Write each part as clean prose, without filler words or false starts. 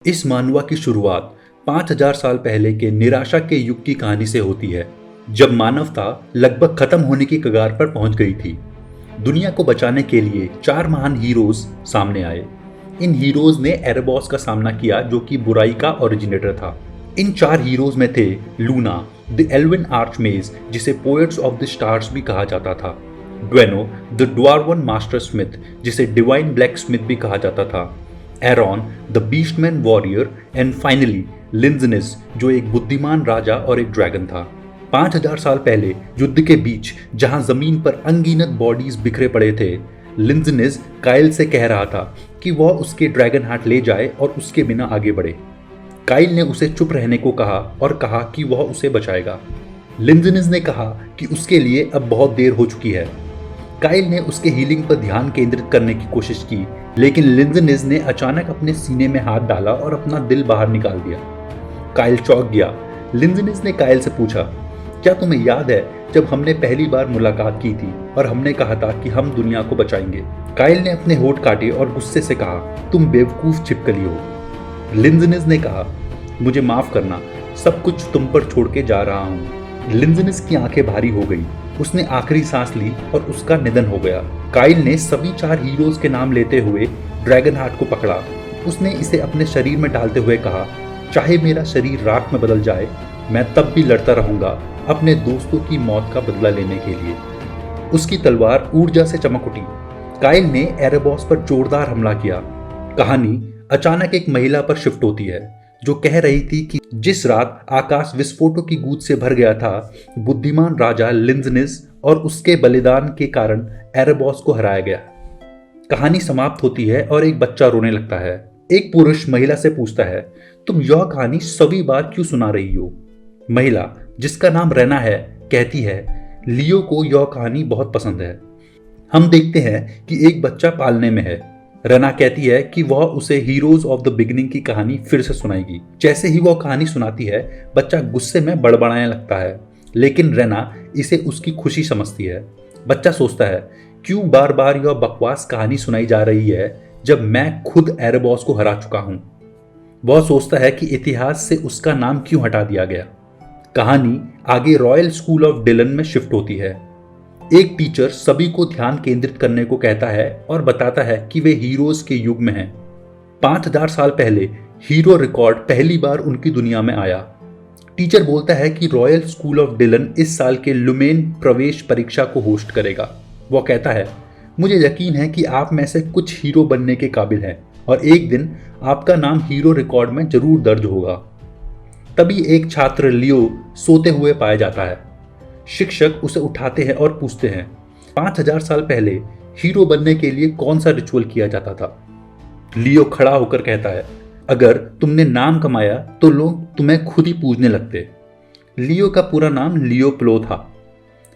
इस मानवा की शुरुआत 5000 साल पहले के निराशा के युग की कहानी से होती है, जब मानवता लगभग खत्म होने की कगार पर पहुंच गई थी। दुनिया को बचाने के लिए 4 महान हीरोज सामने आए। इन हीरोज ने एरेबॉस का सामना किया, जो कि बुराई का ओरिजिनेटर था। इन 4 हीरोज में थे लूना द एल्विन आर्चमेज, जिसे पोएट्स ऑफ द स्टार्स भी कहा जाता था, ड्वेनो द ड्वार्वन मास्टर स्मिथ, जिसे डिवाइन ब्लैक स्मिथ भी कहा जाता था, Aaron the beastman warrior, and finally लिंजनिस, जो एक बुद्धिमान राजा और एक ड्रैगन था। 5000 साल पहले युद्ध के बीच, जहां जमीन पर अनगिनत बॉडीज बिखरे पड़े थे, लिंजनिस काइल से कह रहा था कि वह उसके ड्रैगन हार्ट ले जाए और उसके बिना आगे बढ़े। काइल ने उसे चुप रहने को कहा और कहा कि वह उसे बचाएगा। लिंजनिस ने कहा कि उसके लिए अब बहुत देर हो चुकी है। काइल ने उसके हीलिंग पर ध्यान केंद्रित करने की कोशिश की, लेकिन लिंजनिस ने अचानक अपने सीने में हाथ डाला और अपना दिल बाहर निकाल दिया। काइल चौंक गया। लिंजनिस ने काइल से पूछा, क्या तुम्हें याद है जब हमने पहली बार मुलाकात की थी और हमने कहा था कि हम दुनिया को बचाएंगे? काइल ने अपने होठ काटे और गुस्से से कहा, तुम बेवकूफ छिपकली हो। लिंजनिस ने कहा, मुझे माफ करना, सब कुछ तुम पर छोड़ के जा रहा हूँ। लिंजनिस की आंखें भारी हो गई। उसने आखिरी सांस ली और उसका निधन हो गया। काइल ने सभी 4 हीरोज के नाम लेते हुए ड्रैगन हार्ट को पकड़ा। उसने इसे अपने शरीर में डालते हुए कहा, चाहे मेरा शरीर राख में बदल जाए, मैं तब भी लड़ता रहूंगा अपने दोस्तों की मौत का बदला लेने के लिए। उसकी तलवार ऊर्जा से चमक उठी। काइल ने एरेबॉस पर जोरदार हमला किया। कहानी अचानक एक महिला पर शिफ्ट होती है, जो कह रही थी कि जिस रात आकाश विस्फोटों की गूंज से भर गया था, बुद्धिमान राजा लिंजनिस और उसके बलिदान के कारण एरेबॉस को हराया गया। कहानी समाप्त होती है और एक बच्चा रोने लगता है। एक पुरुष महिला से पूछता है, तुम यह कहानी सभी बार क्यों सुना रही हो? महिला, जिसका नाम रेना है, कहती है, लियो को यह कहानी बहुत पसंद है। हम देखते हैं कि एक बच्चा पालने में है। रेना कहती है कि वह उसे हीरोज ऑफ द बिगिनिंग की कहानी फिर से सुनाएगी। जैसे ही वह कहानी सुनाती है, बच्चा गुस्से में बड़बड़ाने लगता है, लेकिन रेना इसे उसकी खुशी समझती है। बच्चा सोचता है, क्यों बार बार यह बकवास कहानी सुनाई जा रही है जब मैं खुद एरेबॉस को हरा चुका हूं। वह सोचता है कि इतिहास से उसका नाम क्यों हटा दिया गया। कहानी आगे रॉयल स्कूल ऑफ डिलन में शिफ्ट होती है। एक टीचर सभी को ध्यान केंद्रित करने को कहता है और बताता है कि वे हीरोज के युग में हैं। 5000 साल पहले हीरो रिकॉर्ड पहली बार उनकी दुनिया में आया। टीचर बोलता है कि रॉयल स्कूल ऑफ डिलन इस साल के लुमेन प्रवेश परीक्षा को होस्ट करेगा। वह कहता है, मुझे यकीन है कि आप में से कुछ हीरो बनने के काबिल हैं और एक दिन आपका नाम हीरो रिकॉर्ड में जरूर दर्ज होगा। तभी एक छात्र लियो सोते हुए पाया जाता है। शिक्षक उसे उठाते हैं और पूछते हैं, 5000 साल पहले हीरो बनने के लिए कौन सा रिचुअल किया जाता था? लियो खड़ा होकर कहता है, अगर तुमने नाम कमाया तो लोग तुम्हें खुद ही पूजने लगते। लियो का पूरा नाम लियो प्लो था।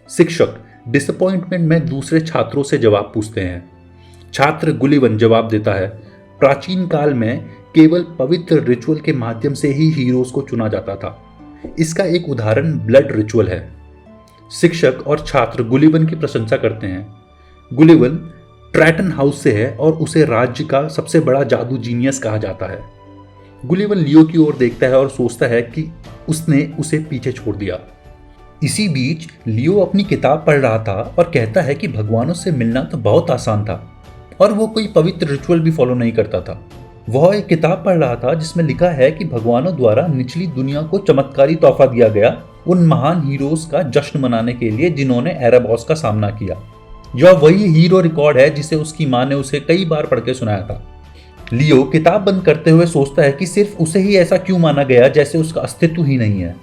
शिक्षक डिसअपॉइंटमेंट में दूसरे छात्रों से जवाब पूछते हैं। छात्र गुलिवन जवाब देता है, प्राचीन काल में केवल पवित्र रिचुअल के माध्यम से ही हीरोज को चुना जाता था। इसका एक उदाहरण ब्लड रिचुअल है। शिक्षक और छात्र गुलिवन की प्रशंसा करते हैं। गुलिवन ट्रैटन हाउस से है और उसे राज्य का सबसे बड़ा जादू जीनियस कहा जाता है। गुलिवन लियो की ओर देखता है और सोचता है कि उसने उसे पीछे छोड़ दिया। इसी बीच लियो अपनी किताब पढ़ रहा था और कहता है कि भगवानों से मिलना तो बहुत आसान था और वो कोई पवित्र रिचुअल भी फॉलो नहीं करता था। वह एक किताब पढ़ रहा था जिसमें लिखा है कि भगवानों द्वारा निचली दुनिया को चमत्कारी तोहफा दिया गया उन महान हीरोज का जश्न मनाने के लिए जिन्होंने एरेबॉस का सामना किया। यह वही हीरो रिकॉर्ड है जिसे उसकी मां ने उसे कई बार पढ़ के सुनाया था। लियो किताब बंद करते हुए सोचता है कि सिर्फ उसे ही ऐसा क्यों माना गया जैसे उसका अस्तित्व ही नहीं है।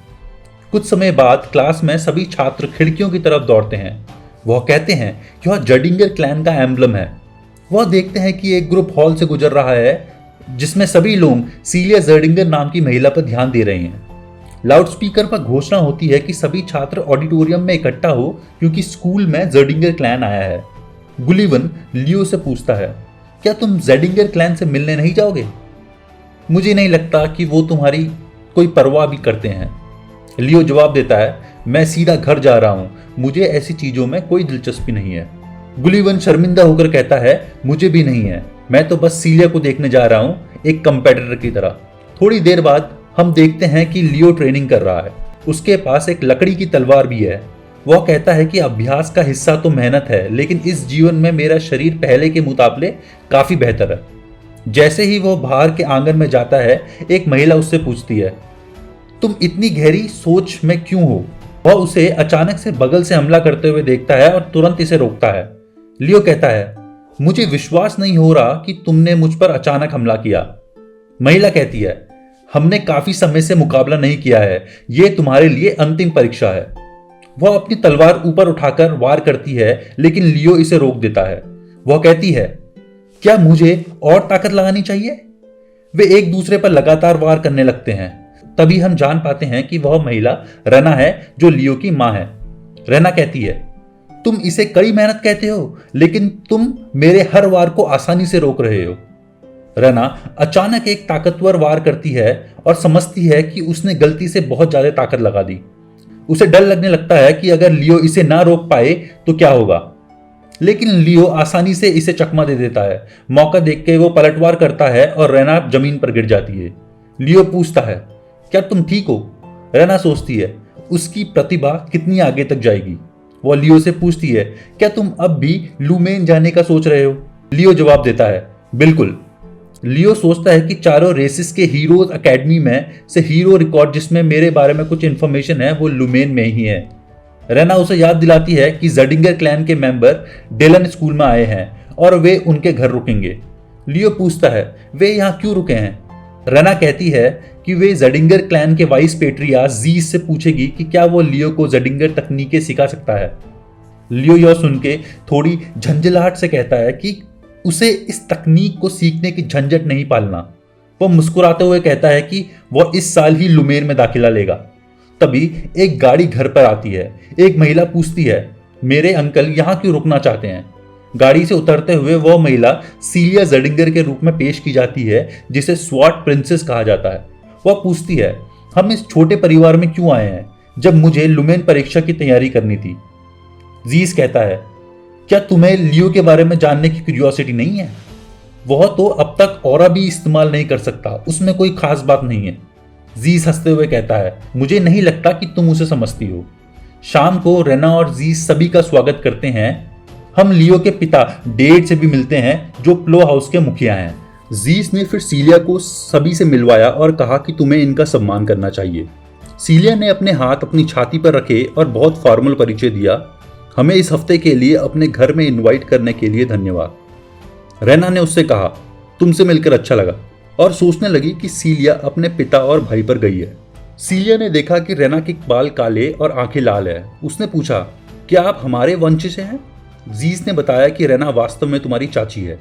कुछ समय बाद क्लास में सभी छात्र खिड़कियों की तरफ दौड़ते हैं। वह कहते हैं, यह जर्डिंगर क्लैन का एम्बलम है। वह देखते हैं कि एक ग्रुप हॉल से गुजर रहा है जिसमें सभी लोग सीलिया जर्डिंगर नाम की महिला पर ध्यान दे रहे हैं। लाउडस्पीकर पर घोषणा होती है कि सभी छात्र ऑडिटोरियम में इकट्ठा हो क्योंकि स्कूल में जर्डिंगर क्लैन आया है। गुलिवन लियो से पूछता है, क्या तुम जर्डिंगर क्लैन से मिलने नहीं जाओगे? मुझे नहीं लगता कि वो तुम्हारी कोई परवाह भी करते हैं। लियो जवाब देता है, मैं सीधा घर जा रहा हूं, मुझे ऐसी चीजों में कोई दिलचस्पी नहीं है। गुलिवन शर्मिंदा होकर कहता है, मुझे भी नहीं है, मैं तो बस सीलिया को देखने जा रहा हूं, एक कंपेटिटर की तरह। थोड़ी देर बाद हम देखते हैं कि लियो ट्रेनिंग कर रहा है। उसके पास एक लकड़ी की तलवार भी है। वह कहता है कि अभ्यास का हिस्सा तो मेहनत है, लेकिन इस जीवन में मेरा शरीर पहले के मुकाबले काफी बेहतर है। जैसे ही वो बाहर के आंगन में जाता है, एक महिला उससे पूछती है, तुम इतनी गहरी सोच में क्यों हो? वह उसे अचानक से बगल से हमला करते हुए देखता है और तुरंत इसे रोकता है। लियो कहता है, मुझे विश्वास नहीं हो रहा कि तुमने मुझ पर अचानक हमला किया। महिला कहती है, हमने काफी समय से मुकाबला नहीं किया है, यह तुम्हारे लिए अंतिम परीक्षा है। वह अपनी तलवार ऊपर उठाकर वार करती है, लेकिन लियो इसे रोक देता है। वह कहती है, क्या मुझे और ताकत लगानी चाहिए? वे एक दूसरे पर लगातार वार करने लगते हैं। तभी हम जान पाते हैं कि वह महिला रना है, जो लियो की मां है। रना कहती है, तुम इसे कड़ी मेहनत कहते हो, लेकिन तुम मेरे हर वार को आसानी से रोक रहे हो। रना अचानक एक ताकतवर वार करती है और समझती है कि उसने गलती से बहुत ज्यादा ताकत लगा दी। उसे डर लगने लगता है कि अगर लियो इसे ना रोक पाए तो क्या होगा, लेकिन लियो आसानी से इसे चकमा दे देता है। मौका देख के वो पलटवार करता है और रना जमीन पर गिर जाती है। लियो पूछता है, क्या तुम ठीक हो? रना सोचती है, उसकी प्रतिभा कितनी आगे तक जाएगी। वो लियो से पूछती है, क्या तुम अब भी लुमेन जाने का सोच रहे हो? लियो जवाब देता है, बिल्कुल। लियो सोचता है कि चारों रेसिस के हीरोज एकेडमी में से हीरो रिकॉर्ड जिसमें मेरे बारे में कुछ इंफॉर्मेशन है वो लुमेन में ही है। रेना उसे याद दिलाती है कि जडिंगर क्लैन के मेंबर डेलन स्कूल में आए हैं और वे उनके घर रुकेंगे। लियो पूछता है, वे यहाँ क्यों रुके हैं? रेना कहती है कि वे जडिंगर क्लैन के वाइस पेट्रिया जीज से पूछेगी कि क्या वो लियो को जडिंगर तकनीकें सिखा सकता है। लियो यह सुन के थोड़ी झंझलाहट से कहता है कि उसे इस तकनीक को सीखने की झंझट नहीं पालना। वह मुस्कुराते हुए कहता है कि वह इस साल ही लुमेन में दाखिला लेगा। तभी एक गाड़ी घर पर आती है। एक महिला पूछती है, मेरे अंकल यहाँ क्यों रुकना चाहते हैं? गाड़ी से उतरते हुए वह महिला सीलिया जडिंगर के रूप में पेश की जाती है, जिसे स्वॉट प्रिंसेस कहा जाता है। वह पूछती है, हम इस छोटे परिवार में क्यों आए हैं जब मुझे लुमेन परीक्षा की तैयारी करनी थी? जीस कहता है, क्या तुम्हें लियो के बारे में जानने की क्यूरियोसिटी नहीं है? वह तो अब तक ऑरा भी इस्तेमाल नहीं कर सकता, उसमें कोई खास बात नहीं है। जीस हंसते हुए कहता है, मुझे नहीं लगता कि तुम उसे समझती हो। शाम को रेना और जीस सभी का स्वागत करते हैं। हम लियो के पिता डेड से भी मिलते हैं, जो प्लो हाउस के मुखिया हैं। जीस ने फिर सीलिया को सभी से मिलवाया और कहा कि तुम्हें इनका सम्मान करना चाहिए। सीलिया ने अपने हाथ अपनी छाती पर रखे और बहुत फॉर्मल परिचय दिया। हमें इस हफ्ते के लिए अपने घर में इनवाइट करने के लिए धन्यवाद। रेना ने उससे कहा, तुमसे मिलकर अच्छा लगा, और सोचने लगी कि सीलिया अपने पिता और भाई पर गई है। सीलिया ने देखा कि रेना के बाल काले और आंखें लाल है। उसने पूछा, क्या आप हमारे वंश से हैं? जीस ने बताया कि रेना वास्तव में तुम्हारी चाची है,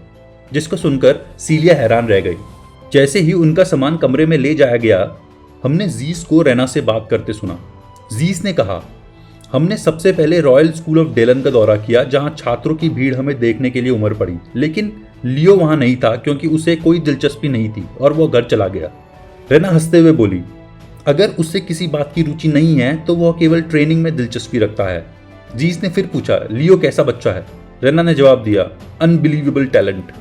जिसको सुनकर सीलिया हैरान रह गई। जैसे ही उनका सामान कमरे में ले जाया गया, हमने जीस को रेना से बात करते सुना। जीस ने कहा, हमने सबसे पहले रॉयल स्कूल ऑफ डेलन का दौरा किया, जहां छात्रों की भीड़ हमें देखने के लिए उमड़ पड़ी, लेकिन लियो वहां नहीं था क्योंकि उसे कोई दिलचस्पी नहीं थी और वह घर चला गया। रेना हंसते हुए बोली, अगर उससे किसी बात की रुचि नहीं है तो वह केवल ट्रेनिंग में दिलचस्पी रखता है। जीस ने फिर पूछा, लियो कैसा बच्चा है? रेना ने जवाब दिया, अनबिलीवेबल टैलेंट।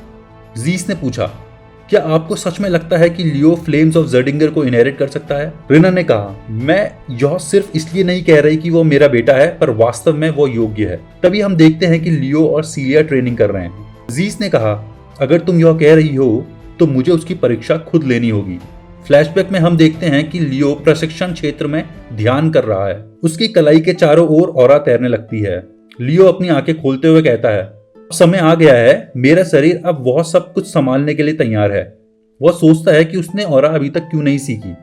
जीस ने पूछा, क्या आपको सच में लगता है कि लियो फ्लेम्स ऑफ जर्डिंगर को इनहेरिट कर सकता है? रेना ने कहा, मैं यह सिर्फ इसलिए नहीं कह रही कि वो मेरा बेटा है, पर वास्तव में वो योग्य है। तभी हम देखते हैं कि लियो और सीलिया ट्रेनिंग कर रहे हैं। जीस ने कहा, अगर तुम यह कह रही हो तो मुझे उसकी परीक्षा खुद लेनी होगी। फ्लैशबैक में हम देखते हैं कि लियो प्रशिक्षण क्षेत्र में ध्यान कर रहा है। उसकी कलाई के चारों ओर ऑरा तैरने लगती है। लियो अपनी आंखें खोलते हुए कहता है, अब समय आ गया है, मेरा शरीर अब वह सब कुछ संभालने के लिए तैयार है। वह सोचता है कि उसने ऑरा अभी तक क्यों नहीं सीखी।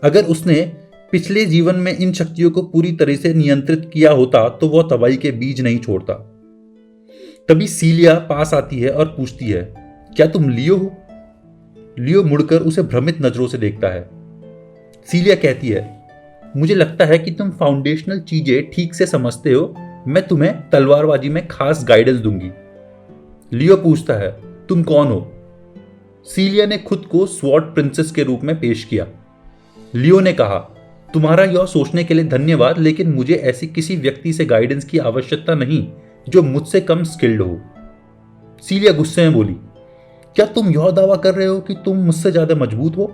अगर उसने पिछले जीवन में इन शक्तियों को पूरी तरह से नियंत्रित किया होता तो वह तबाही के बीज नहीं छोड़ता। तभी सीलिया पास आती है और पूछती है, क्या तुम लियो हो? लियो मुड़कर उसे भ्रमित नजरों से देखता है। सीलिया कहती है, मुझे लगता है कि तुम फाउंडेशनल चीजें ठीक से समझते हो, मैं तुम्हें तलवारबाजी में खास गाइडेंस दूंगी। लियो पूछता है, तुम कौन हो? सीलिया ने खुद को स्वॉर्ड प्रिंसेस के रूप में पेश किया। लियो ने कहा, तुम्हारा यह सोचने के लिए धन्यवाद, लेकिन मुझे ऐसी किसी व्यक्ति से गाइडेंस की आवश्यकता नहीं जो मुझसे कम स्किल्ड हो। सीलिया गुस्से में बोली, क्या तुम यह दावा कर रहे हो कि तुम मुझसे ज्यादा मजबूत हो?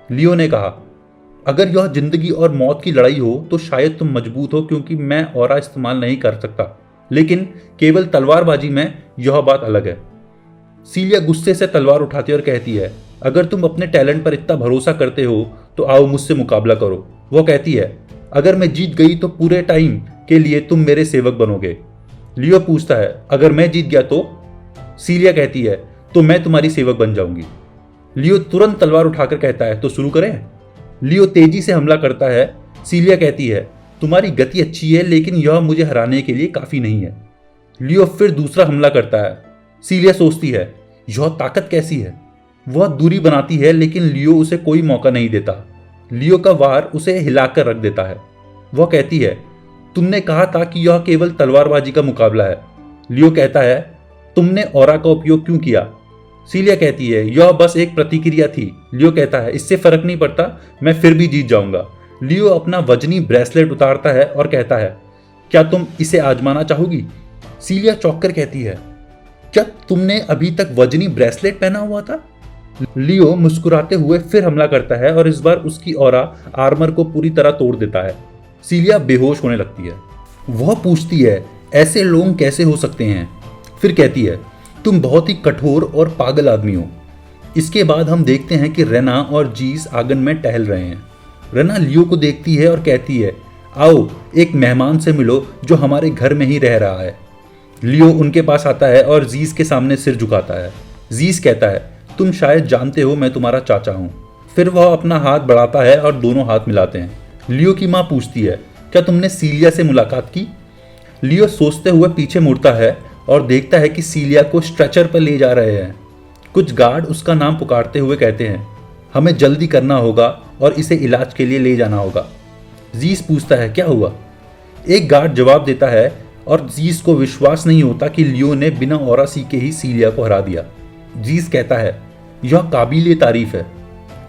लियो ने कहा, अगर यह जिंदगी और मौत की लड़ाई हो तो शायद तुम मजबूत हो क्योंकि मैं ऑरा इस्तेमाल नहीं कर सकता, लेकिन केवल तलवारबाजी में यह बात अलग है। सीलिया गुस्से से तलवार उठाती है और कहती है, अगर तुम अपने टैलेंट पर इतना भरोसा करते हो तो आओ मुझसे मुकाबला करो। वो कहती है, अगर मैं जीत गई तो पूरे टाइम के लिए तुम मेरे सेवक बनोगे। लियो पूछता है, अगर मैं जीत गया तो? सीलिया कहती है, तो मैं तुम्हारी सेवक बन जाऊंगी। लियो तुरंत तलवार उठाकर कहता है, तो शुरू करें। लियो तेजी से हमला करता है। सीलिया कहती है, तुम्हारी गति अच्छी है लेकिन यह मुझे हराने के लिए काफी नहीं है। लियो फिर दूसरा हमला करता है। सीलिया सोचती है, यह ताकत कैसी है। वह दूरी बनाती है लेकिन लियो उसे कोई मौका नहीं देता। लियो का वार उसे हिलाकर रख देता है। वह कहती है, तुमने कहा था कि यह केवल तलवारबाजी का मुकाबला है। लियो कहता है, तुमने ऑरा का उपयोग क्यों किया? सीलिया कहती है, यह बस एक प्रतिक्रिया थी। लियो कहता है, इससे फर्क नहीं पड़ता, मैं फिर भी जीत जाऊंगा। लियो अपना वजनी ब्रेसलेट उतारता है और कहता है, क्या तुम इसे आजमाना चाहोगी? सीलिया चौंककर कहती है, क्या तुमने अभी तक वजनी ब्रेसलेट पहना हुआ था? लियो मुस्कुराते हुए फिर हमला करता है और इस बार उसकी ऑरा आर्मर को पूरी तरह तोड़ देता है। सीलिया बेहोश होने लगती है। वह पूछती है, ऐसे लोग कैसे हो सकते हैं? फिर कहती है, तुम बहुत ही कठोर और पागल आदमी हो। इसके बाद हम देखते हैं कि रेना और जीस आंगन में टहल रहे हैं। रेना लियो को देखती है और कहती है, आओ एक मेहमान से मिलो जो हमारे घर में ही रह रहा है। लियो उनके पास आता है और जीस के सामने सिर झुकाता है। जीस कहता है, तुम शायद जानते हो मैं तुम्हारा चाचा हूँ। फिर वह अपना हाथ बढ़ाता है और दोनों हाथ मिलाते हैं। लियो की माँ पूछती है, क्या तुमने सीलिया से मुलाकात की? लियो सोचते हुए पीछे मुड़ता है और देखता है कि सीलिया को स्ट्रेचर पर ले जा रहे हैं। कुछ गार्ड उसका नाम पुकारते हुए कहते हैं, हमें जल्दी करना होगा और इसे इलाज के लिए ले जाना होगा। जीस पूछता है, क्या हुआ? एक गार्ड जवाब देता है और जीस को विश्वास नहीं होता कि लियो ने बिना ऑरा सीखे ही सीलिया को हरा दिया। जीस कहता है, यह काबिले तारीफ है।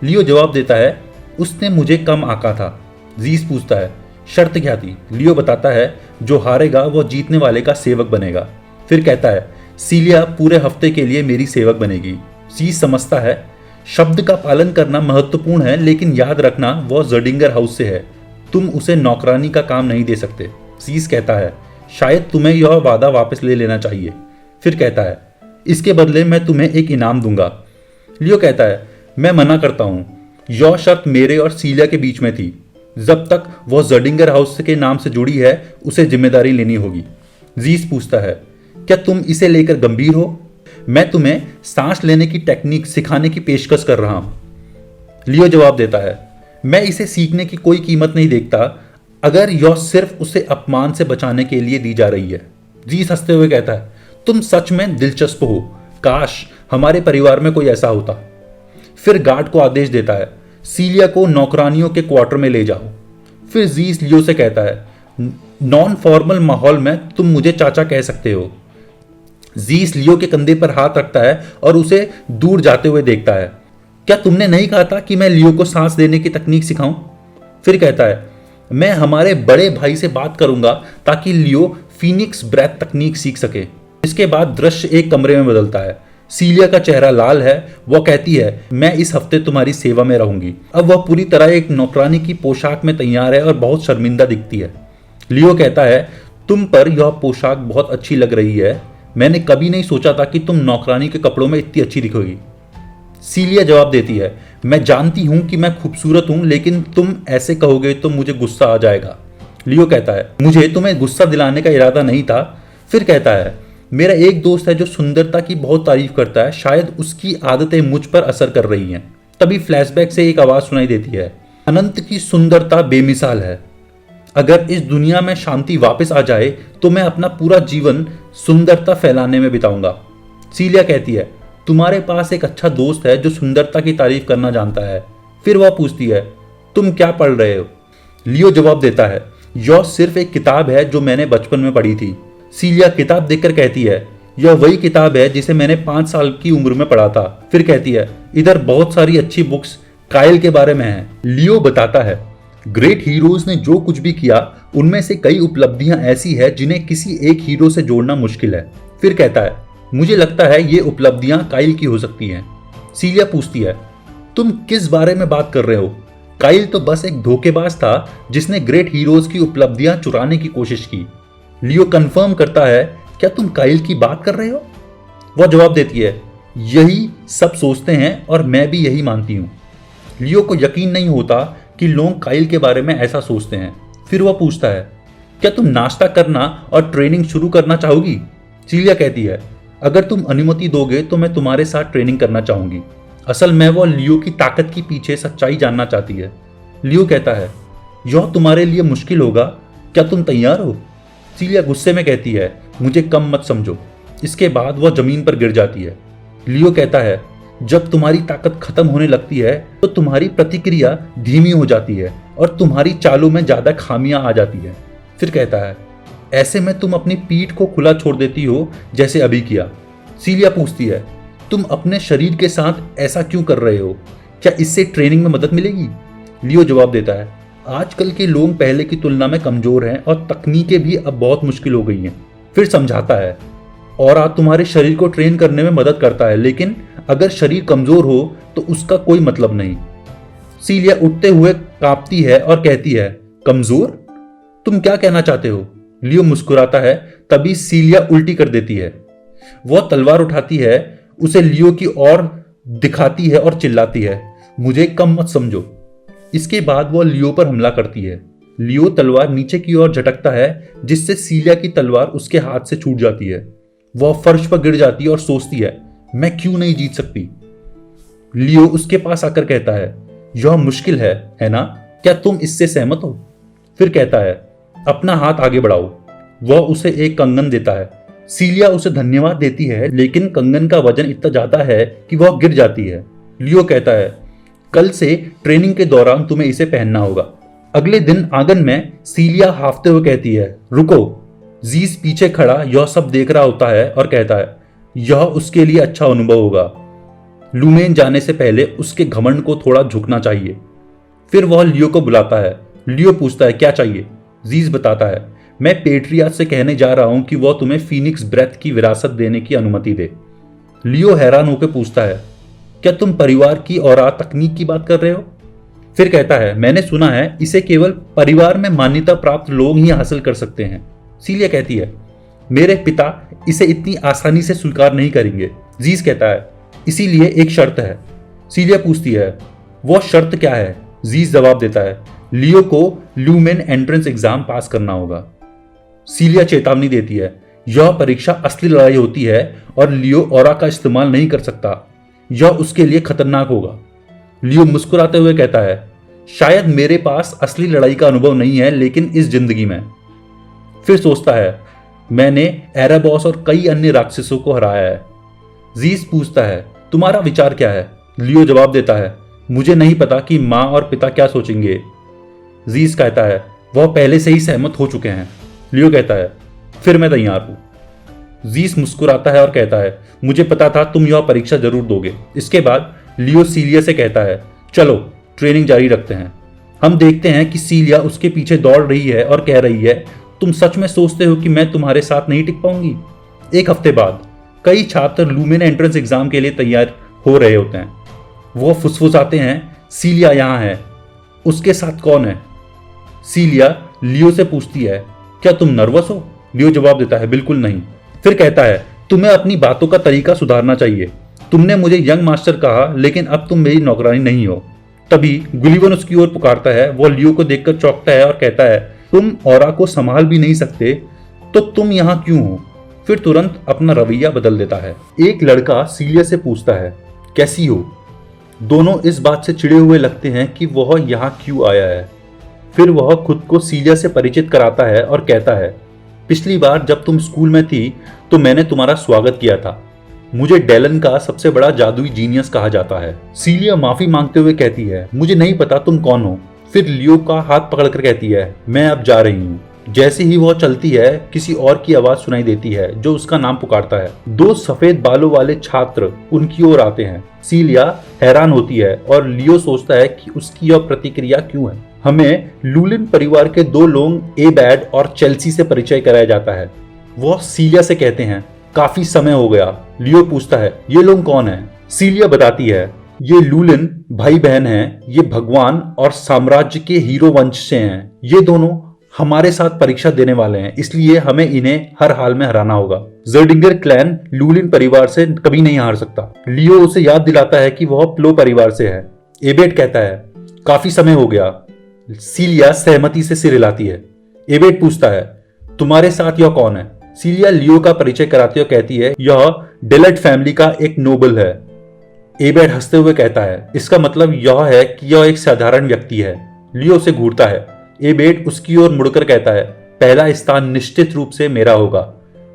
लियो जवाब देता है, उसने मुझे कम आंका था। जीस पूछता है, शर्त क्या थी? लियो बताता है, जो हारेगा वह जीतने वाले का सेवक बनेगा। फिर कहता है, सीलिया पूरे हफ्ते के लिए मेरी सेवक बनेगी। जीस समझता है, शब्द का पालन करना महत्वपूर्ण है, लेकिन याद रखना वह जर्डिंगर हाउस से है, तुम उसे नौकरानी का काम नहीं दे सकते। जीस कहता है, शायद तुम्हें यह वादा वापस ले लेना चाहिए। फिर कहता है, इसके बदले मैं तुम्हें एक इनाम दूंगा। लियो कहता है, मैं मना करता हूं, यह शर्त मेरे और सीलिया के बीच में थी। जब तक वह जर्डिंगर हाउस के नाम से जुड़ी है उसे जिम्मेदारी लेनी होगी। जीस पूछता है, क्या तुम इसे लेकर गंभीर हो? मैं तुम्हें सांस लेने की टेक्निक सिखाने की पेशकश कर रहा हूं। लियो जवाब देता है, मैं इसे सीखने की कोई कीमत नहीं देखता अगर यह सिर्फ उसे अपमान से बचाने के लिए दी जा रही है। जीस हंसते हुए कहता है, तुम सच में दिलचस्प हो, काश हमारे परिवार में कोई ऐसा होता। फिर गार्ड को आदेश देता है, सीलिया को नौकरानियों के क्वार्टर में ले जाओ। फिर जीस लियो से कहता है, नॉन फॉर्मल माहौल में तुम मुझे चाचा कह सकते हो। जीस लियो के कंधे पर हाथ रखता है और उसे दूर जाते हुए देखता है। क्या तुमने नहीं कहा था कि मैं लियो को सांस लेने की तकनीक सिखाऊं? फिर कहता है, मैं हमारे बड़े भाई से बात करूंगा ताकि लियो फीनिक्स ब्रेथ तकनीक सीख सके। इसके बाद दृश्य एक कमरे में बदलता है। सीलिया का चेहरा लाल है। वह कहती है, मैं इस हफ्ते तुम्हारी सेवा में रहूंगी। अब वह पूरी तरह एक नौकरानी की पोशाक में तैयार है और बहुत शर्मिंदा दिखती है। लियो कहता है, तुम पर यह पोशाक बहुत अच्छी लग रही है। मैंने कभी नहीं सोचा था कि तुम नौकरानी के कपड़ों में इतनी अच्छी दिखोगी। सीलिया जवाब देती है, मैं जानती हूं कि मैं खूबसूरत हूं, लेकिन तुम ऐसे कहोगे तो मुझे गुस्सा आ जाएगा। लियो कहता है, मुझे तुम्हें गुस्सा दिलाने का इरादा नहीं था। फिर कहता है, मेरा एक दोस्त है जो सुंदरता की बहुत तारीफ करता है, शायद उसकी आदतें मुझ पर असर कर रही हैं। तभी फ्लैशबैक से एक आवाज सुनाई देती है, अनंत की सुंदरता बेमिसाल है। अगर इस दुनिया में शांति वापस आ जाए तो मैं अपना पूरा जीवन सुंदरता फैलाने में बिताऊंगा। सीलिया कहती है, तुम्हारे पास एक अच्छा दोस्त है जो सुंदरता की तारीफ करना जानता है। फिर वह पूछती है, तुम क्या पढ़ रहे हो? लियो जवाब देता है, यह सिर्फ एक किताब है जो मैंने बचपन में पढ़ी थी। सीलिया किताब देखकर कहती है, यह वही किताब है जिसे मैंने 5 साल की उम्र में पढ़ा था। फिर कहती है, इधर बहुत सारी अच्छी बुक्स काइल के बारे में हैं। लियो बताता है, ग्रेट हीरोज ने जो कुछ भी किया उनमें से कई उपलब्धियां ऐसी है जिन्हें किसी एक हीरो से जोड़ना मुश्किल है। फिर कहता है, मुझे लगता है ये उपलब्धियां काइल की हो सकती हैं। सीलिया पूछती है, तुम किस बारे में बात कर रहे हो? काइल तो बस एक धोखेबाज था जिसने ग्रेट हीरोज की उपलब्धियां चुराने की कोशिश की। लियो कंफर्म करता है, क्या तुम काइल की बात कर रहे हो? वह जवाब देती है, यही सब सोचते हैं और मैं भी यही मानती हूँ। लियो को यकीन नहीं होता कि लोग काइल के बारे में ऐसा सोचते हैं। फिर वह पूछता है, क्या तुम नाश्ता करना और ट्रेनिंग शुरू करना चाहोगी? सीलिया कहती है, अगर तुम अनुमति दोगे तो मैं तुम्हारे साथ ट्रेनिंग करना चाहूंगी। असल में वो लियो की ताकत के पीछे सच्चाई जानना चाहती है। लियो कहता है, यह तुम्हारे लिए मुश्किल होगा, क्या तुम तैयार हो? सीलिया गुस्से में कहती है, मुझे कम मत समझो। इसके बाद वह जमीन पर गिर जाती है। लियो कहता है, जब तुम्हारी ताकत खत्म होने लगती है तो तुम्हारी प्रतिक्रिया धीमी हो जाती है और तुम्हारी चालों में ज्यादा खामियां आ जाती है। फिर कहता है, ऐसे में तुम अपनी पीठ को खुला छोड़ देती हो जैसे अभी किया। सीलिया पूछती है, तुम अपने शरीर के साथ ऐसा क्यों कर रहे हो? क्या इससे ट्रेनिंग में मदद मिलेगी? लियो जवाब देता है, आजकल के लोग पहले की तुलना में कमजोर हैं और तकनीकें भी अब बहुत मुश्किल हो गई हैं। फिर समझाता है, और आज तुम्हारे शरीर को ट्रेन करने में मदद करता है, लेकिन अगर शरीर कमजोर हो तो उसका कोई मतलब नहीं। सीलिया उठते हुए कांपती है और कहती है, कमजोर? तुम क्या कहना चाहते हो? लियो मुस्कुराता है, तभी सीलिया उल्टी कर देती है। वह तलवार उठाती है, उसे लियो की ओर दिखाती है और चिल्लाती है, मुझे कम मत समझो। इसके बाद वह लियो पर हमला करती है। लियो तलवार नीचे की ओर झटकता है, जिससे सीलिया की तलवार उसके हाथ से छूट जाती है। वह फर्श पर गिर जाती है और सोचती है, मैं क्यों नहीं जीत सकती? लियो उसके पास आकर कहता है, यह मुश्किल है ना? क्या तुम इससे सहमत हो? फिर कहता है, अपना हाथ आगे बढ़ाओ। वह उसे एक कंगन देता है। सीलिया उसे धन्यवाद देती है, लेकिन कंगन का वजन इतना ज्यादा है कि वह गिर जाती है। लियो कहता है, कल से ट्रेनिंग के दौरान तुम्हें इसे पहनना होगा। अगले दिन आंगन में सीलिया हाफते हुए कहती है, रुको। जीस पीछे खड़ा यह सब देख रहा होता है और कहता है, यह उसके लिए अच्छा अनुभव होगा। लूमेन जाने से पहले उसके घमंड को थोड़ा झुकना चाहिए। फिर वह लियो को बुलाता है। लियो पूछता है, क्या चाहिए? जीस बताता है, मैं पेट्रियाट से कहने जा रहा हूं कि वह तुम्हें फीनिक्स ब्रेथ की विरासत देने की अनुमति दे। लियो हैरान होकर पूछता है, क्या तुम परिवार की और तकनीक की बात कर रहे हो? फिर कहता है, मैंने सुना है इसे केवल परिवार में मान्यता प्राप्त लोग ही हासिल कर सकते हैं। सीलिया कहती है, मेरे पिता इसे इतनी आसानी से स्वीकार नहीं करेंगे। जीस कहता है, इसीलिए एक शर्त है। सीलिया पूछती है, वो शर्त क्या है? जीस जवाब देता है, लियो को लूमेन एंट्रेंस एग्जाम पास करना होगा। सीलिया चेतावनी देती है, यह परीक्षा असली लड़ाई होती है और लियो ऑरा का इस्तेमाल नहीं कर सकता। यह उसके लिए खतरनाक होगा। लियो मुस्कुराते हुए कहता है, शायद मेरे पास असली लड़ाई का अनुभव नहीं है, लेकिन इस जिंदगी में। फिर सोचता है, मैंने एराबॉस और कई अन्य राक्षसों को हराया है। जीस पूछता है, तुम्हारा विचार क्या है? लियो जवाब देता है, मुझे नहीं पता कि माँ और पिता क्या सोचेंगे। जीस कहता है, वह पहले से ही सहमत हो चुके हैं। लियो कहता है, फिर मैं तैयार हूं। जीस मुस्कुराता है और कहता है, मुझे पता था तुम यह परीक्षा जरूर दोगे। इसके बाद लियो सीलिया से कहता है, चलो ट्रेनिंग जारी रखते हैं। हम देखते हैं कि सीलिया उसके पीछे दौड़ रही है और कह रही है, तुम सच में सोचते हो कि मैं तुम्हारे साथ नहीं टिक पाऊंगी? एक हफ्ते बाद कई छात्र लूमेन एंट्रेंस एग्जाम के लिए तैयार हो रहे होते हैं। वो फुसफुसाते हैं, सीलिया यहाँ है, उसके साथ कौन है? सीलिया लियो से पूछती है, क्या तुम नर्वस हो? लियो जवाब देता है, बिल्कुल नहीं। फिर कहता है, तुम्हें अपनी बातों का तरीका सुधारना चाहिए। तुमने मुझे यंग मास्टर कहा, लेकिन अब तुम मेरी नौकरानी नहीं हो। तभी गुलिवन उसकी ओर पुकारता है। वो लियो को देखकर चौंकता है और कहता है, तुम ऑरा को संभाल भी नहीं सकते तो तुम यहाँ क्यों हो? फिर तुरंत अपना रवैया बदल देता है। एक लड़का सीलिया से पूछता है, कैसी हो? दोनों इस बात से चिढ़े हुए लगते हैं कि वह यहाँ क्यों आया है। फिर वह खुद को सीलिया से परिचित कराता है और कहता है, पिछली बार जब तुम स्कूल में थी तो मैंने तुम्हारा स्वागत किया था। मुझे डेलन का सबसे बड़ा जादुई जीनियस कहा जाता है। सीलिया माफी मांगते हुए कहती है, मुझे नहीं पता तुम कौन हो। फिर लियो का हाथ पकड़कर कहती है, मैं अब जा रही हूँ। जैसे ही वह चलती है, किसी और की आवाज सुनाई देती है जो उसका नाम पुकारता है। दो सफेद बालों वाले छात्र उनकी ओर आते हैं। सीलिया हैरान होती है और लियो सोचता है कि उसकी यह प्रतिक्रिया क्यों है। हमें लूलिन परिवार के दो लोग एबैड और चेल्सी से परिचय कराया जाता है। वह सीलिया से कहते हैं, काफी समय हो गया। लियो पूछता है, ये लोग कौन है? सीलिया बताती है, ये लूलिन भाई बहन हैं, ये भगवान और साम्राज्य के हीरो वंश से हैं। ये दोनों हमारे साथ परीक्षा देने वाले हैं, इसलिए हमें इन्हें हर हाल में हराना होगा। जर्डिंगर क्लैन लूलिन परिवार से कभी नहीं हार सकता। लियो उसे याद दिलाता है कि वह प्लो परिवार से है। एबेट कहता है, काफी समय हो गया। सीलिया सहमति से सिर हिलाती है। एबेट पूछता है, तुम्हारे साथ यह कौन है? सीलिया लियो का परिचय कराती है और कहती है, यह डेलट फैमिली का एक नोबल है। एबेट हंसते हुए कहता है, इसका मतलब यह है कि यह एक साधारण व्यक्ति है। लियो से घूरता है। एबेट उसकी ओर मुड़कर कहता है, पहला स्थान निश्चित रूप से मेरा होगा।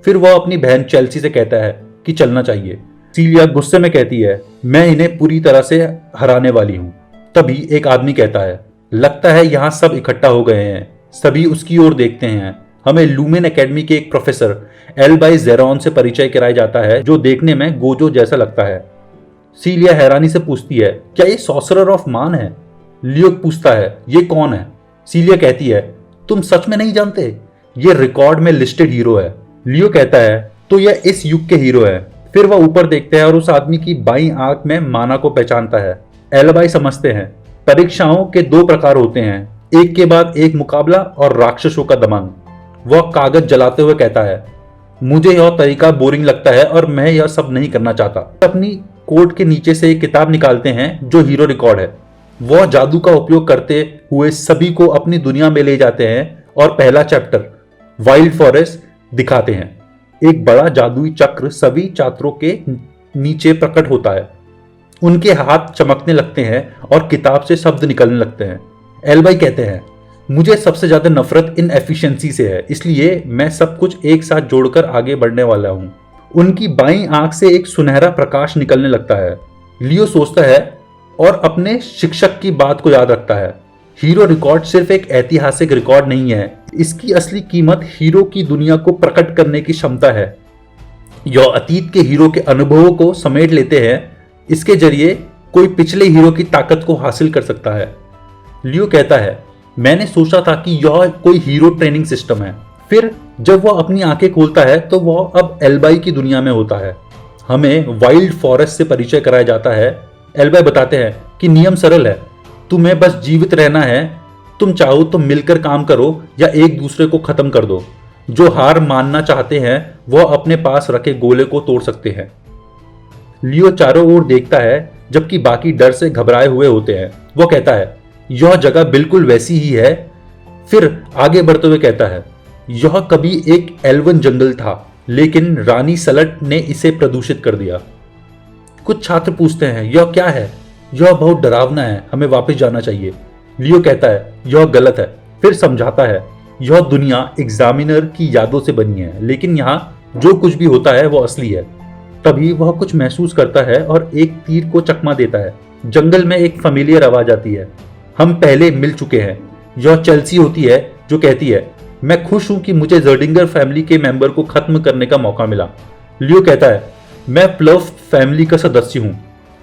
फिर वह अपनी बहन चेल्सी से कहता है कि चलना चाहिए। सीलिया गुस्से में कहती है, मैं इन्हें पूरी तरह से हराने वाली हूं। तभी एक आदमी कहता है, लगता है यहां सब इकट्ठा हो गए हैं। सभी उसकी ओर देखते हैं। हमें लूमेन एकेडमी के एक प्रोफेसर एल्बाई जेरॉन से परिचय कराया जाता है, जो देखने में गोजो जैसा लगता है। सीलिया हैरानी से पूछती है, क्या ये सॉर्सरर ऑफ मान है? लियो पूछता है, ये कौन है? सीलिया कहती है, तुम सच में नहीं जानते? ये रिकॉर्ड में लिस्टेड हीरो है। लियो कहता है, तो यह इस युग के हीरो है। फिर वह ऊपर देखते हैं और उस आदमी की बाईं आंख में माना को पहचानता है। एल्बाई समझते हैं, परीक्षाओं के दो प्रकार होते हैं, एक के बाद एक मुकाबला और राक्षसों का दमन। वह कागज जलाते हुए कहता है, मुझे यह तरीका बोरिंग लगता है और मैं यह सब नहीं करना चाहता। अपनी कोट के नीचे से एक किताब निकालते हैं जो हीरो रिकॉर्ड है। वह जादू का उपयोग करते हुए सभी को अपनी दुनिया में ले जाते हैं और पहला चैप्टर वाइल्ड फॉरेस्ट दिखाते हैं। एक बड़ा जादुई चक्र सभी छात्रों के नीचे प्रकट होता है। उनके हाथ चमकने लगते हैं और किताब से शब्द निकलने लगते हैं। एल्बाई कहते हैं, मुझे सबसे ज्यादा नफरत इन एफिशिएंसी से है, इसलिए मैं सब कुछ एक साथ जोड़कर आगे बढ़ने वाला हूं। उनकी बाईं आंख से एक सुनहरा प्रकाश निकलने लगता है। लियो सोचता है और अपने शिक्षक की बात को याद रखता है। हीरो रिकॉर्ड सिर्फ एक ऐतिहासिक रिकॉर्ड नहीं है, इसकी असली कीमत हीरो की दुनिया को प्रकट करने की क्षमता है। यह अतीत के हीरो के अनुभवों को समेट लेते हैं। इसके जरिए कोई पिछले हीरो की ताकत को हासिल कर सकता है। लियो कहता है, मैंने सोचा था कि यह कोई हीरो ट्रेनिंग सिस्टम है। फिर जब वह अपनी आंखें खोलता है तो वह अब एल्बाई की दुनिया में होता है। हमें वाइल्ड फॉरेस्ट से परिचय कराया जाता है। एल्बाई बताते हैं कि नियम सरल है, तुम्हें बस जीवित रहना है। तुम चाहो तो मिलकर काम करो या एक दूसरे को खत्म कर दो। जो हार मानना चाहते हैं वह अपने पास रखे गोले को तोड़ सकते हैं। लियो चारों ओर देखता है जबकि बाकी डर से घबराए हुए होते हैं। वह कहता है, यह जगह बिल्कुल वैसी ही है। फिर आगे बढ़ते हुए कहता है, यह कभी एक एल्वन जंगल था, लेकिन रानी सलट ने इसे प्रदूषित कर दिया। कुछ छात्र पूछते हैं, यह क्या है? यह बहुत डरावना है, हमें वापस जाना चाहिए। लियो कहता है, यह गलत है। फिर समझाता है, यह दुनिया एग्जामिनर की यादों से बनी है, लेकिन यहाँ जो कुछ भी होता है वो असली है। तभी वह कुछ महसूस करता है और एक तीर को चकमा देता है। जंगल में एक फेमिलियर आवाज आती है, हम पहले मिल चुके हैं। यह चेल्सी होती है जो कहती है, मैं खुश हूं कि मुझे जर्डिंगर फैमिली के मेंबर को खत्म करने का मौका मिला। लियो कहता है, मैं प्लफ फैमिली का सदस्य हूं।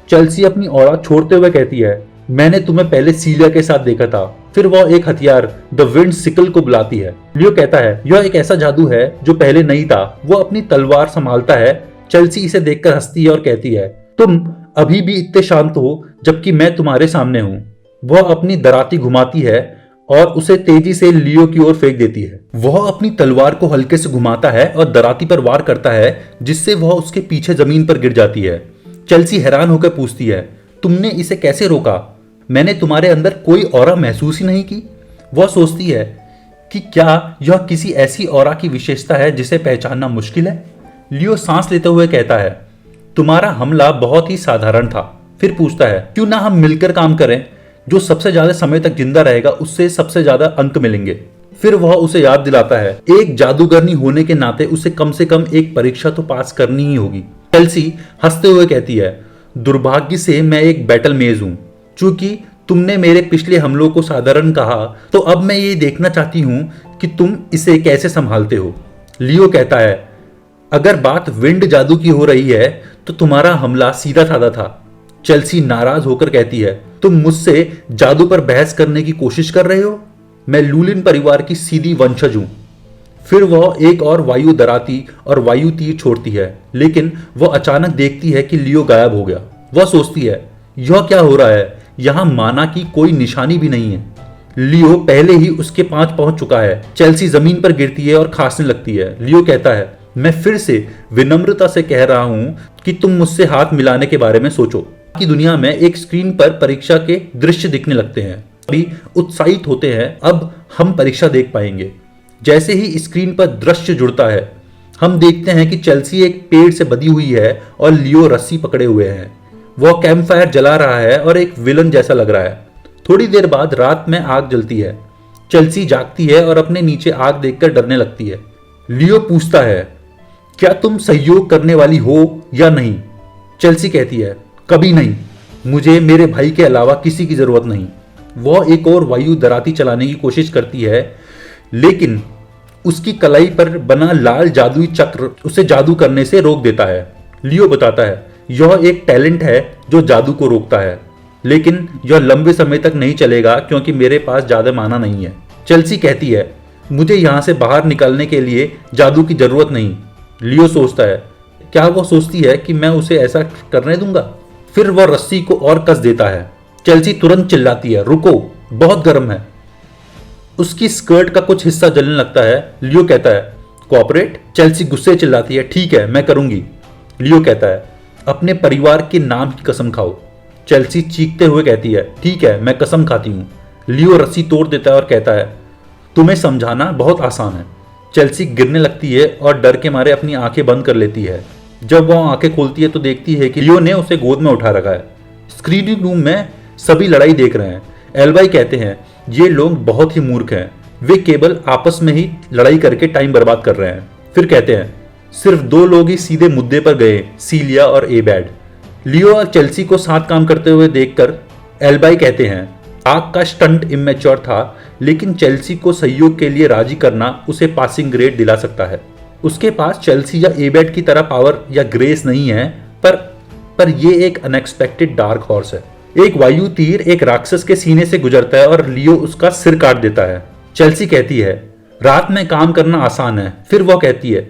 चेल्सी अपनी औरत छोड़ते हुए कहती है, मैंने तुम्हें पहले सीलिया के साथ देखा था। फिर वह एक हथियार द विंड सिकल को बुलाती है। लियो कहता है, यह एक ऐसा जादू है जो पहले नहीं था। वो अपनी तलवार संभालता है। चेल्सी इसे देखकर हंसती है और कहती है, तुम अभी भी इतने शांत हो जबकि मैं तुम्हारे सामने हूं। वह अपनी दराती घुमाती है और उसे तेजी से लियो की ओर फेंक देती है। वह अपनी तलवार को हल्के से घुमाता है और दराती पर वार करता है, जिससे वह उसके पीछे जमीन पर गिर जाती है। चेल्सी हैरान होकर पूछती है, तुमने इसे कैसे रोका? मैंने तुम्हारे अंदर कोई ऑरा महसूस ही नहीं की। वह सोचती है कि क्या यह किसी ऐसी ऑरा की विशेषता है जिसे पहचानना मुश्किल है। लियो सांस लेते हुए कहता है, तुम्हारा हमला बहुत ही साधारण था। फिर पूछता है, क्यों ना हम मिलकर काम करें? जो सबसे ज्यादा समय तक जिंदा रहेगा उससे सबसे ज्यादा अंक मिलेंगे। फिर वह उसे याद दिलाता है, एक जादूगरनी होने के नाते उसे कम से कम एक परीक्षा तो पास करनी ही होगी। चेल्सी हंसते हुए कहती है, दुर्भाग्य से मैं एक बैटल मेज हूं। चूंकि तुमने मेरे पिछले हमलों को साधारण कहा, तो अब मैं ये देखना चाहती हूं कि तुम इसे कैसे संभालते हो। लियो कहता है, अगर बात विंड जादू की हो रही है तो तुम्हारा हमला सीधा साधा था। चेल्सी नाराज होकर कहती है, तुम मुझसे जादू पर बहस करने की कोशिश कर रहे हो? मैं लूलिन परिवार की सीधी वंशज हूं। फिर वह एक और वायु दराती और वायु तीर छोड़ती है, लेकिन वह अचानक देखती है कि लियो गायब हो गया। वह सोचती है, यह क्या हो रहा है? यहाँ माना की कोई निशानी भी नहीं है। लियो पहले ही उसके पास पहुंच चुका है। चेल्सी जमीन पर गिरती है और खांसने लगती है। लियो कहता है, मैं फिर से विनम्रता से कह रहा हूं कि तुम मुझसे हाथ मिलाने के बारे में सोचो। की दुनिया में एक स्क्रीन पर परीक्षा के दृश्य दिखने लगते हैं। सभी उत्साहित होते हैं, अब हम परीक्षा देख पाएंगे। जैसे ही स्क्रीन पर दृश्य जुड़ता है, हम देखते हैं कि चेल्सी एक पेड़ से बंधी हुई है और लियो रस्सी पकड़े हुए हैं। वह कैंप फायर जला रहा है और एक विलन जैसा लग रहा है। थोड़ी देर बाद रात में आग जलती है। चेल्सी जागती है और अपने नीचे आग देखकर डरने लगती है। लियो पूछता है, क्या तुम सहयोग करने वाली हो या नहीं? चेल्सी कहती है, कभी नहीं। मुझे मेरे भाई के अलावा किसी की जरूरत नहीं। वह एक और वायु दराती चलाने की कोशिश करती है, लेकिन उसकी कलाई पर बना लाल जादुई चक्र उसे जादू करने से रोक देता है। लियो बताता है, यह एक टैलेंट है जो जादू को रोकता है, लेकिन यह लंबे समय तक नहीं चलेगा क्योंकि मेरे पास ज्यादा माना नहीं है। चेल्सी कहती है, मुझे यहां से बाहर निकलने के लिए जादू की जरूरत नहीं। लियो सोचता है, क्या वह सोचती है कि मैं उसे ऐसा करने दूंगा? फिर वह रस्सी को और कस देता है। चेल्सी तुरंत चिल्लाती है, रुको, बहुत गर्म है। उसकी स्कर्ट का कुछ हिस्सा जलने लगता है। लियो कहता है, कोऑपरेट? चेल्सी गुस्से से चिल्लाती है, ठीक है, मैं करूंगी। लियो कहता है, अपने परिवार के नाम की कसम खाओ। चेल्सी चीखते हुए कहती है, ठीक है, मैं कसम खाती हूँ। लियो रस्सी तोड़ देता है और कहता है, तुम्हें समझाना बहुत आसान है। चेल्सी गिरने लगती है और डर के मारे अपनी आंखें बंद कर लेती है। जब वह आंखें खोलती है तो देखती है कि लियो ने उसे गोद में उठा रखा है। स्क्रीनिंग रूम में सभी लड़ाई देख रहे हैं। एल्बाई कहते हैं, ये लोग बहुत ही मूर्ख हैं, वे केवल आपस में ही लड़ाई करके टाइम बर्बाद कर रहे हैं। फिर कहते हैं, सिर्फ दो लोग ही सीधे मुद्दे पर गए, सीलिया और एबैड। लियो और चेल्सी को साथ काम करते हुए देखकर एल्बाई कहते हैं, आग का स्टंट इमेच्योर था, लेकिन चेल्सी को सहयोग के लिए राजी करना उसे पासिंग ग्रेड दिला सकता है। उसके पास चेल्सी या एबैड की तरह पावर या ग्रेस नहीं है, पर यह एक अनएक्सपेक्टेड डार्क हॉर्स है। एक वायु तीर एक राक्षस के सीने से गुजरता है और लियो उसका सिर काट देता है। चेल्सी कहती है, रात में काम करना आसान है। फिर वह कहती है,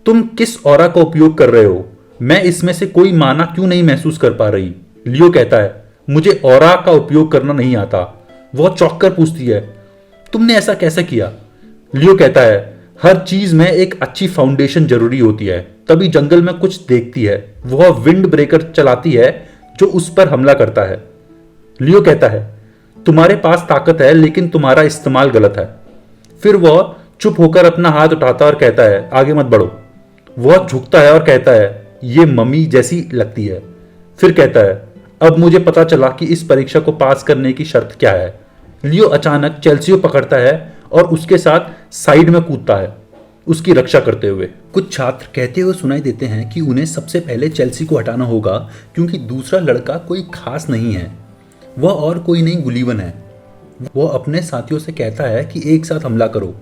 तुम किस ऑरा का उपयोग कर रहे हो? मैं इसमें से कोई माना क्यों नहीं महसूस कर पा रही? लियो कहता है, मुझे ऑरा का उपयोग करना नहीं आता। वह चौंक कर पूछती है, तुमने ऐसा कैसे किया? लियो कहता है, हर चीज में एक अच्छी फाउंडेशन जरूरी होती है। तभी जंगल में कुछ देखती है। वह विंड ब्रेकर चलाती है जो उस पर हमला करता है। लियो कहता है, तुम्हारे पास ताकत है, लेकिन तुम्हारा इस्तेमाल गलत है। फिर वह चुप होकर अपना हाथ उठाता और कहता है, आगे मत बढ़ो। वह झुकता है और कहता है, ये मम्मी जैसी लगती है। फिर कहता है, अब मुझे पता चला कि इस परीक्षा को पास करने की शर्त क्या है। लियो अचानक चेल्सी को पकड़ता है और उसके साथ साइड में कूदता है, उसकी रक्षा करते हुए। कुछ छात्र कहते हुए सुनाई देते हैं कि उन्हें सबसे पहले चेल्सी को हटाना होगा क्योंकि दूसरा लड़का कोई खास नहीं है। वह और कोई नहीं, गुलीवन है। वह अपने साथियों से कहता है कि एक साथ हमला करो।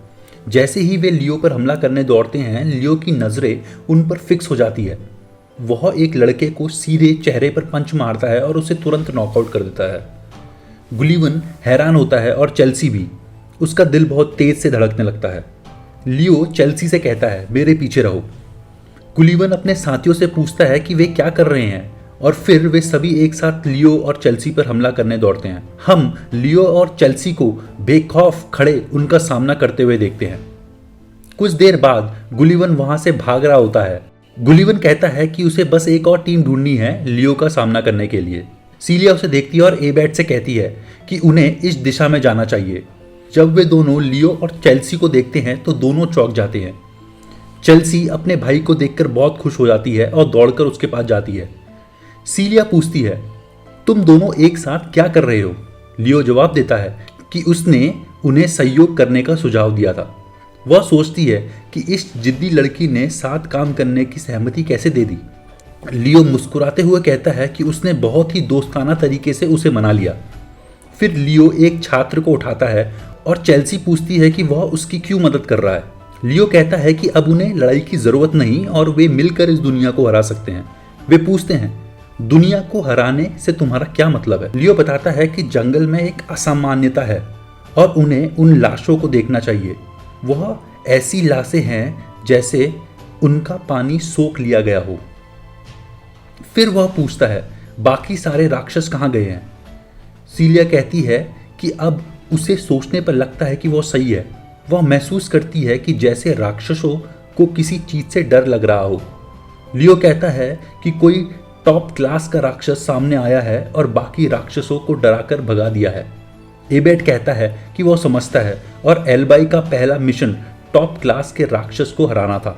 जैसे ही वे लियो पर हमला करने दौड़ते हैं, लियो की नजरें उन पर फिक्स हो जाती है। वह एक लड़के को सीधे चेहरे पर पंच मारता है और उसे तुरंत नॉकआउट कर देता है। गुलीवन हैरान होता है और चेल्सी भी। उसका दिल बहुत तेज से धड़कने लगता है। लियो चेल्सी से कहता है, मेरे पीछे रहो। गुलीवन अपने साथियों से पूछता है कि वे क्या कर रहे हैं और फिर वे सभी एक साथ लियो और चेल्सी पर हमला करने दौड़ते हैं। हम लियो और चेल्सी को बेखौफ खड़े उनका सामना करते हुए देखते हैं। कुछ देर बाद गुलीवन वहां से भाग रहा होता है। गुलीवन कहता है कि उसे बस एक और टीम ढूंढनी है लियो का सामना करने के लिए। सीलिया उसे देखती है और एबैड से कहती है कि उन्हें इस दिशा में जाना चाहिए। जब वे दोनों लियो और चेल्सी को देखते हैं तो दोनों चौंक जाते हैं। चेल्सी अपने भाई को देखकर बहुत खुश हो जाती है और दौड़कर उसके पास जाती है। सीलिया पूछती है, तुम दोनों एक साथ क्या कर रहे हो? लियो जवाब देता है कि उसने उन्हें सहयोग करने का सुझाव दिया था। वह सोचती है कि इस जिद्दी लड़की ने साथ काम करने की सहमति कैसे दे दी। लियो मुस्कुराते हुए कहता है कि उसने बहुत ही दोस्ताना तरीके से उसे मना लिया। फिर लियो एक छात्र को उठाता है और चेल्सी पूछती है कि वह उसकी क्यों मदद कर रहा है। लियो कहता है कि अब उन्हें लड़ाई की जरूरत नहीं और वे मिलकर इस दुनिया को हरा सकते हैं। वे पूछते हैं, दुनिया को हराने से तुम्हारा क्या मतलब है? लियो बताता है कि जंगल में एक असामान्यता है और उन्हें उन लाशों को देखना चाहिए। वह ऐसी लाशें हैं जैसे उनका पानी सोख लिया गया हो। फिर वह पूछता है, बाकी सारे राक्षस कहाँ गए हैं? सीलिया कहती है कि अब उसे सोचने पर लगता है कि वह सही है। वह महसूस करती है कि जैसे राक्षसों को किसी चीज से डर लग रहा हो। लियो कहता है कि कोई टॉप क्लास का राक्षस सामने आया है और बाकी राक्षसों को डराकर भगा दिया है। एबेड कहता है कि वह समझता है और एल्बाई का पहला मिशन टॉप क्लास के राक्षस को हराना था।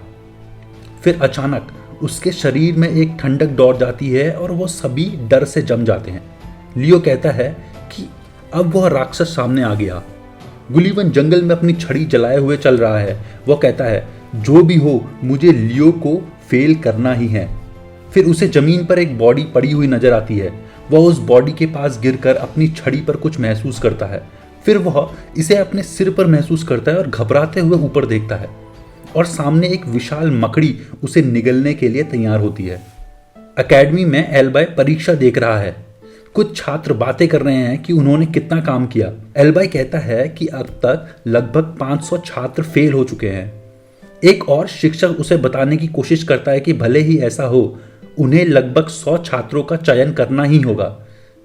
फिर अचानक उसके शरीर में एक ठंडक दौड़ जाती है और वो सभी डर से जम जाते हैं। लियो कहता है कि अब वह राक्षस सामने आ गया। गुलिवन जंगल में अपनी छड़ी जलाए हुए चल रहा है। वह कहता है जो भी हो मुझे लियो को फेल करना ही है। फिर उसे जमीन पर एक बॉडी पड़ी हुई नजर आती है। वह उस बॉडी के पास गिरकर अपनी छड़ी पर कुछ महसूस करता है। फिर वह इसे अपने सिर पर महसूस करता है और घबराते हुए ऊपर देखता है और सामने एक विशाल मकड़ी उसे निगलने के लिए तैयार होती है। एकेडमी में एल्बाई परीक्षा देख रहा है। कुछ छात्र बातें कर रहे हैं कि उन्होंने कितना काम किया। एल्बाई कहता है कि अब तक लगभग 500 छात्र फेल हो चुके हैं। एक और शिक्षक उसे बताने की कोशिश करता है कि भले ही ऐसा हो, उन्हें लगभग 100 छात्रों का चयन करना ही होगा,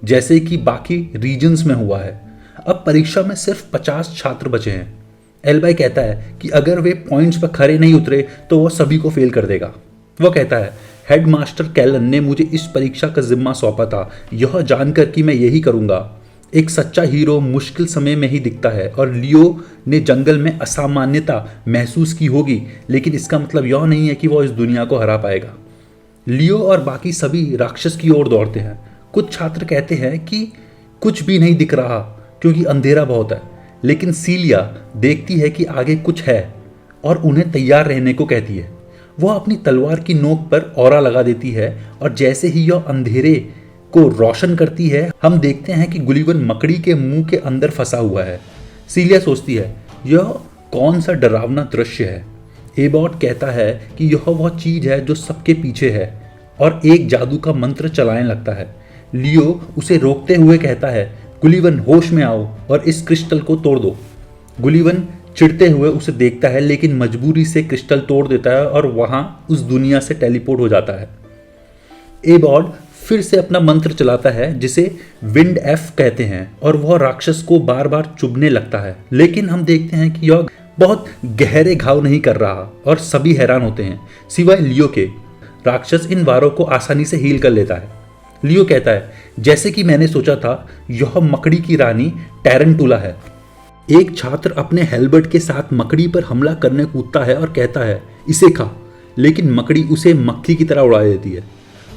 जैसे कि बाकी रीजन्स में हुआ है। अब परीक्षा में सिर्फ 50 छात्र बचे हैं। एल्बाई कहता है कि अगर वे पॉइंट्स पर खरे नहीं उतरे तो वह सभी को फेल कर देगा। वह कहता है हेडमास्टर कैलन ने मुझे इस परीक्षा का जिम्मा सौंपा था, यह जानकर कि मैं यही करूंगा। एक सच्चा हीरो मुश्किल समय में ही दिखता है और लियो ने जंगल में असामान्यता महसूस की होगी, लेकिन इसका मतलब यह नहीं है कि वह इस दुनिया को हरा पाएगा। लियो और बाकी सभी राक्षस की ओर दौड़ते हैं। कुछ छात्र कहते हैं कि कुछ भी नहीं दिख रहा क्योंकि अंधेरा बहुत है, लेकिन सीलिया देखती है कि आगे कुछ है और उन्हें तैयार रहने को कहती है। वह अपनी तलवार की नोक पर औरा लगा देती है और जैसे ही यह अंधेरे को रोशन करती है, हम देखते हैं कि गुलिवन मकड़ी के मुंह के अंदर फंसा हुआ है। सीलिया सोचती है यह कौन सा डरावना दृश्य है। एबॉट कहता है कि यह वह चीज है जो सबके पीछे है और एक जादू का मंत्र चलाने लगता है। लियो उसे रोकते हुए कहता है गुलिवन होश में आओ और इस क्रिस्टल को तोड़ दो। गुलिवन चिढ़ते हुए उसे देखता है लेकिन मजबूरी से क्रिस्टल तोड़ देता है और वहां उस दुनिया से टेलीपोर्ट हो जाता है। एबॉड फिर से अपना मंत्र चलाता है जिसे विंड एफ कहते हैं और वह राक्षस को बार बार चुभने लगता है, लेकिन हम देखते हैं कि यह बहुत गहरे घाव नहीं कर रहा और सभी हैरान होते हैं सिवाय लियो के। राक्षस इन वारों को आसानी से हील कर लेता है। लियो कहता है जैसे कि मैंने सोचा था, यह मकड़ी की रानी टैरेंटुला है। एक छात्र अपने हेलबर्ट के साथ मकड़ी पर हमला करने कूदता है और कहता है इसे खा, लेकिन मकड़ी उसे मक्खी की तरह उड़ा देती है।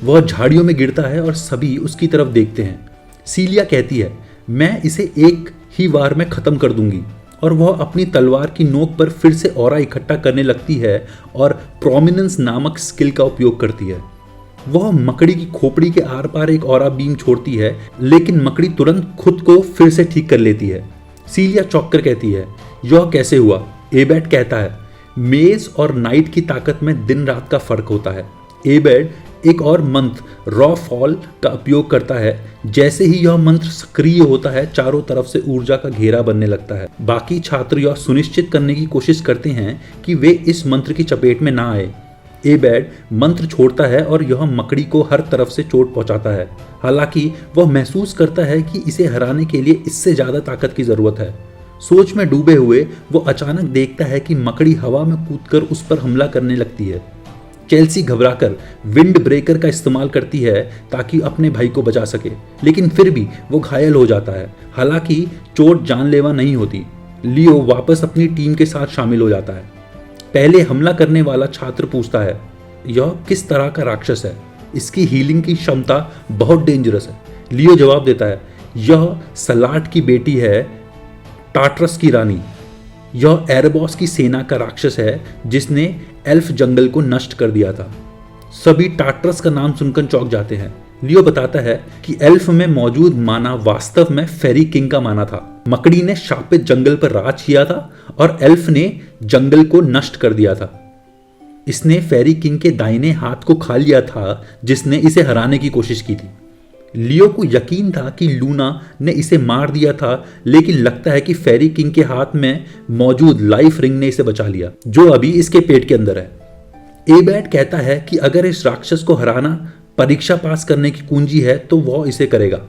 वह झाड़ियों में गिरता है और सभी उसकी तरफ देखते हैं। सीलिया कहती है मैं इसे एक ही वार में खत्म कर दूंगी और वह अपनी तलवार की नोक पर फिर से ऑरा इकट्ठा करने लगती है और प्रोमिनेंस नामक स्किल का उपयोग करती है। वह मकड़ी की खोपड़ी के आर पार एक ऑरा बीम छोड़ती है, लेकिन मकड़ी तुरंत खुद को फिर से ठीक कर लेती है। सीलिया चौंक कर कहती है यह कैसे हुआ? एबेड कहता है मेज और नाइट की ताकत में दिन रात का फर्क होता है। एबेड एक और मंत्र रॉ फॉल का उपयोग करता है। जैसे ही यह मंत्र सक्रिय होता है, चारों तरफ से ऊर्जा का घेरा बनने लगता है। बाकी छात्र यह सुनिश्चित करने की कोशिश करते हैं कि वे इस मंत्र की चपेट में ना आए। एबेड मंत्र छोड़ता है और यह मकड़ी को हर तरफ से चोट पहुंचाता है। हालांकि वह महसूस करता है कि इसे हराने के लिए इससे ज्यादा ताकत की जरूरत है। सोच में डूबे हुए वो अचानक देखता है कि मकड़ी हवा में कूदकर उस पर हमला करने लगती है। चेल्सी घबराकर विंड ब्रेकर का इस्तेमाल करती है ताकि अपने भाई को बचा सके, लेकिन फिर भी वो घायल हो जाता है। हालांकि चोट जानलेवा नहीं होती। लियो वापस अपनी टीम के साथ शामिल हो जाता है। पहले हमला करने वाला छात्र पूछता है यह किस तरह का राक्षस है? इसकी हीलिंग की क्षमता बहुत डेंजरस है। लियो जवाब देता है यह सलाट की बेटी है, टार्टरस की रानी। यह एरेबॉस की सेना का राक्षस है जिसने एल्फ जंगल को नष्ट कर दिया था। सभी टार्टरस का नाम सुनकर चौंक जाते हैं। लियो बताता है कि एल्फ में मौजूद माना वास्तव में फेरी किंग का माना था। मकड़ी ने शापित जंगल पर राज किया था और एल्फ ने जंगल को नष्ट कर दिया था। इसने फेरी किंग के दाहिने हाथ को खा लिया था जिसने इसे हराने की कोशिश की थी। लियो को यकीन था कि लूना ने इसे मार दिया था, लेकिन लगता है कि फेरी किंग के हाथ में मौजूद लाइफ रिंग ने इसे बचा लिया, जो अभी इसके पेट के अंदर है। एबेड कहता है कि अगर इस राक्षस को हराना परीक्षा पास करने की कुंजी है तो वह इसे करेगा।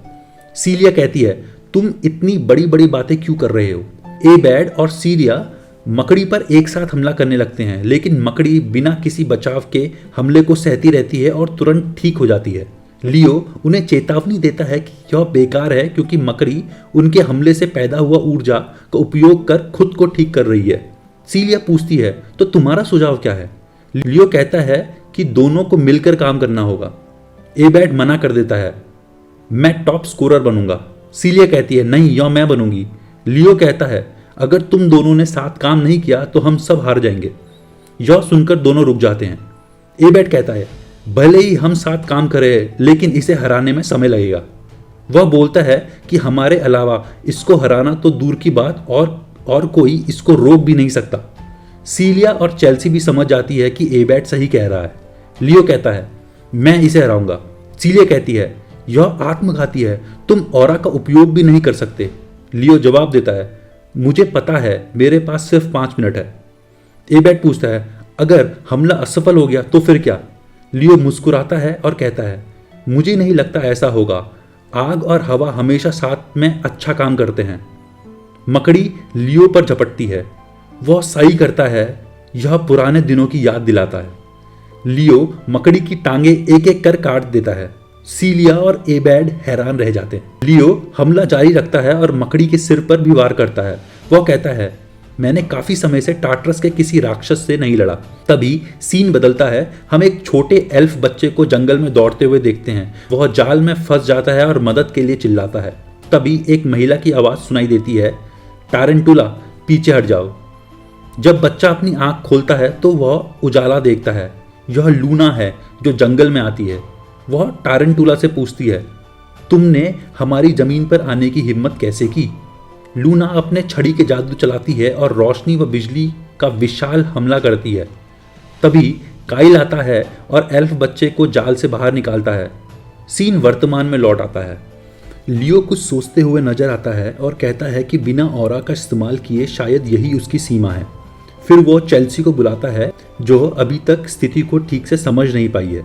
सीलिया कहती है, तुम इतनी बड़ी बड़ी बातें क्यों कर रहे हो? एबेड और सीलिया मकड़ी पर एक साथ हमला करने लगते हैं, लेकिन मकड़ी बिना किसी बचाव के हमले को सहती रहती है और तुरंत ठीक हो जाती है। लियो उन्हें चेतावनी देता है कि यह बेकार है क्योंकि मकड़ी उनके हमले से पैदा हुआ ऊर्जा का उपयोग कर खुद को ठीक कर रही है। सीलिया पूछती है, तो तुम्हारा सुझाव क्या है? लियो कहता है कि दोनों को मिलकर काम करना होगा। एबेड मना कर देता है, मैं टॉप स्कोरर बनूंगा। सीलिया कहती है, नहीं, यह मैं बनूंगी। लियो कहता है, अगर तुम दोनों ने साथ काम नहीं किया तो हम सब हार जाएंगे। यह सुनकर दोनों रुक जाते हैं। एबेड कहता है, भले ही हम साथ काम करें लेकिन इसे हराने में समय लगेगा। वह बोलता है कि हमारे अलावा इसको हराना तो दूर की बात और कोई इसको रोक भी नहीं सकता। सीलिया और चेल्सी भी समझ जाती है कि एबेड सही कह रहा है। लियो कहता है, मैं इसे हराऊंगा। सीलिया कहती है, यह आत्मघाती है, तुम ऑरा का उपयोग भी नहीं कर सकते। लियो जवाब देता है, मुझे पता है, मेरे पास सिर्फ 5 मिनट है। एबेड पूछता है, अगर हमला असफल हो गया तो फिर क्या? लियो मुस्कुराता है और कहता है, मुझे नहीं लगता ऐसा होगा। आग और हवा हमेशा साथ में अच्छा काम करते हैं। मकड़ी लियो पर झपटती है। वह सही करता है, यह पुराने दिनों की याद दिलाता है। लियो मकड़ी की टांगे एक एक कर काट देता है। सीलिया और एबेड हैरान रह जाते हैं। लियो हमला जारी रखता है और मकड़ी के सिर पर भी वार करता है। वह कहता है, मैंने काफी समय से टार्टरस के किसी राक्षस से नहीं लड़ा। तभी सीन बदलता है। हम एक छोटे एल्फ बच्चे को जंगल में दौड़ते हुए देखते हैं। वह जाल में फंस जाता है और मदद के लिए चिल्लाता है। तभी एक महिला की आवाज सुनाई देती है, टारेंटुला, पीछे हट जाओ। जब बच्चा अपनी आंख खोलता है तो वह उजाला देखता है। यह लूना है जो जंगल में आती है। वह टारेंटुला से पूछती है, तुमने हमारी जमीन पर आने की हिम्मत कैसे की? लूना अपने छड़ी के जादू चलाती है और रोशनी व बिजली का विशाल हमला करती है। तभी काइल आता है और एल्फ बच्चे को जाल से बाहर निकालता है। सीन वर्तमान में लौट आता है। लियो कुछ सोचते हुए नजर आता है और कहता है कि बिना ऑरा का इस्तेमाल किए शायद यही उसकी सीमा है। फिर वो चेल्सी को बुलाता है जो अभी तक स्थिति को ठीक से समझ नहीं पाई है।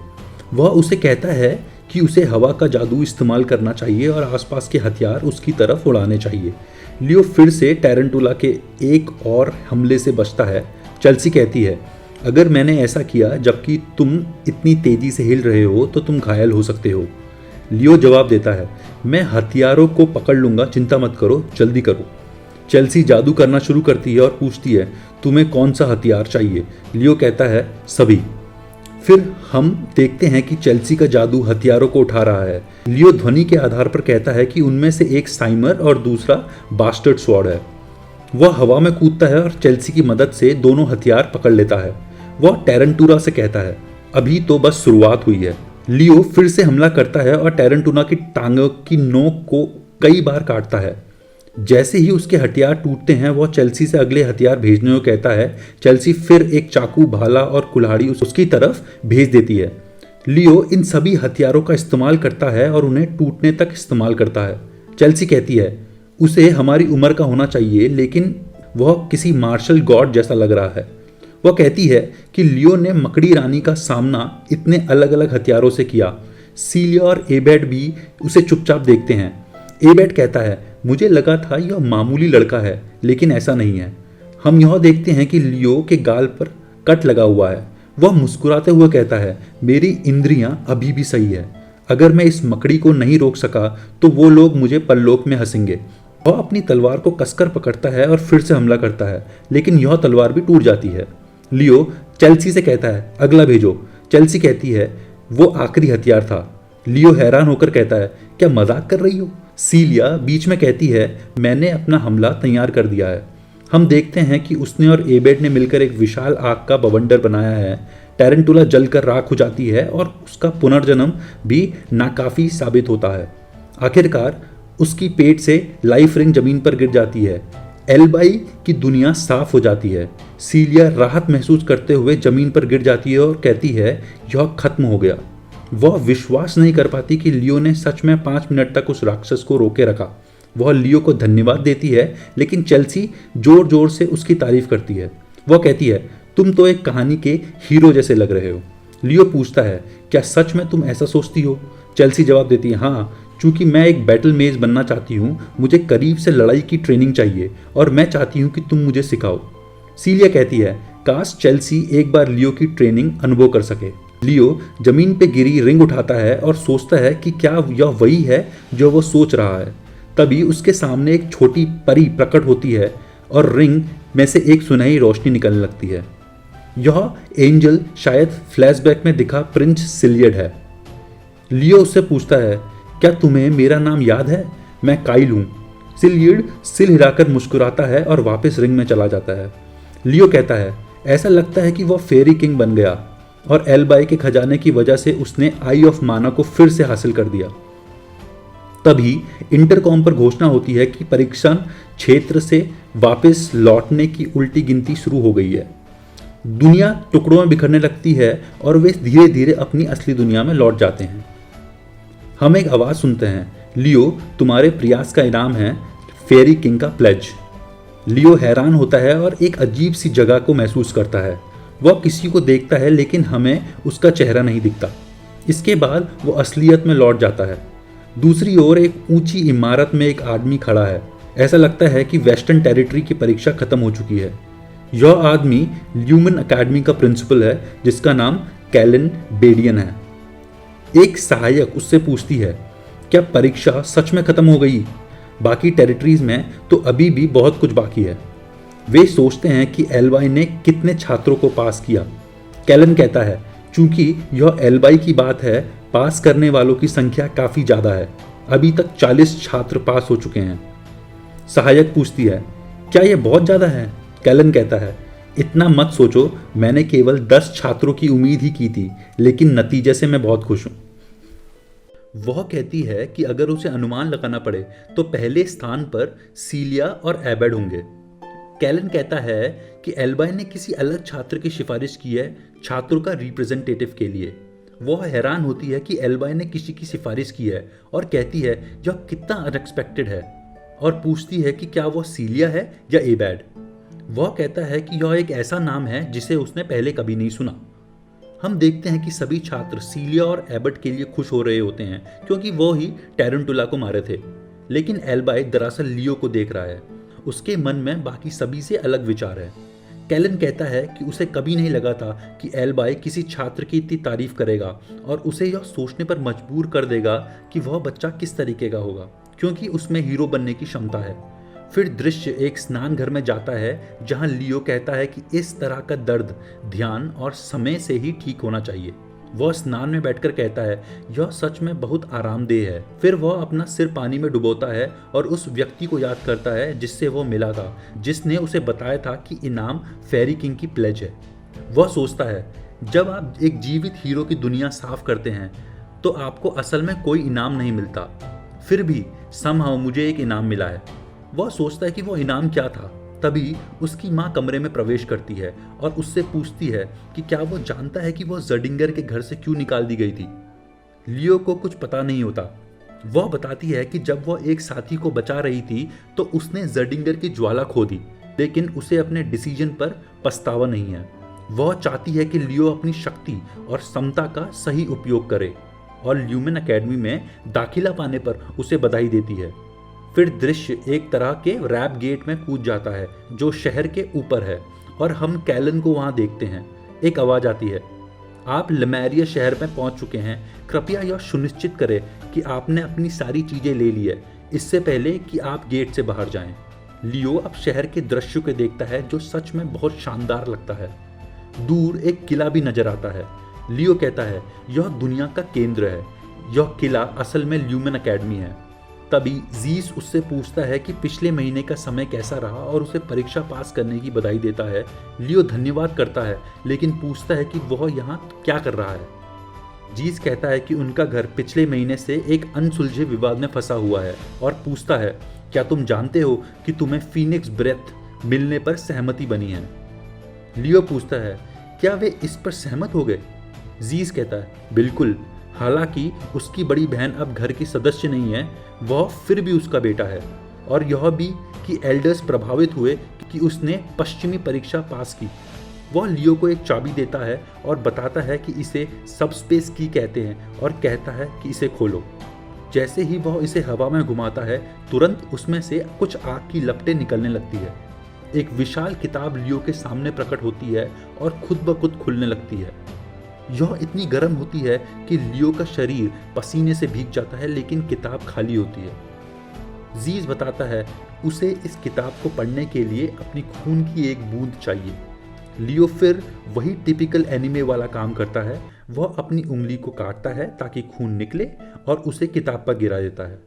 वह उसे कहता है कि उसे हवा का जादू इस्तेमाल करना चाहिए और आसपास के हथियार उसकी तरफ उड़ाने चाहिए। लियो फिर से टैरेंटुला के एक और हमले से बचता है। चेल्सी कहती है, अगर मैंने ऐसा किया जबकि तुम इतनी तेजी से हिल रहे हो तो तुम घायल हो सकते हो। लियो जवाब देता है, मैं हथियारों को पकड़ लूंगा, चिंता मत करो, जल्दी करो। चेल्सी जादू करना शुरू करती है और पूछती है, तुम्हें कौन सा हथियार चाहिए? लियो कहता है, सभी। फिर हम देखते हैं कि चेल्सी का जादू हथियारों को उठा रहा है। लियो ध्वनि के आधार पर कहता है कि उनमें से एक साइमर और दूसरा बास्टर्ड स्वॉर्ड है। वह हवा में कूदता है और चेल्सी की मदद से दोनों हथियार पकड़ लेता है। वह टैरेंटुला से कहता है, अभी तो बस शुरुआत हुई है। लियो फिर से हमला करता है और टैरेंटुला की टांगों की नोक को कई बार काटता है। जैसे ही उसके हथियार टूटते हैं वह चेल्सी से अगले हथियार भेजने को कहता है। चेल्सी फिर एक चाकू, भाला और कुल्हाड़ी उसकी तरफ भेज देती है। लियो इन सभी हथियारों का इस्तेमाल करता है और उन्हें टूटने तक इस्तेमाल करता है। चेल्सी कहती है, उसे हमारी उम्र का होना चाहिए लेकिन वह किसी मार्शल गॉड जैसा लग रहा है। वह कहती है कि लियो ने मकड़ी रानी का सामना इतने अलग अलग हथियारों से किया। सीलिया और एबेड भी उसे चुपचाप देखते हैं। एबेड कहता है, मुझे लगा था यह मामूली लड़का है लेकिन ऐसा नहीं है। हम यह देखते हैं कि लियो के गाल पर कट लगा हुआ है। वह मुस्कुराते हुए कहता है, मेरी इंद्रियां अभी भी सही है। अगर मैं इस मकड़ी को नहीं रोक सका तो वो लोग मुझे परलोक में हंसेंगे। वह अपनी तलवार को कसकर पकड़ता है और फिर से हमला करता है लेकिन यह तलवार भी टूट जाती है। लियो चेल्सी से कहता है, अगला भेजो। चेल्सी कहती है, वो आखिरी हथियार था। लियो हैरान होकर कहता है, क्या मजाक कर रही हो? सीलिया बीच में कहती है, मैंने अपना हमला तैयार कर दिया है। हम देखते हैं कि उसने और एबेड ने मिलकर एक विशाल आग का बवंडर बनाया है। टैरेंटुला जलकर राख हो जाती है और उसका पुनर्जन्म भी नाकाफी साबित होता है। आखिरकार उसकी पेट से लाइफ रिंग जमीन पर गिर जाती है। एल्बाई की दुनिया साफ हो जाती है। सीलिया राहत महसूस करते हुए जमीन पर गिर जाती है और कहती है, यह खत्म हो गया। वह विश्वास नहीं कर पाती कि लियो ने सच में 5 मिनट तक उस राक्षस को रोके रखा। वह लियो को धन्यवाद देती है लेकिन चेल्सी जोर जोर से उसकी तारीफ करती है। वह कहती है, तुम तो एक कहानी के हीरो जैसे लग रहे हो। लियो पूछता है, क्या सच में तुम ऐसा सोचती हो? चेल्सी जवाब देती है, हाँ, चूंकि मैं एक बैटल मेज बनना चाहती हूँ, मुझे करीब से लड़ाई की ट्रेनिंग चाहिए और मैं चाहती हूँ कि तुम मुझे सिखाओ। सीलिया कहती है, काश चेल्सी एक बार लियो की ट्रेनिंग अनुभव कर सके। लियो जमीन पे गिरी रिंग उठाता है और सोचता है कि क्या यह वही है जो वो सोच रहा है। तभी उसके सामने एक छोटी परी प्रकट होती है और रिंग में से एक सुनहरी रोशनी निकलने लगती है। यह एंजल शायद फ्लैशबैक में दिखा प्रिंस सिलियड है। लियो उससे पूछता है, क्या तुम्हें मेरा नाम याद है? मैं काइल हूँ। सिलियड सिर हिलाकर मुस्कुराता है और वापस रिंग में चला जाता है। लियो कहता है, ऐसा लगता है कि वह फेरी किंग बन गया और एल्बाई के खजाने की वजह से उसने आई ऑफ माना को फिर से हासिल कर दिया। तभी इंटरकॉम पर घोषणा होती है कि परीक्षण क्षेत्र से वापस लौटने की उल्टी गिनती शुरू हो गई है। दुनिया टुकड़ों में बिखरने लगती है और वे धीरे धीरे अपनी असली दुनिया में लौट जाते हैं। हम एक आवाज़ सुनते हैं, लियो, तुम्हारे प्रयास का इनाम है फेरी किंग का प्लेज। लियो हैरान होता है और एक अजीब सी जगह को महसूस करता है। वह किसी को देखता है लेकिन हमें उसका चेहरा नहीं दिखता। इसके बाद वो असलियत में लौट जाता है। दूसरी ओर एक ऊंची इमारत में एक आदमी खड़ा है। ऐसा लगता है कि वेस्टर्न टेरिटरी की परीक्षा खत्म हो चुकी है। यह आदमी ल्यूमन अकेडमी का प्रिंसिपल है जिसका नाम कैलन बेडियन है। एक सहायक उससे पूछती है, क्या परीक्षा सच में खत्म हो गई? बाकी टेरिटरीज में तो अभी भी बहुत कुछ बाकी है। वे सोचते हैं कि एल्बाई ने कितने छात्रों को पास किया। कैलन कहता है, चूंकि यह एल्बाई की बात है, पास करने वालों की संख्या काफ़ी ज़्यादा है। अभी तक 40 छात्र पास हो चुके हैं। सहायक पूछती है, क्या यह बहुत ज़्यादा है? कैलन कहता है, इतना मत सोचो, मैंने केवल 10 छात्रों की उम्मीद ही की थी, लेकिन नतीजे से मैं बहुत खुश हूँ। वह कहती है कि अगर उसे अनुमान लगाना पड़े तो पहले स्थान पर सीलिया और एबेड होंगे। कैलन कहता है कि एल्बाई ने किसी अलग छात्र की सिफारिश की है छात्रों का रिप्रेजेंटेटिव के लिए। वह हैरान होती है कि एल्बाई ने किसी की सिफारिश की है और कहती है यह कितना अनएक्सपेक्टेड है, और पूछती है कि क्या वह सीलिया है या एबेड। वह कहता है कि यह एक ऐसा नाम है जिसे उसने पहले कभी नहीं सुना। हम देखते हैं कि सभी छात्र सीलिया और एबट के लिए खुश हो रहे होते हैं क्योंकि वो ही टैरेंटुला को मारे थे, लेकिन एल्बाई दरअसल लियो को देख रहा है। उसके मन में बाकी सभी से अलग विचार है। कैलन कहता है कि उसे कभी नहीं लगा था कि एल्बाई किसी छात्र की इतनी तारीफ करेगा और उसे यह सोचने पर मजबूर कर देगा कि वह बच्चा किस तरीके का होगा, क्योंकि उसमें हीरो बनने की क्षमता है। फिर दृश्य एक स्नान घर में जाता है जहां लियो कहता है कि इस तरह का दर्द ध्यान और समय से ही ठीक होना चाहिए। वह स्नान में बैठकर कहता है यह सच में बहुत आरामदेह है। फिर वह अपना सिर पानी में डुबोता है और उस व्यक्ति को याद करता है जिससे वह मिला था, जिसने उसे बताया था कि इनाम फेरी किंग की प्लेज है। वह सोचता है जब आप एक जीवित हीरो की दुनिया साफ करते हैं तो आपको असल में कोई इनाम नहीं मिलता, फिर भी समहाउ मुझे एक इनाम मिला है। वह सोचता है कि वो इनाम क्या था। तभी उसकी माँ कमरे में प्रवेश करती है और उससे पूछती है कि क्या वो जानता है कि वह जर्डिंगर के घर से क्यों निकाल दी गई थी। लियो को कुछ पता नहीं होता। वह बताती है कि जब वह एक साथी को बचा रही थी तो उसने जर्डिंगर की ज्वाला खो दी, लेकिन उसे अपने डिसीजन पर पछतावा नहीं है। वह चाहती है कि लियो अपनी शक्ति और क्षमता का सही उपयोग करे और ल्यूमन अकेडमी में दाखिला पाने पर उसे बधाई देती है। फिर दृश्य एक तरह के रैप गेट में कूद जाता है जो शहर के ऊपर है और हम कैलन को वहां देखते हैं। एक आवाज आती है, आप लमेरिया शहर में पहुंच चुके हैं, कृपया यह सुनिश्चित करें कि आपने अपनी सारी चीजें ले ली है इससे पहले कि आप गेट से बाहर जाएं। लियो अब शहर के दृश्य को देखता है जो सच में बहुत शानदार लगता है। दूर एक किला भी नजर आता है। लियो कहता है यह दुनिया का केंद्र है। यह किला असल में ल्यूमन अकेडमी है। तभी जीस उससे पूछता है कि पिछले महीने का समय कैसा रहा और उसे परीक्षा पास करने की बधाई देता है। लियो धन्यवाद करता है लेकिन पूछता है कि वह यहाँ क्या कर रहा है। जीस कहता है कि उनका घर पिछले महीने से एक अनसुलझे विवाद में फंसा हुआ है और पूछता है क्या तुम जानते हो कि तुम्हें फीनिक्स ब्रेथ मिलने पर सहमति बनी है। लियो पूछता है क्या वे इस पर सहमत हो गए। जीस कहता है बिल्कुल, हालांकि उसकी बड़ी बहन अब घर की सदस्य नहीं है, वह फिर भी उसका बेटा है, और यह भी कि एल्डर्स प्रभावित हुए कि उसने पश्चिमी परीक्षा पास की। वह लियो को एक चाबी देता है और बताता है कि इसे सबस्पेस की कहते हैं और कहता है कि इसे खोलो। जैसे ही वह इसे हवा में घुमाता है, तुरंत उसमें से कुछ आग की लपटें निकलने लगती है। एक विशाल किताब लियो के सामने प्रकट होती है और खुद ब खुद खुलने लगती है। यह इतनी गर्म होती है कि लियो का शरीर पसीने से भीग जाता है, लेकिन किताब खाली होती है। जीज बताता है उसे इस किताब को पढ़ने के लिए अपनी खून की एक बूंद चाहिए। लियो फिर वही टिपिकल एनिमे वाला काम करता है। वह अपनी उंगली को काटता है ताकि खून निकले और उसे किताब पर गिरा देता है।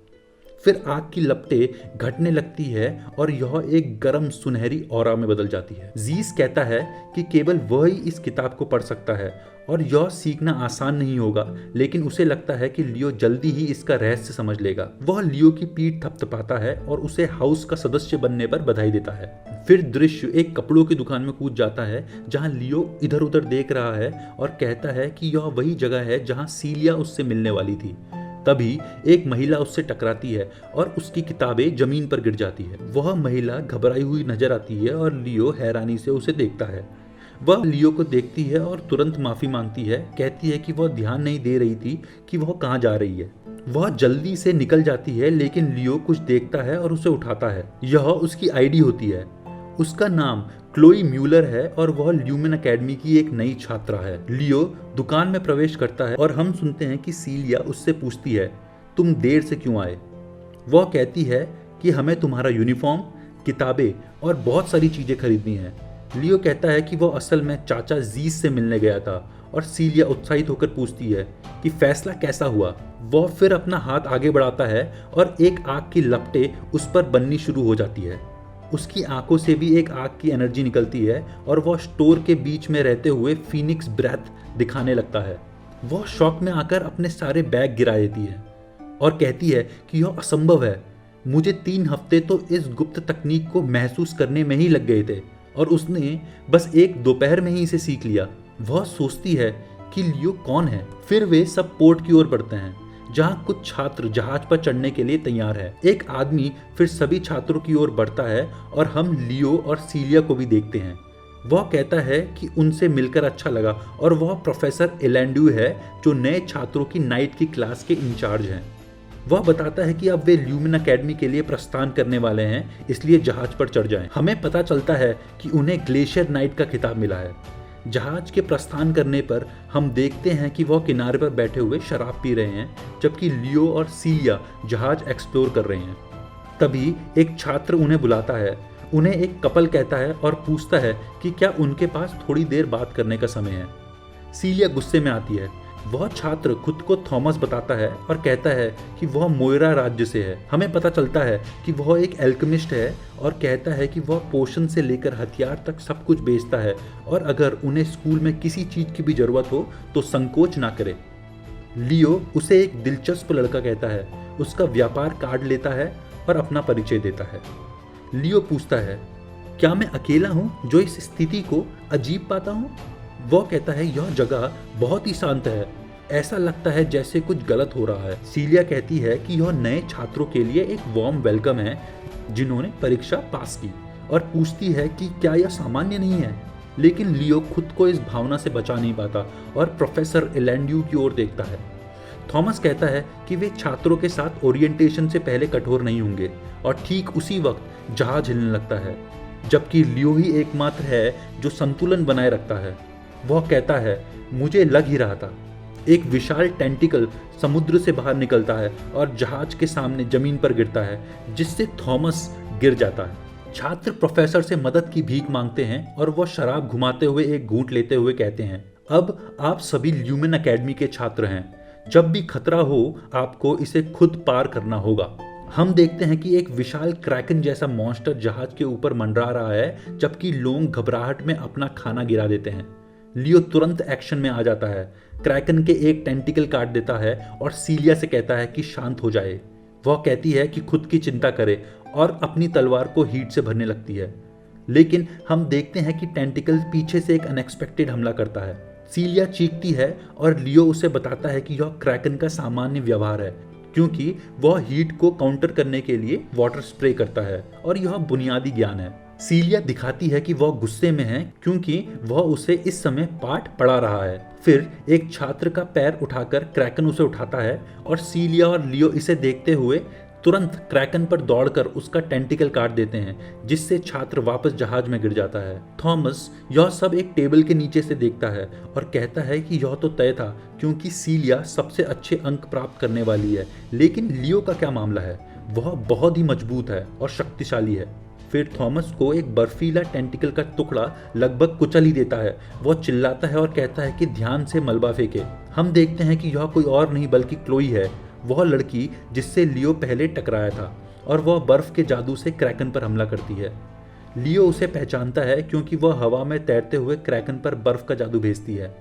फिर आग की लपटें घटने लगती है और यह एक गर्म सुनहरी ऑरा में बदल जाती है। जीस कहता है कि केवल वह ही इस किताब को पढ़ सकता है और यह सीखना आसान नहीं होगा, लेकिन उसे लगता है कि लियो जल्दी ही इसका रहस्य समझ लेगा। वह लियो की पीठ थपथपाता है और उसे हाउस का सदस्य बनने पर बधाई देता है। फिर दृश्य एक कपड़ों की दुकान में कूद जाता है जहां लियो इधर उधर देख रहा है और कहता है कि यह वही जगह है जहां सीलिया उससे मिलने वाली थी। तभी एक महिला उससे टकराती है और उसकी किताबें जमीन पर गिर जाती है। वह महिला घबराई हुई नजर आती है और लियो हैरानी से उसे देखता है। वह लियो को देखती है और तुरंत माफी मांगती है, कहती है कि वह ध्यान नहीं दे रही थी कि वह कहाँ जा रही है। वह जल्दी से निकल जाती है, लेकिन लियो कुछ देखता है और उसे उठाता है। यह उसकी आईडी होती है। उसका नाम क्लोई म्यूलर है और वह ल्यूमेन एकेडमी की एक नई छात्रा है। लियो दुकान में प्रवेश करता है और हम सुनते हैं कि सीलिया उससे पूछती है, तुम देर से क्यों आए? वह कहती है कि हमें तुम्हारा यूनिफॉर्म, किताबें और बहुत सारी चीजें खरीदनी है। लियो कहता है कि वह असल में चाचा जीस से मिलने गया था और सीलिया उत्साहित होकर पूछती है कि फैसला कैसा हुआ। वह फिर अपना हाथ आगे बढ़ाता है और एक आग की लपटें उस पर बननी शुरू हो जाती है। उसकी आंखों से भी एक आग की एनर्जी निकलती है और वह स्टोर के बीच में रहते हुए फीनिक्स ब्रेथ दिखाने लगता है। वह शॉक में आकर अपने सारे बैग गिरा देती है और कहती है कि यह असंभव है। मुझे 3 हफ्ते तो इस गुप्त तकनीक को महसूस करने में ही लग गए थे और उसने बस एक दोपहर में ही इसे सीख लिया। वह सोचती है कि लियो कौन है। फिर वे सब पोर्ट की ओर बढ़ते हैं जहां कुछ छात्र जहाज पर चढ़ने के लिए तैयार है। एक आदमी फिर सभी छात्रों की ओर बढ़ता है और हम लियो और सीलिया को भी देखते हैं। वह कहता है कि उनसे मिलकर अच्छा लगा और वह प्रोफेसर एलेंड्यू है जो नए छात्रों की नाइट की क्लास के इंचार्ज हैं। वह बताता है कि अब वे ल्यूमेन एकेडमी के लिए प्रस्थान करने वाले हैं, इसलिए जहाज पर चढ़ जाएं। हमें पता चलता है कि उन्हें ग्लेशियर नाइट का खिताब मिला है। जहाज के प्रस्थान करने पर हम देखते हैं कि वह किनारे पर बैठे हुए शराब पी रहे हैं, जबकि लियो और सीलिया जहाज एक्सप्लोर कर रहे हैं। तभी एक छात्र उन्हें बुलाता है, उन्हें एक कपल कहता है और पूछता है कि क्या उनके पास थोड़ी देर बात करने का समय है। सीलिया गुस्से में आती है। वह छात्र खुद को थॉमस बताता है और कहता है कि वह मोयरा राज्य से है। हमें पता चलता है कि वह एक एल्केमिस्ट है और कहता है कि वह पोशन से लेकर हथियार तक सब कुछ बेचता है और अगर उन्हें स्कूल में किसी चीज की भी जरूरत हो तो संकोच ना करे। लियो उसे एक दिलचस्प लड़का कहता है, उसका व्यापार कार्ड लेता है और अपना परिचय देता है। लियो पूछता है, क्या मैं अकेला हूँ जो इस स्थिति को अजीब पाता हूँ? वह कहता है, यह जगह बहुत ही शांत है, ऐसा लगता है जैसे कुछ गलत हो रहा है। सीलिया कहती है कि यह नए छात्रों के लिए एक वार्म वेलकम है जिन्होंने परीक्षा पास की और पूछती है कि क्या यह सामान्य नहीं है। लेकिन लियो खुद को इस भावना से बचा नहीं पाता और प्रोफेसर एलेंड्यू की ओर देखता है। थॉमस कहता है कि वे छात्रों के साथ ओरिएंटेशन से पहले कठोर नहीं होंगे और ठीक उसी वक्त जहाज हिलने लगता है, जबकि लियो ही एकमात्र है जो संतुलन बनाए रखता है। वह कहता है, मुझे लग ही रहा था। एक विशाल टेंटिकल समुद्र से बाहर निकलता है और जहाज के सामने जमीन पर गिरता है, जिससे थॉमस गिर जाता है। छात्र प्रोफेसर से मदद की भीख मांगते हैं और वह शराब घुमाते हुए एक घूंट लेते हुए कहते हैं, अब आप सभी ल्यूमेन एकेडमी के छात्र हैं। जब भी खतरा हो आपको इसे खुद पार करना होगा। हम देखते हैं कि एक विशाल क्रैकन जैसा मॉन्स्टर जहाज के ऊपर मंडरा रहा है, जबकि लोग घबराहट में अपना खाना गिरा देते हैं। लियो तुरंत एक्शन में आ जाता है, क्रैकन के एक टेंटिकल काट देता है और सीलिया से कहता है कि शांत हो जाए। वह कहती है कि खुद की चिंता करे और अपनी तलवार को हीट से भरने लगती है। लेकिन हम देखते हैं कि टेंटिकल पीछे से एक अनएक्सपेक्टेड हमला करता है। सीलिया चीखती है और लियो उसे बताता है कि यह क्रैकन का सामान्य व्यवहार है, क्योंकि वह हीट को काउंटर करने के लिए वाटर स्प्रे करता है और यह बुनियादी ज्ञान है। सीलिया दिखाती है कि वह गुस्से में है क्योंकि वह उसे इस समय पाठ पढ़ा रहा है। फिर एक छात्र का पैर उठाकर क्रैकन उसे उठाता है और सीलिया और लियो इसे देखते हुए तुरंत क्रैकन पर दौड़कर उसका टेंटिकल काट देते हैं, जिससे छात्र वापस जहाज में गिर जाता है। थॉमस यह सब एक टेबल के नीचे से देखता है और कहता है कि यह तो तय था क्योंकि सीलिया सबसे अच्छे अंक प्राप्त करने वाली है, लेकिन लियो का क्या मामला है? वह बहुत ही मजबूत है और शक्तिशाली है। फिर थॉमस को एक बर्फीला टेंटिकल का टुकड़ा लगभग कुचल ही देता है। वह चिल्लाता है और कहता है कि ध्यान से मलबा फेंके। हम देखते हैं कि यह कोई और नहीं बल्कि क्लोई है, वह लड़की जिससे लियो पहले टकराया था, और वह बर्फ के जादू से क्रैकन पर हमला करती है। लियो उसे पहचानता है क्योंकि वह हवा में तैरते हुए क्रैकन पर बर्फ का जादू भेजती है।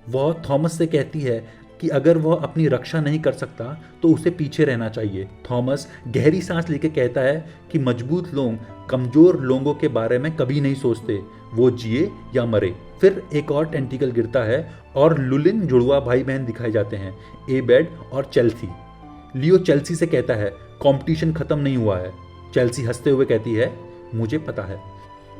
वह थॉमस से कहती है कि अगर वह अपनी रक्षा नहीं कर सकता तो उसे पीछे रहना चाहिए। थॉमस गहरी सांस लेकर कहता है कि मजबूत लोग कमजोर लोगों के बारे में कभी नहीं सोचते, वो जिए या मरे। फिर एक और टेंटिकल गिरता है और लुलिन जुड़वा भाई बहन दिखाए जाते हैं, एबेड और चेल्सी। लियो चेल्सी से कहता है कंपटीशन खत्म नहीं हुआ है। चेल्सी हंसते हुए कहती है मुझे पता है।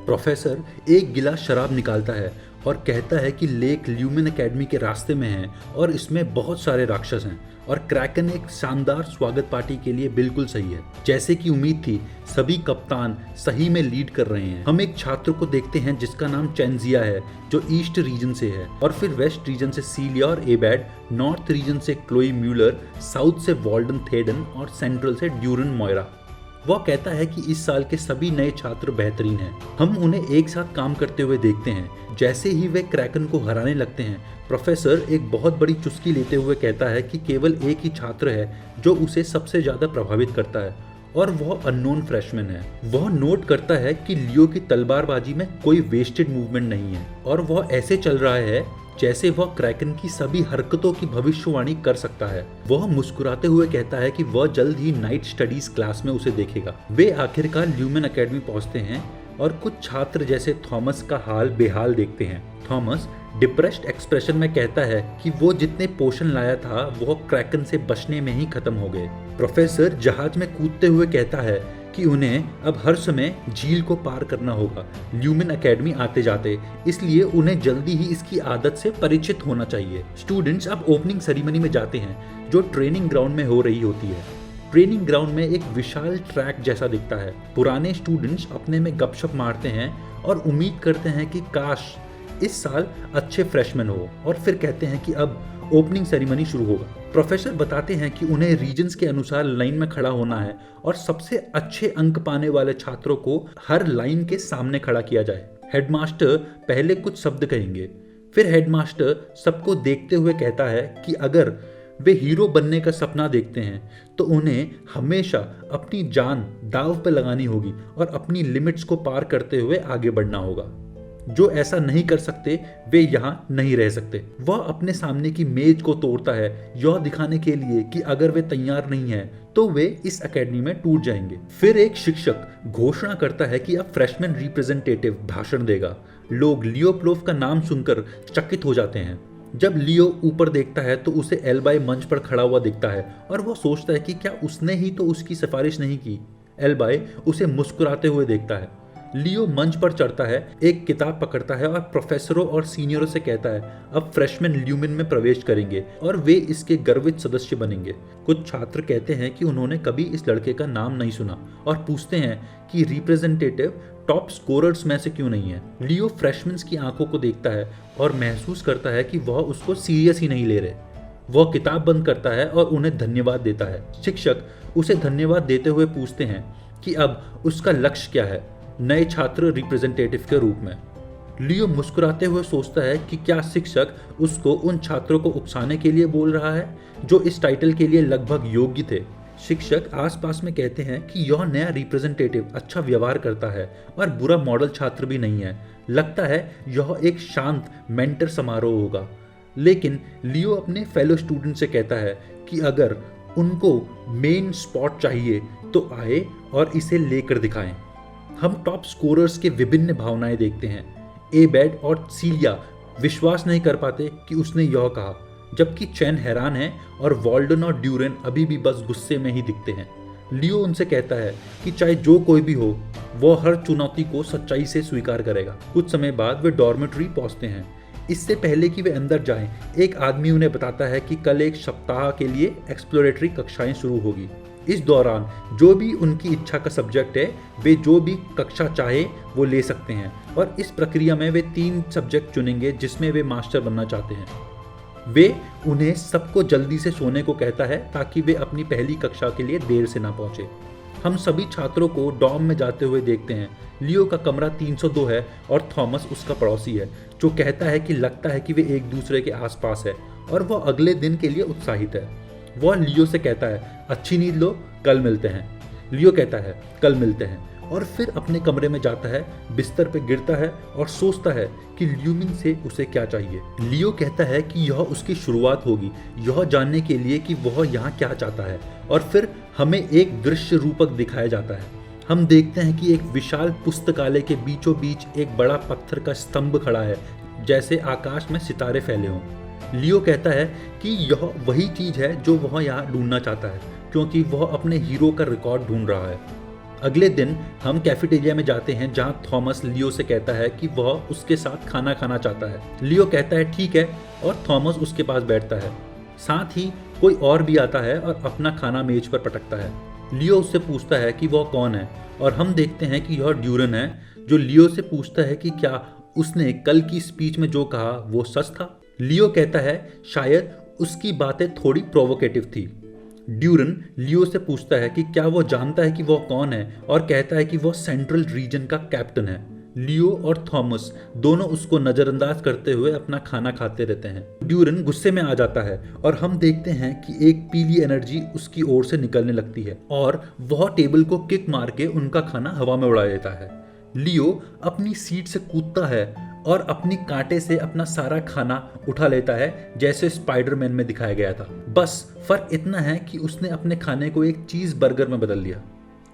प्रोफेसर एक गिलास शराब निकालता है और कहता है कि लेक ल्यूमिन एकेडमी के रास्ते में है और इसमें बहुत सारे राक्षस हैं और क्रैकन एक शानदार स्वागत पार्टी के लिए बिल्कुल सही है। जैसे कि उम्मीद थी, सभी कप्तान सही में लीड कर रहे हैं। हम एक छात्र को देखते हैं जिसका नाम चेंजिया है, जो ईस्ट रीजन से है, और फिर वेस्ट रीजन से सीलिया और एबेड, नॉर्थ रीजन से क्लोई म्यूलर, साउथ से वॉल्डन थेडन और सेंट्रल से ड्यूरन मोयरा। वह कहता है कि इस साल के सभी नए छात्र बेहतरीन हैं। हम उन्हें एक साथ काम करते हुए देखते हैं। जैसे ही वे क्रैकन को हराने लगते हैं, प्रोफेसर एक बहुत बड़ी चुस्की लेते हुए कहता है कि केवल एक ही छात्र है जो उसे सबसे ज्यादा प्रभावित करता है, और वह अननोन फ्रेशमैन है। वह नोट करता है कि लियो की तलवारबाजी में कोई वेस्टेड मूवमेंट नहीं है और वह ऐसे चल रहा है जैसे वह क्रैकन की सभी हरकतों की भविष्यवाणी कर सकता है। वह मुस्कुराते हुए कहता है कि वह जल्द ही नाइट स्टडीज क्लास में उसे देखेगा। वे आखिरकार ल्यूमिन एकेडमी पहुंचते हैं और कुछ छात्र जैसे थॉमस का हाल बेहाल देखते हैं। थॉमस डिप्रेस्ड एक्सप्रेशन में कहता है कि वो जितने पोषण लाया था वह क्रैकन से बचने में ही खत्म हो गए। प्रोफेसर जहाज में कूदते हुए कहता है कि उन्हें अब हर समय झील को पार करना होगा ल्यूमिन एकेडमी आते जाते, इसलिए उन्हें जल्दी ही इसकी आदत से परिचित होना चाहिए। स्टूडेंट्स अब ओपनिंग सेरेमनी में जाते हैं जो ट्रेनिंग ग्राउंड में हो रही होती है। ट्रेनिंग ग्राउंड में एक विशाल ट्रैक जैसा दिखता है। पुराने स्टूडेंट्स अपने में गपशप मारते हैं और उम्मीद करते हैं कि काश इस साल अच्छे फ्रेशमैन हो, और फिर कहते हैं कि अब ओपनिंग सेरेमनी शुरू होगा। प्रोफेसर बताते हैं कि उन्हें रीजन्स के अनुसार लाइन में खड़ा होना है और सबसे अच्छे अंक पाने वाले छात्रों को हर लाइन के सामने खड़ा किया जाए। हेडमास्टर पहले कुछ शब्द कहेंगे, फिर हेडमास्टर सबको देखते हुए कहता है कि अगर वे हीरो बनने का सपना देखते हैं तो उन्हें हमेशा अपनी जान दांव पर लगानी होगी और अपनी लिमिट्स को पार करते हुए आगे बढ़ना होगा। जो ऐसा नहीं कर सकते वे यहाँ नहीं रह सकते। वह अपने सामने की मेज को तोड़ता है यह दिखाने के लिए कि अगर वे तैयार नहीं हैं तो वे इस एकेडमी में टूट जाएंगे। फिर एक शिक्षक घोषणा करता है कि अब फ्रेशमैन रिप्रेजेंटेटिव भाषण देगा। लोग लियो प्लोफ का नाम सुनकर चकित हो जाते हैं। जब लियो ऊपर देखता है तो उसे एल्बाई मंच पर खड़ा हुआ दिखता है और वह सोचता है कि क्या उसने ही तो उसकी सिफारिश नहीं की। एल्बाई उसे मुस्कुराते हुए देखता है। लियो मंच पर चढ़ता है, एक किताब पकड़ता है और प्रोफेसरों और सीनियरों से कहता है अब फ्रेशमैन ल्यूमिन में प्रवेश करेंगे और वे इसके गर्वित सदस्य बनेंगे। कुछ छात्र कहते हैं कि उन्होंने कभी इस लड़के का नाम नहीं सुना और पूछते हैं कि रिप्रेजेंटेटिव टॉप स्कोरर्स में से क्यों नहीं है। लियो फ्रेशमैन्स की आंखों को देखता है और महसूस करता है कि वह उसको सीरियस ही नहीं ले रहे। वह किताब बंद करता है और उन्हें धन्यवाद देता है। शिक्षक उसे धन्यवाद देते हुए पूछते हैं कि अब उसका लक्ष्य क्या है नए छात्र रिप्रेजेंटेटिव के रूप में। लियो मुस्कुराते हुए सोचता है कि क्या शिक्षक उसको उन छात्रों को उकसाने के लिए बोल रहा है जो इस टाइटल के लिए लगभग योग्य थे। शिक्षक आसपास में कहते हैं कि यह नया रिप्रेजेंटेटिव अच्छा व्यवहार करता है और बुरा मॉडल छात्र भी नहीं है। लगता है यह एक शांत मेंटर समारोह होगा। लेकिन लियो अपने फेलो स्टूडेंट से कहता है कि अगर उनको मेन स्पॉट चाहिए तो आए और इसे लेकर दिखाएं। हम टॉप स्कोरर्स के विभिन्न भावनाएं देखते हैं। एबेड और सीलिया विश्वास नहीं कर पाते कि उसने यह कहा, जबकि चैन हैरान है और वॉल्डन और ड्यूरेन अभी भी बस गुस्से में ही दिखते हैं। लियो उनसे कहता है कि चाहे जो कोई भी हो, वो हर चुनौती को सच्चाई से स्वीकार करेगा। कुछ समय बाद वे डॉर्मेट्री पहुंचते हैं। इससे पहले कि वे अंदर जाएं, एक आदमी उन्हें बताता है कि कल एक सप्ताह के लिए एक्सप्लोरेटरी कक्षाएं शुरू होगी। इस दौरान जो भी उनकी इच्छा का सब्जेक्ट है, वे जो भी कक्षा चाहे वो ले सकते हैं, और इस प्रक्रिया में वे 3 सब्जेक्ट चुनेंगे जिसमें वे मास्टर बनना चाहते हैं। वे उन्हें सबको जल्दी से सोने को कहता है ताकि वे अपनी पहली कक्षा के लिए देर से ना पहुंचे। हम सभी छात्रों को डॉर्म में जाते हुए देखते हैं। लियो का कमरा 302 है और थॉमस उसका पड़ोसी है, जो कहता है कि लगता है कि वे एक दूसरे के आसपास है और वह अगले दिन के लिए उत्साहित है। वह लियो से कहता है, अच्छी नींद लो, कल मिलते हैं। लियो कहता है, कल मिलते हैं, और फिर अपने कमरे में जाता है, बिस्तर पे गिरता है और सोचता है कि ल्यूमिन से उसे क्या चाहिए। लियो कहता है कि यह उसकी शुरुआत होगी, यह जानने के लिए कि वह यहाँ क्या चाहता है, और फिर हमें एक दृश्य रूपक दिखाया जाता है। हम देखते हैं कि एक विशाल पुस्तकालय के बीचों बीच एक बड़ा पत्थर का स्तंभ खड़ा है, जैसे आकाश में सितारे फैले हों। लियो कहता है कि यह वही चीज़ है जो वह यहाँ ढूंढना चाहता है, क्योंकि वह अपने हीरो का रिकॉर्ड ढूंढ रहा है। अगले दिन हम कैफेटेरिया में जाते हैं, जहाँ थॉमस लियो से कहता है कि वह उसके साथ खाना खाना चाहता है। लियो कहता है ठीक है, और थॉमस उसके पास बैठता है। साथ ही कोई और भी आता है और अपना खाना मेज पर पटकता है। लियो उससे पूछता है कि वह कौन है, और हम देखते हैं कि यह ड्यूरन है, जो लियो से पूछता है कि क्या उसने कल की स्पीच में जो कहा वो सच था। लियो कहता है शायद उसकी बातें थोड़ी प्रोवोकेटिव थी। ड्यूरन लियो से पूछता है कि क्या वो जानता है कि वह कौन है, और कहता है कि वह सेंट्रल रीजन का कैप्टन है। लियो और थॉमस दोनों उसको नजरअंदाज करते हुए अपना खाना खाते रहते हैं। ड्यूरन गुस्से में आ जाता है और हम देखते हैं कि एक पीली एनर्जी उसकी ओर से निकलने लगती है और वह टेबल को किक मार के उनका खाना हवा में उड़ा देता है। लियो अपनी सीट से कूदता है और अपनी कांटे से अपना सारा खाना उठा लेता है, जैसे स्पाइडरमैन में दिखाया गया था। बस फर्क इतना है कि उसने अपने खाने को एक चीज बर्गर में बदल लिया।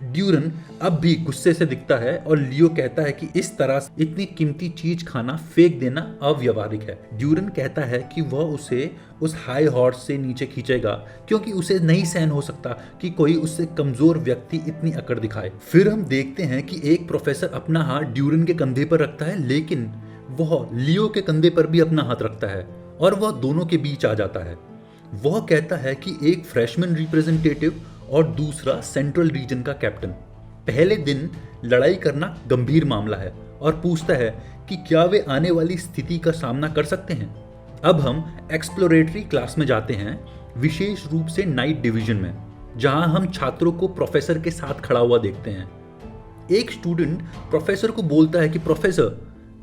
ड्यूरन अब भी गुस्से से दिखता है और लियो कहता है कि इस तरह इतनी कीमती चीज खाना फेंक देना अव्यवहारिक है। ड्यूरन कहता है कि वह उसे उस हाई हॉर्स से नीचे खींचेगा, क्योंकि उसे नहीं सहन हो सकता कि कोई उससे कमजोर व्यक्ति इतनी अकड़ दिखाए। फिर हम देखते हैं कि एक प्रोफेसर अपना हाथ ड्यूरन के कंधे पर रखता है, लेकिन वह लियो के कंधे पर भी अपना हाथ रखता है और वह दोनों के बीच आ जाता है। वह कहता है कि एक फ्रेशमैन रिप्रेजेंटेटिव और दूसरा सेंट्रल रीजन का कैप्टन। पहले दिन लड़ाई करना गंभीर मामला है और पूछता है कि क्या वे आने वाली स्थिति का सामना कर सकते हैं। अब हम एक्सप्लोरेटरी क्लास में जाते हैं, विशेष रूप से नाइट डिवीजन में, जहां हम छात्रों को प्रोफेसर के साथ खड़ा हुआ देखते हैं। एक स्टूडेंट प्रोफेसर को बोलता है कि प्रोफेसर,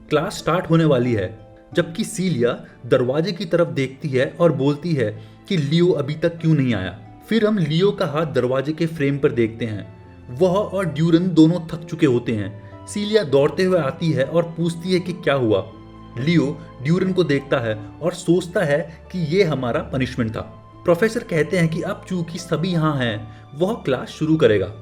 क्लास स्टार्ट होने वाली है, जबकि सीलिया दरवाजे की तरफ देखती है और बोलती है कि लियो अभी तक क्यों नहीं आया। फिर हम लियो का हाथ दरवाजे के फ्रेम पर देखते हैं। वह और ड्यूरन दोनों थक चुके होते हैं। सीलिया दौड़ते हुए आती है और पूछती है कि क्या हुआ। लियो ड्यूरन को देखता है और सोचता है कि ये हमारा पनिशमेंट था। प्रोफेसर कहते हैं कि अब चूंकि सभी यहाँ हैं, वह क्लास शुरू करेगा।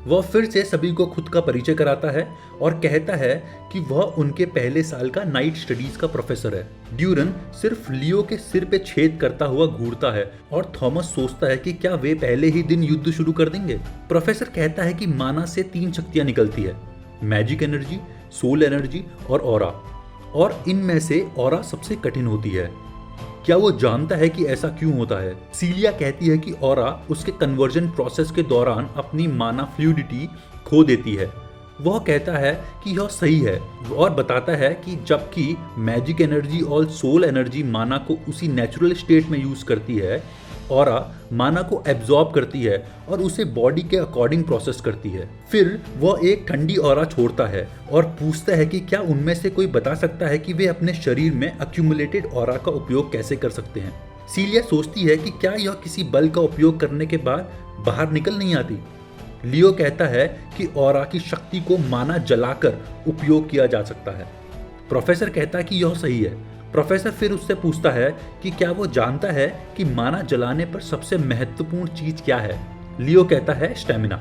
वह फिर से सभी को खुद का परिचय कराता है और कहता है कि वह उनके पहले साल का नाइट स्टडीज का प्रोफेसर है। ड्यूरन सिर्फ लियो के सिर पे छेद करता हुआ घूरता है और थॉमस सोचता है कि क्या वे पहले ही दिन युद्ध शुरू कर देंगे। प्रोफेसर कहता है कि माना से 3 शक्तियां निकलती है, मैजिक एनर्जी, सोल एनर्जी और ऑरा, और इनमें से ऑरा सबसे कठिन होती है। क्या वो जानता है कि ऐसा क्यों होता है? सीलिया कहती है कि ऑरा उसके कन्वर्जन प्रोसेस के दौरान अपनी माना फ्लूइडिटी खो देती है। वह कहता है कि यह सही है और बताता है कि जबकि मैजिक एनर्जी और सोल एनर्जी माना को उसी नेचुरल स्टेट में यूज करती है, ऑरा माना को एब्जॉर्ब करती है और उसे बॉडी के अकॉर्डिंग प्रोसेस करती है। फिर वह एक ठंडी ऑरा छोड़ता है और पूछता है कि क्या उनमें से कोई बता सकता है कि वे अपने शरीर में अक्यूमुलेटेड ऑरा का उपयोग कैसे कर सकते हैं। सीलिया सोचती है कि क्या यह किसी बल का उपयोग करने के बाद बाहर निकल नहीं आती। लियो कहता है कि ऑरा की शक्ति को माना जलाकर उपयोग किया जा सकता है। प्रोफेसर कहता है कि यह सही है। प्रोफेसर फिर उससे पूछता है कि क्या वो जानता है कि माना जलाने पर सबसे महत्वपूर्ण चीज क्या है। लियो कहता है स्टेमिना।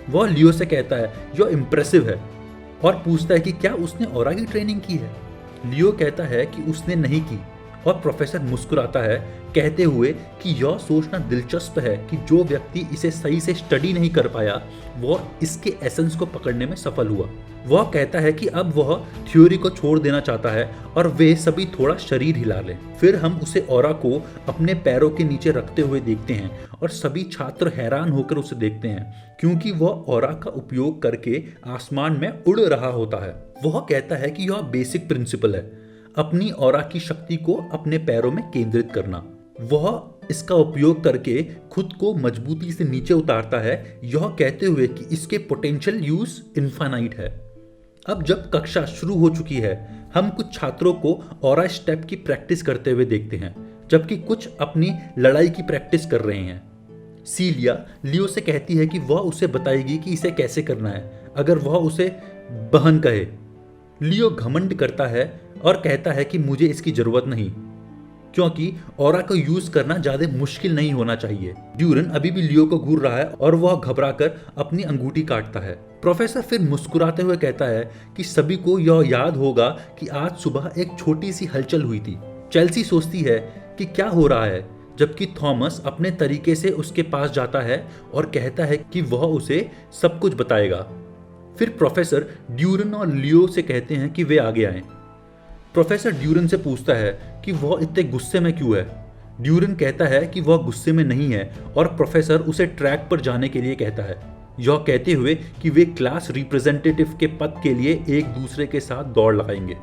वह लियो से कहता है यह इम्प्रेसिव है और पूछता है कि क्या उसने ऑरा की ट्रेनिंग की है। लियो कहता है कि उसने नहीं की और प्रोफेसर मुस्कुराता है, कहते हुए कि यह सोचना दिलचस्प है कि जो व्यक्ति इसे सही से स्टडी नहीं कर पाया वो इसके एसेंस को पकड़ने में सफल हुआ। वह कहता है कि अब वह थ्योरी को छोड़ देना चाहता है और वे सभी थोड़ा शरीर हिला लें। फिर हम उसे ऑरा को अपने पैरों के नीचे रखते हुए देखते हैं और सभी छात्र हैरान होकर उसे देखते हैं क्योंकि वह ऑरा का उपयोग करके आसमान में उड़ रहा होता है। वह कहता है कि यह बेसिक प्रिंसिपल है, अपनी ऑरा की शक्ति को अपने पैरों में केंद्रित करना। वह इसका उपयोग करके खुद को मजबूती से नीचे उतारता है, यह कहते हुए कि इसके पोटेंशियल यूज इनफाइनाइट है। अब जब कक्षा शुरू हो चुकी है, हम कुछ छात्रों को ऑरा स्टेप की प्रैक्टिस करते हुए देखते हैं, जबकि कुछ अपनी लड़ाई की प्रैक्टिस कर रहे हैं। सीलिया लियो से कहती है कि वह उसे बताएगी कि इसे कैसे करना है अगर वह उसे बहन कहे। लियो घमंड करता है और कहता है कि मुझे इसकी जरूरत नहीं, क्योंकि ऑरा को यूज करना ज्यादा मुश्किल नहीं होना चाहिए। ड्यूरन अभी भी लियो को घूर रहा है और वह घबराकर अपनी अंगूठी काटता है। प्रोफेसर फिर मुस्कुराते हुए कहता है कि सभी को यह याद होगा कि आज सुबह एक छोटी सी हलचल हुई थी। चेल्सी सोचती है कि क्या हो रहा है, जबकि थॉमस अपने तरीके से उसके पास जाता है और कहता है कि वह उसे सब कुछ बताएगा। फिर प्रोफेसर ड्यूरन और लियो से कहते हैं कि वे आगे आएं। प्रोफेसर ड्यूरन से पूछता है कि वह इतने गुस्से में क्यों है। ड्यूरन कहता है कि वह गुस्से में नहीं है और प्रोफेसर उसे ट्रैक पर जाने के लिए कहता है, यह कहते हुए कि वे क्लास रिप्रेजेंटेटिव के पद के लिए एक दूसरे के साथ दौड़ लगाएंगे।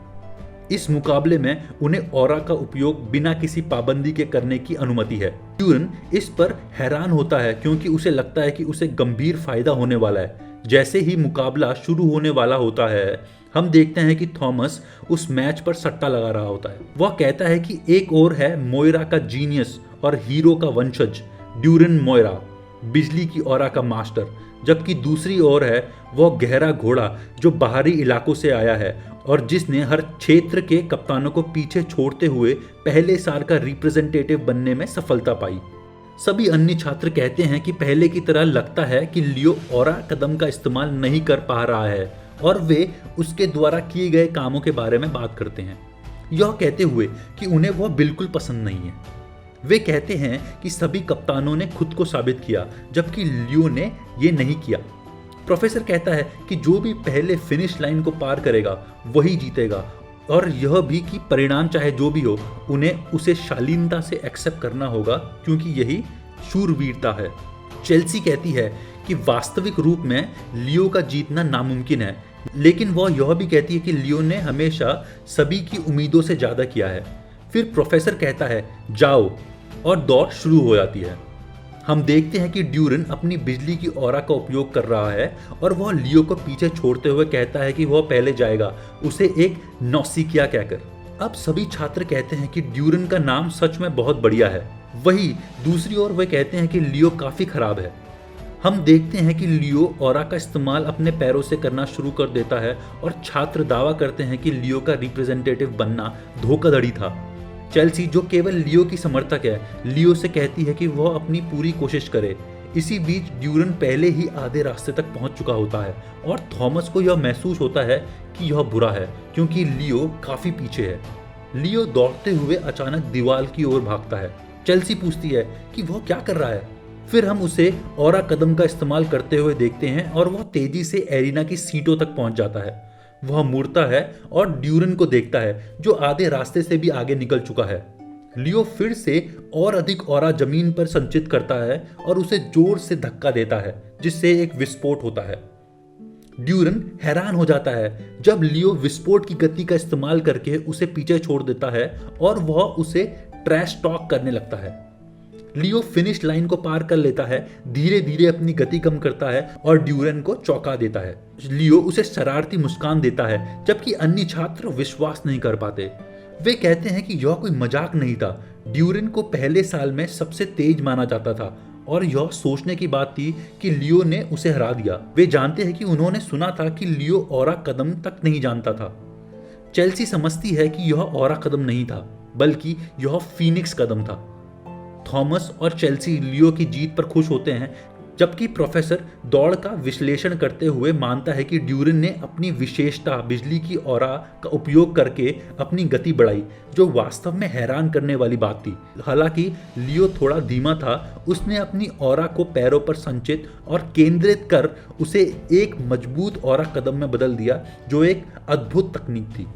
इस मुकाबले में उन्हें ऑरा का उपयोग बिना किसी पाबंदी के करने की अनुमति है। ड्यूरन इस पर हैरान होता है क्योंकि उसे लगता है कि उसे गंभीर फायदा होने वाला है। जैसे ही मुकाबला शुरू होने वाला होता है, हम देखते हैं कि थॉमस उस मैच पर सट्टा लगा रहा होता है। वह कहता है कि एक और है मोयरा का जीनियस और हीरो का वंशज ड्यूरन मोयरा, बिजली की ऑरा का मास्टर, जबकि दूसरी ओर है वह गहरा घोड़ा जो बाहरी इलाकों से आया है और जिसने हर क्षेत्र के कप्तानों को पीछे छोड़ते हुए पहले साल का रिप्रेजेंटेटिव बनने में सफलता पाई। सभी अन्य छात्र कहते हैं कि पहले की तरह लगता है कि लियो ऑरा कदम का इस्तेमाल नहीं कर पा रहा है और वे उसके द्वारा किए गए कामों के बारे में बात करते हैं, यह कहते हुए कि उन्हें वह बिल्कुल पसंद नहीं है। वे कहते हैं कि सभी कप्तानों ने खुद को साबित किया जबकि लियो ने यह नहीं किया। प्रोफेसर कहता है कि जो भी पहले फिनिश लाइन को पार करेगा वही जीतेगा और यह भी कि परिणाम चाहे जो भी हो उन्हें उसे शालीनता से एक्सेप्ट करना होगा क्योंकि यही शूरवीरता है। चेल्सी कहती है कि वास्तविक रूप में लियो का जीतना नामुमकिन है, लेकिन वह यह भी कहती है कि लियो ने हमेशा सभी की उम्मीदों से ज्यादा किया है। फिर प्रोफेसर कहता है जाओ और दौड़ शुरू हो जाती है। हम देखते हैं कि ड्यूरन अपनी बिजली की ऑरा का उपयोग कर रहा है और वह लियो को पीछे छोड़ते हुए कहता है कि वह पहले जाएगा, उसे एक नौसिखिया कहकर। अब सभी छात्र कहते हैं कि ड्यूरन का नाम सच में बहुत बढ़िया है। वही दूसरी ओर वे कहते हैं कि लियो काफी खराब है। हम देखते हैं कि लियो ऑरा का इस्तेमाल अपने पैरों से करना शुरू कर देता है और छात्र दावा करते हैं कि लियो का रिप्रेजेंटेटिव बनना धोखाधड़ी था। चेल्सी जो केवल लियो की समर्थक है, लियो से कहती है कि वह अपनी पूरी कोशिश करे। इसी बीच ड्यूरन पहले ही आधे रास्ते तक पहुंच चुका होता है और थॉमस को यह महसूस होता है कि यह बुरा है क्योंकि लियो काफी पीछे है। लियो दौड़ते हुए अचानक दीवार की ओर भागता है। चेल्सी पूछती है कि वह क्या कर रहा है। फिर हम उसे ऑरा कदम का इस्तेमाल करते हुए देखते हैं और वह तेजी से एरिना की सीटों तक पहुंच जाता है। वह मुड़ता है और ड्यूरन को देखता है जो आधे रास्ते से भी आगे निकल चुका है। लियो फिर से और अधिक ऑरा जमीन पर संचित करता है और उसे जोर से धक्का देता है जिससे एक विस्फोट होता है। ड्यूरन हैरान हो जाता है जब लियो विस्फोट की गति का इस्तेमाल करके उसे पीछे छोड़ देता है और वह उसे ट्रैश टॉक करने लगता है। लियो फिनिश लाइन को पार कर लेता है, धीरे धीरे अपनी गति कम करता है और ड्यूरन को चौंका देता है। लियो उसे शरारती मुस्कान देता है जबकि अन्य छात्र विश्वास नहीं कर पाते। वे कहते हैं कि यह कोई मजाक नहीं था। ड्यूरन को पहले साल में सबसे तेज माना जाता था और यह सोचने की बात थी कि लियो ने उसे हरा दिया। वे जानते हैं कि उन्होंने सुना था कि लियो ऑरा कदम तक नहीं जानता था। चेल्सी समझती है कि यह ऑरा कदम नहीं था बल्कि यह फीनिक्स कदम था। थॉमस और चेल्सी लियो की जीत पर खुश होते हैं जबकि प्रोफेसर दौड़ का विश्लेषण करते हुए मानता है कि ड्यूरन ने अपनी विशेषता बिजली की ऑरा का उपयोग करके अपनी गति बढ़ाई, जो वास्तव में हैरान करने वाली बात थी। हालांकि लियो थोड़ा धीमा था, उसने अपनी ऑरा को पैरों पर संचित और केंद्रित कर उसे एक मजबूत ऑरा कदम में बदल दिया, जो एक अद्भुत तकनीक थी।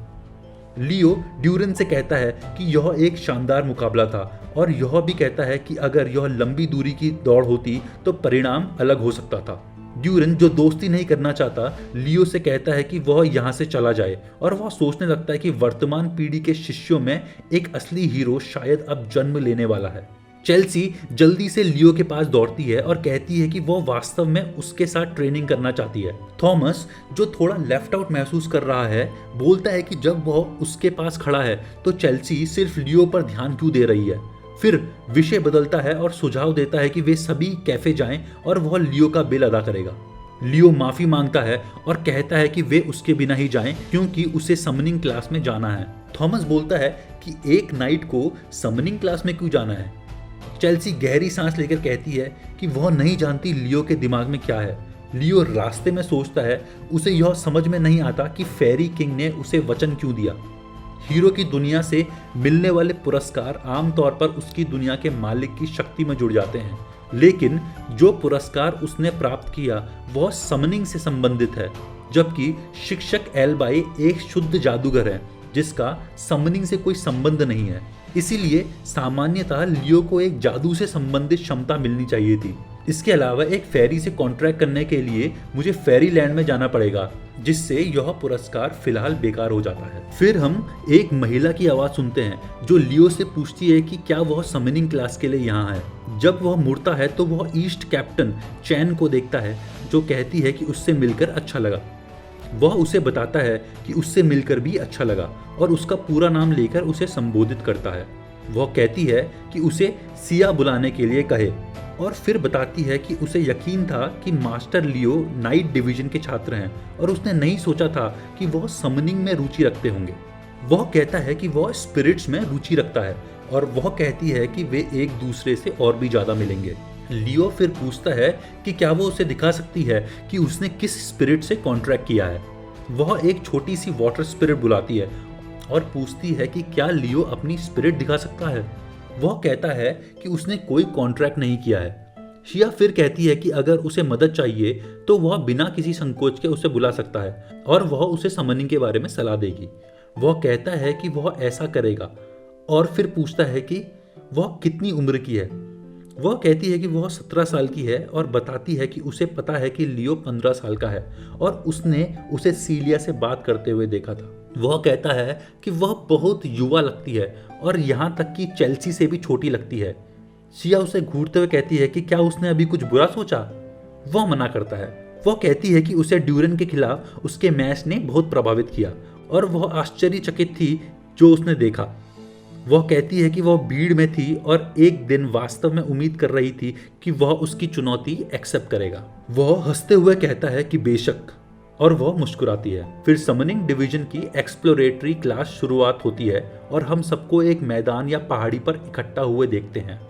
लियो ड्यूरन से कहता है कि यह एक शानदार मुकाबला था और यह भी कहता है कि अगर यह लंबी दूरी की दौड़ होती तो परिणाम अलग हो सकता था। ड्यूरन, जो दोस्ती नहीं करना चाहता, लियो से कहता है कि वह यहाँ से चला जाए और वह सोचने लगता है कि वर्तमान पीढ़ी के शिष्यों में एक असली हीरो शायद अब जन्म लेने वाला है। चेल्सी जल्दी से लियो के पास दौड़ती है और कहती है कि वह वास्तव में उसके साथ ट्रेनिंग करना चाहती है। थॉमस, जो थोड़ा लेफ्ट आउट महसूस कर रहा है, बोलता है कि जब वह उसके पास खड़ा है तो चेल्सी सिर्फ लियो पर ध्यान क्यों दे रही है। फिर विषय बदलता है और सुझाव देता है कि वे सभी कैफे जाएं और वह लियो का बिल अदा करेगा। लियो माफी मांगता है और कहता है कि वे उसके बिना ही जाएं क्योंकि उसे समनिंग क्लास में जाना है। थॉमस बोलता है कि एक नाइट को समनिंग क्लास में क्यों जाना है। चेल्सी गहरी सांस लेकर कहती है कि वह नहीं जानती लियो के दिमाग में क्या है। लियो रास्ते में सोचता है, उसे यह समझ में नहीं आता कि फेरी किंग ने उसे वचन क्यों दिया। हीरो की दुनिया से मिलने वाले पुरस्कार आमतौर पर उसकी दुनिया के मालिक की शक्ति में जुड़ जाते हैं, लेकिन जो पुरस्कार उसने प्राप्त किया वह समनिंग से संबंधित है, जबकि शिक्षक एल्बाई एक शुद्ध जादूगर है जिसका समनिंग से कोई संबंध नहीं है। इसीलिए सामान्यतः लियो को एक जादू से संबंधित क्षमता मिलनी चाहिए थी। इसके अलावा एक फेरी से कॉन्ट्रैक्ट करने के लिए मुझे फेरी लैंड में जाना पड़ेगा, जिससे यह पुरस्कार फिलहाल बेकार हो जाता है। फिर हम एक महिला की आवाज सुनते हैं जो लियो से पूछती है कि क्या वह समनिंग क्लास के लिए यहाँ है। जब वह मुड़ता है तो वह ईस्ट कैप्टन चैन को देखता है, जो कहती है कि उससे मिलकर अच्छा लगा। वह उसे बताता है कि उससे मिलकर भी अच्छा लगा और उसका पूरा नाम लेकर उसे संबोधित करता है। वह कहती है कि उसे सिया बुलाने के लिए कहे और फिर बताती है कि उसे यकीन था कि मास्टर लियो नाइट डिवीजन के छात्र हैं और उसने नहीं सोचा था कि वह समनिंग में रुचि रखते होंगे। वह कहता है कि वह स्पिरिट्स में रुचि रखता है और वह कहती है कि वे एक दूसरे से और भी ज्यादा मिलेंगे। लियो फिर पूछता है कि क्या वो उसे दिखा सकती है कि उसने किस स्पिरिट से कॉन्ट्रैक्ट किया है। वह एक छोटी सी वाटर स्पिरिट बुलाती है और पूछती है कि क्या लियो अपनी स्पिरिट दिखा सकता है। वह कहता है कि उसने कोई कॉन्ट्रैक्ट नहीं किया है। शिया फिर कहती है कि अगर उसे मदद चाहिए तो वह बिना किसी संकोच के उसे बुला सकता है और वह उसे समनिंग के बारे में सलाह देगी। वह कहता है कि वह ऐसा करेगा और फिर पूछता है कि वह कितनी उम्र की है। वह कहती है कि वह 17 साल की है और बताती है कि उसे पता है कि लियो 15 साल का है और उसने उसे सीलिया से बात करते हुए देखा था। वह कहता है कि वह बहुत युवा लगती है और यहाँ तक कि चेल्सी से भी छोटी लगती है। सिया उसे घूरते हुए कहती है कि क्या उसने अभी कुछ बुरा सोचा। वह मना करता है। वह कहती है कि उसे ड्यूरन के खिलाफ उसके मैच ने बहुत प्रभावित किया और वह आश्चर्यचकित थी जो उसने देखा। वह कहती है कि वह भीड़ में थी और एक दिन वास्तव में उम्मीद कर रही थी कि वह उसकी चुनौती एक्सेप्ट करेगा। वह हंसते हुए कहता है कि बेशक, और वह मुस्कुराती है। फिर समनिंग डिवीजन की एक्सप्लोरेटरी क्लास शुरुआत होती है और हम सबको एक मैदान या पहाड़ी पर इकट्ठा हुए देखते हैं।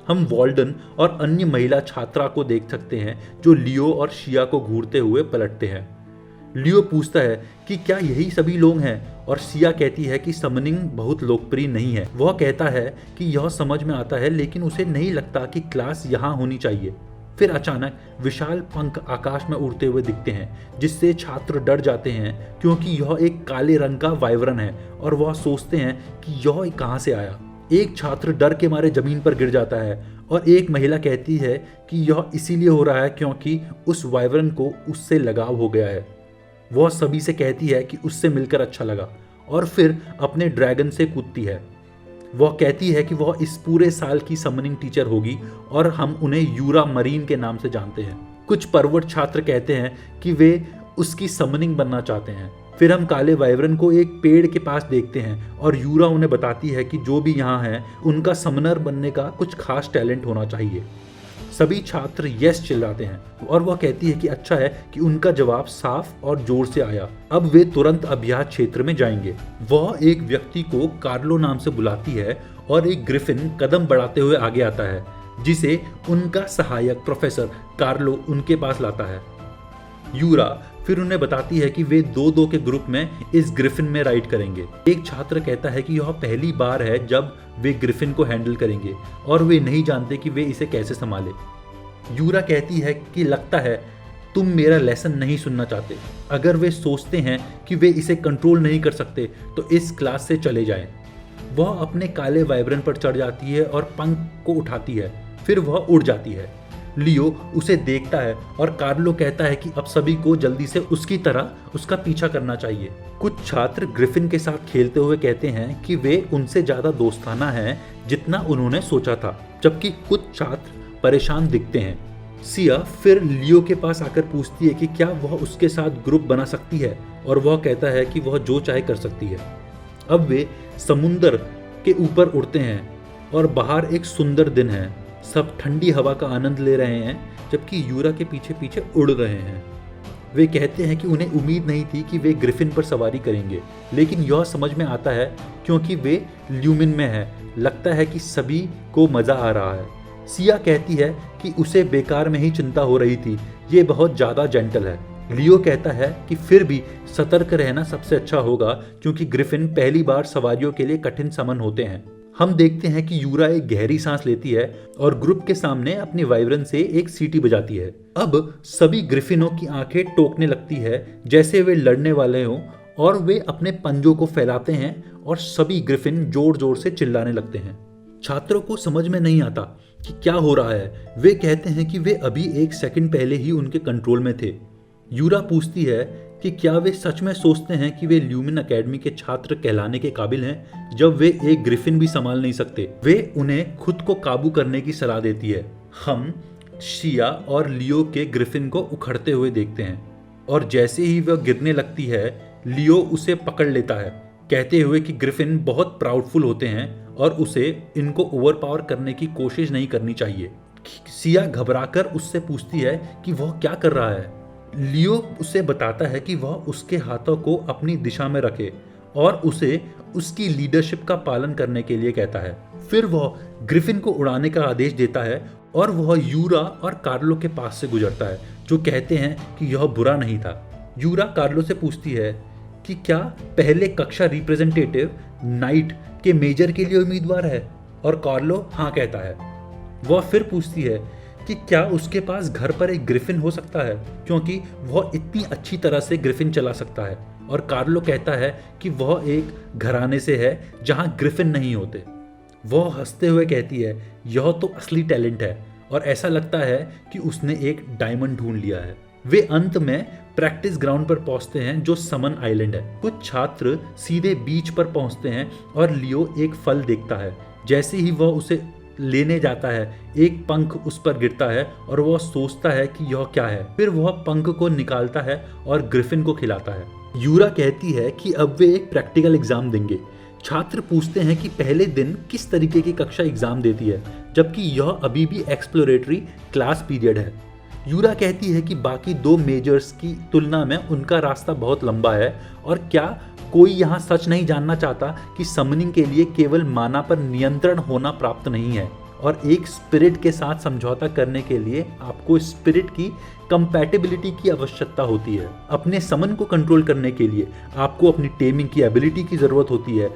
हम वॉल्डन और अन्य महिला छात्रा को देख सकते हैं जो लियो और शिया को घूरते हुए पलटते हैं। लियो पूछता है कि क्या यही सभी लोग हैं और सिया कहती है कि समनिंग बहुत लोकप्रिय नहीं है। वह कहता है कि यह समझ में आता है लेकिन उसे नहीं लगता कि क्लास यहाँ होनी चाहिए। फिर अचानक विशाल पंख आकाश में उड़ते हुए दिखते हैं जिससे छात्र डर जाते हैं क्योंकि यह एक काले रंग का वाइवरन है और वह सोचते हैं कि यह कहाँ से आया। एक छात्र डर के मारे जमीन पर गिर जाता है और एक महिला कहती है कि यह इसीलिए हो रहा है क्योंकि उस वाइवरन को उससे लगाव हो गया है। वह सभी से कहती है कि उससे मिलकर अच्छा लगा और फिर अपने ड्रैगन से कूदती है। वह कहती है कि वह इस पूरे साल की समनिंग टीचर होगी और हम उन्हें यूरा मरीन के नाम से जानते हैं। कुछ परवट छात्र कहते हैं कि वे उसकी समनिंग बनना चाहते हैं। फिर हम काले वाइवरन को एक पेड़ के पास देखते हैं और यूरा उन्हें बताती है कि जो भी यहाँ हैं उनका समनर बनने का कुछ खास टैलेंट होना चाहिए। सभी छात्र यस चिल्लाते हैं और वह कहती है कि अच्छा है कि उनका जवाब साफ और जोर से आया। अब वे तुरंत अभ्यास क्षेत्र में जाएंगे। वह एक व्यक्ति को कार्लो नाम से बुलाती है और एक ग्रिफिन कदम बढ़ाते हुए आगे आता है। जिसे उनका सहायक प्रोफेसर कार्लो उनके पास लाता है। यूरा फिर उन्हें बताती है कि वे 2-2 के ग्रुप में इस ग्रिफिन में राइड करेंगे। एक छात्र कहता है कि यह पहली बार है जब वे ग्रिफिन को हैंडल करेंगे और वे नहीं जानते कि वे इसे कैसे संभाले। यूरा कहती है कि लगता है तुम मेरा लेसन नहीं सुनना चाहते। अगर वे सोचते हैं कि वे इसे कंट्रोल नहीं कर सकते तो इस क्लास से चले जाएं। वह अपने काले वाइब्रन पर चढ़ जाती है और पंख को उठाती है, फिर वह उड़ जाती है। लियो उसे देखता है और कार्लो कहता है कि अब सभी को जल्दी से उसकी तरह उसका पीछा करना चाहिए। कुछ छात्र ग्रिफिन के साथ खेलते हुए कहते हैं कि वे उनसे ज्यादा दोस्ताना हैं जितना उन्होंने सोचा था, जबकि कुछ छात्र परेशान दिखते हैं। सिया फिर लियो के पास आकर पूछती है कि क्या वह उसके साथ ग्रुप बना सकती है और वह कहता है कि वह जो चाहे कर सकती है। अब वे समुंदर के ऊपर उड़ते हैं और बाहर एक सुंदर दिन है। सब ठंडी हवा का आनंद ले रहे हैं जबकि यूरा के पीछे पीछे उड़ रहे हैं। वे कहते हैं कि उन्हें उम्मीद नहीं थी कि वे ग्रिफिन पर सवारी करेंगे, लेकिन यह समझ में आता है क्योंकि वे ल्यूमिन में हैं। लगता है कि सभी को मजा आ रहा है। सिया कहती है कि उसे बेकार में ही चिंता हो रही थी, ये बहुत ज़्यादा जेंटल है। लियो कहता है कि फिर भी सतर्क रहना सबसे अच्छा होगा क्योंकि ग्रिफिन पहली बार सवारियों के लिए कठिन समन होते हैं। हम देखते हैं कि यूरा एक गहरी सांस लेती है और ग्रुप के सामने अपनी वाइब्रन से एक सीटी बजाती है। अब सभी ग्रिफिनों की आंखें टोकने लगती है जैसे वे लड़ने वाले हों और वे अपने पंजों को फैलाते हैं और सभी ग्रिफिन जोर जोर से चिल्लाने लगते हैं। छात्रों को समझ में नहीं आता कि क्या हो रहा है। वे कहते हैं कि वे अभी एक सेकंड पहले ही उनके कंट्रोल में थे। यूरा पूछती है कि क्या वे सच में सोचते हैं कि वे ल्यूमिन एकेडमी के छात्र कहलाने के काबिल हैं जब वे एक ग्रिफिन भी संभाल नहीं सकते। वे उन्हें खुद को काबू करने की सलाह देती है। हम शिया और लियो के ग्रिफिन को उखड़ते हुए देखते हैं और जैसे ही वह गिरने लगती है लियो उसे पकड़ लेता है, कहते हुए कि ग्रिफिन बहुत प्राउडफुल होते हैं और उसे इनको ओवरपावर करने की कोशिश नहीं करनी चाहिए। सिया घबराकर उससे पूछती है कि वह क्या कर रहा है। लियो उसे बताता है कि वह उसके हाथों को अपनी दिशा में रखे और उसे उसकी लीडरशिप का पालन करने के लिए कहता है। फिर वह ग्रिफिन को उड़ाने का आदेश देता है और वह यूरा और कार्लो के पास से गुजरता है जो कहते हैं कि यह बुरा नहीं था। यूरा कार्लो से पूछती है कि क्या पहले कक्षा रिप्रेजेंटेटिव नाइट के मेजर के लिए उम्मीदवार है और कार्लो हाँ कहता है। वह फिर पूछती है कि क्या उसके पास घर पर एक ग्रिफिन हो सकता है क्योंकि वह इतनी अच्छी तरह से ग्रिफिन चला सकता है और कार्लो कहता है कि वह एक घराने से है जहां ग्रिफिन नहीं होते। वह हंसते हुए कहती है यह तो असली टैलेंट है और ऐसा लगता है कि उसने एक डायमंड ढूंढ लिया है। वे अंत में प्रैक्टिस ग्राउंड पर पहुंचते हैं जो समन आइलैंड है। कुछ छात्र सीधे बीच पर पहुंचते हैं और लियो एक फल देखता है। जैसे ही वह उसे लेने जाता है एक पंख उस पर गिरता है और वह सोचता है कि यह क्या है। फिर वह पंख को निकालता है और ग्रिफिन को खिलाता है। यूरा कहती है कि अब वे एक प्रैक्टिकल एग्जाम देंगे। छात्र पूछते हैं कि पहले दिन किस तरीके की कक्षा एग्जाम देती है जबकि यह अभी भी एक्सप्लोरेटरी क्लास पीरियड है। यूरा कहती है कि बाकी 2 मेजर्स की तुलना में उनका रास्ता बहुत लंबा है और क्या कोई यहाँ सच नहीं जानना चाहता कि समनिंग के लिए केवल माना पर नियंत्रण होना प्राप्त नहीं है और एक स्पिरिट के साथ समझौता करने के लिए आपको स्पिरिट की कंपैटिबिलिटी की आवश्यकता होती है। अपने समन को कंट्रोल करने के लिए आपको अपनी टेमिंग की एबिलिटी की ज़रूरत होती है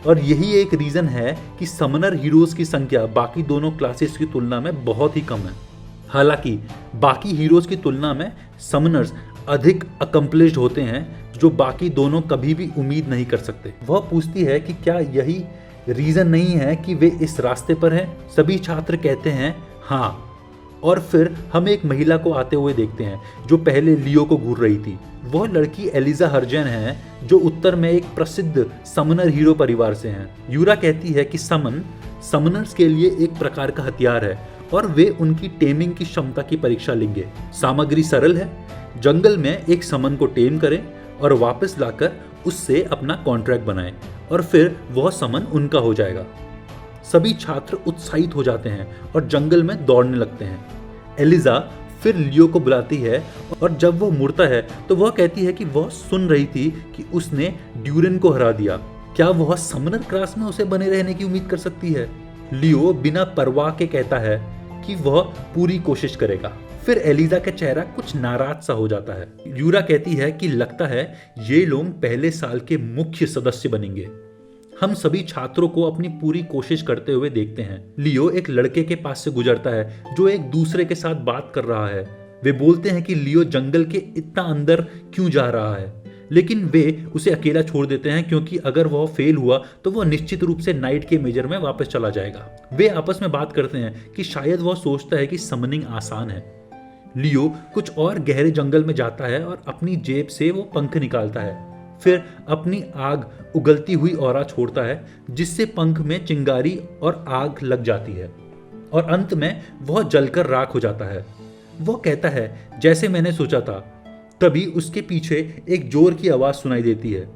और यही एक रीज़न है कि समनर हीरोज़ की संख्या बाकी दोनों क्लासेस की तुलना में बहुत ही कम है। हालांकि बाकी हीरोज़ की तुलना में समनर्स अधिक अकम्प्लिश्ड होते हैं जो बाकी दोनों कभी भी उम्मीद नहीं कर सकते। वह पूछती है कि क्या यही रीज़न नहीं है कि वे इस रास्ते पर हैं। सभी छात्र कहते हैं हाँ और फिर हम एक महिला को आते हुए देखते हैं जो पहले लियो को घूर रही थी। वह लड़की एलिजा हर्जन है जो उत्तर में एक प्रसिद्ध समनर हीरो परिवार से हैं। यूरा कहती है कि समनर्स के लिए एक प्रकार का हथियार है और वे उनकी टेमिंग की क्षमता की परीक्षा लेंगे। सामग्री सरल है, जंगल में एक समन को टेम करें और वापस लाकर उससे अपना कॉन्ट्रैक्ट बनाएं और फिर वह समन उनका हो जाएगा। सभी छात्र उत्साहित हो जाते हैं और जंगल में दौड़ने लगते हैं। एलिजा फिर लियो को बुलाती है और जब वो मुड़ता है तो वह कहती है कि वह सुन रही थी कि उसने ड्यूरन को हरा दिया। क्या वह समनर क्लास में उसे बने रहने की उम्मीद कर सकती है? लियो बिना परवाह के कहता है कि वह पूरी कोशिश करेगा। फिर एलिजा का चेहरा कुछ नाराज सा हो जाता है। यूरा कहती है कि लगता है ये लोग पहले साल के मुख्य सदस्य बनेंगे। हम सभी छात्रों को अपनी पूरी कोशिश करते हुए देखते हैं। लियो एक लड़के के पास से गुजरता है जो एक दूसरे के साथ बात कर रहा है। वे बोलते हैं कि लियो जंगल के इतना अंदर क्यों जा रहा है, लेकिन वे उसे अकेला छोड़ देते हैं क्योंकि अगर वह फेल हुआ तो वह निश्चित रूप से नाइट के मेजर में वापस चला जाएगा। वे आपस में बात करते हैं कि शायद वह सोचता है कि समनिंग आसान है। लियो कुछ और गहरे जंगल में जाता है और अपनी जेब से वो पंख निकालता है। फिर अपनी आग उगलती हुई ऑरा छोड़ता है जिससे पंख में चिंगारी और आग लग जाती है और अंत में वह जलकर राख हो जाता है। वह कहता है जैसे मैंने सोचा था। तभी उसके पीछे एक जोर की आवाज सुनाई देती है।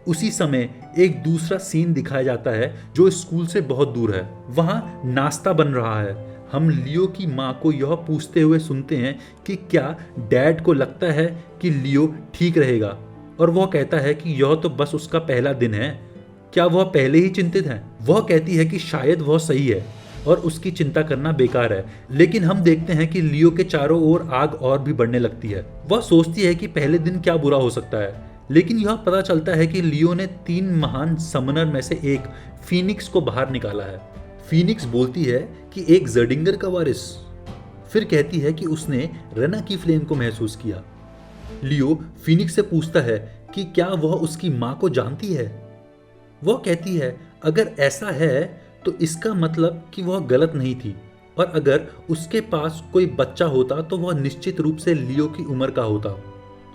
उसी समय एक दूसरा सीन दिखाया जाता है जो स्कूल से बहुत दूर है। वहां नाश्ता बन रहा है। हम लियो की माँ को यह पूछते हुए सुनते हैं कि क्या डैड को लगता है कि लियो ठीक रहेगा, और वह कहता है कि यह तो बस उसका पहला दिन है। क्या वह पहले ही चिंतित है? वह कहती है कि शायद वह सही है और उसकी चिंता करना बेकार है। लेकिन हम देखते हैं कि लियो के चारों ओर आग और भी बढ़ने लगती है। वह सोचती है कि पहले दिन क्या बुरा हो सकता है, लेकिन यह पता चलता है कि लियो ने 3 महान समनर में से एक फीनिक्स को बाहर निकाला है। फीनिक्स बोलती है कि एक जर्डिंगर का वारिस। फिर कहती है कि उसने रेना की फ्लेम को महसूस किया। लियो फीनिक्स से पूछता है कि क्या वह उसकी माँ को जानती है। वह कहती है अगर ऐसा है तो इसका मतलब कि वह गलत नहीं थी, और अगर उसके पास कोई बच्चा होता तो वह निश्चित रूप से लियो की उम्र का होता।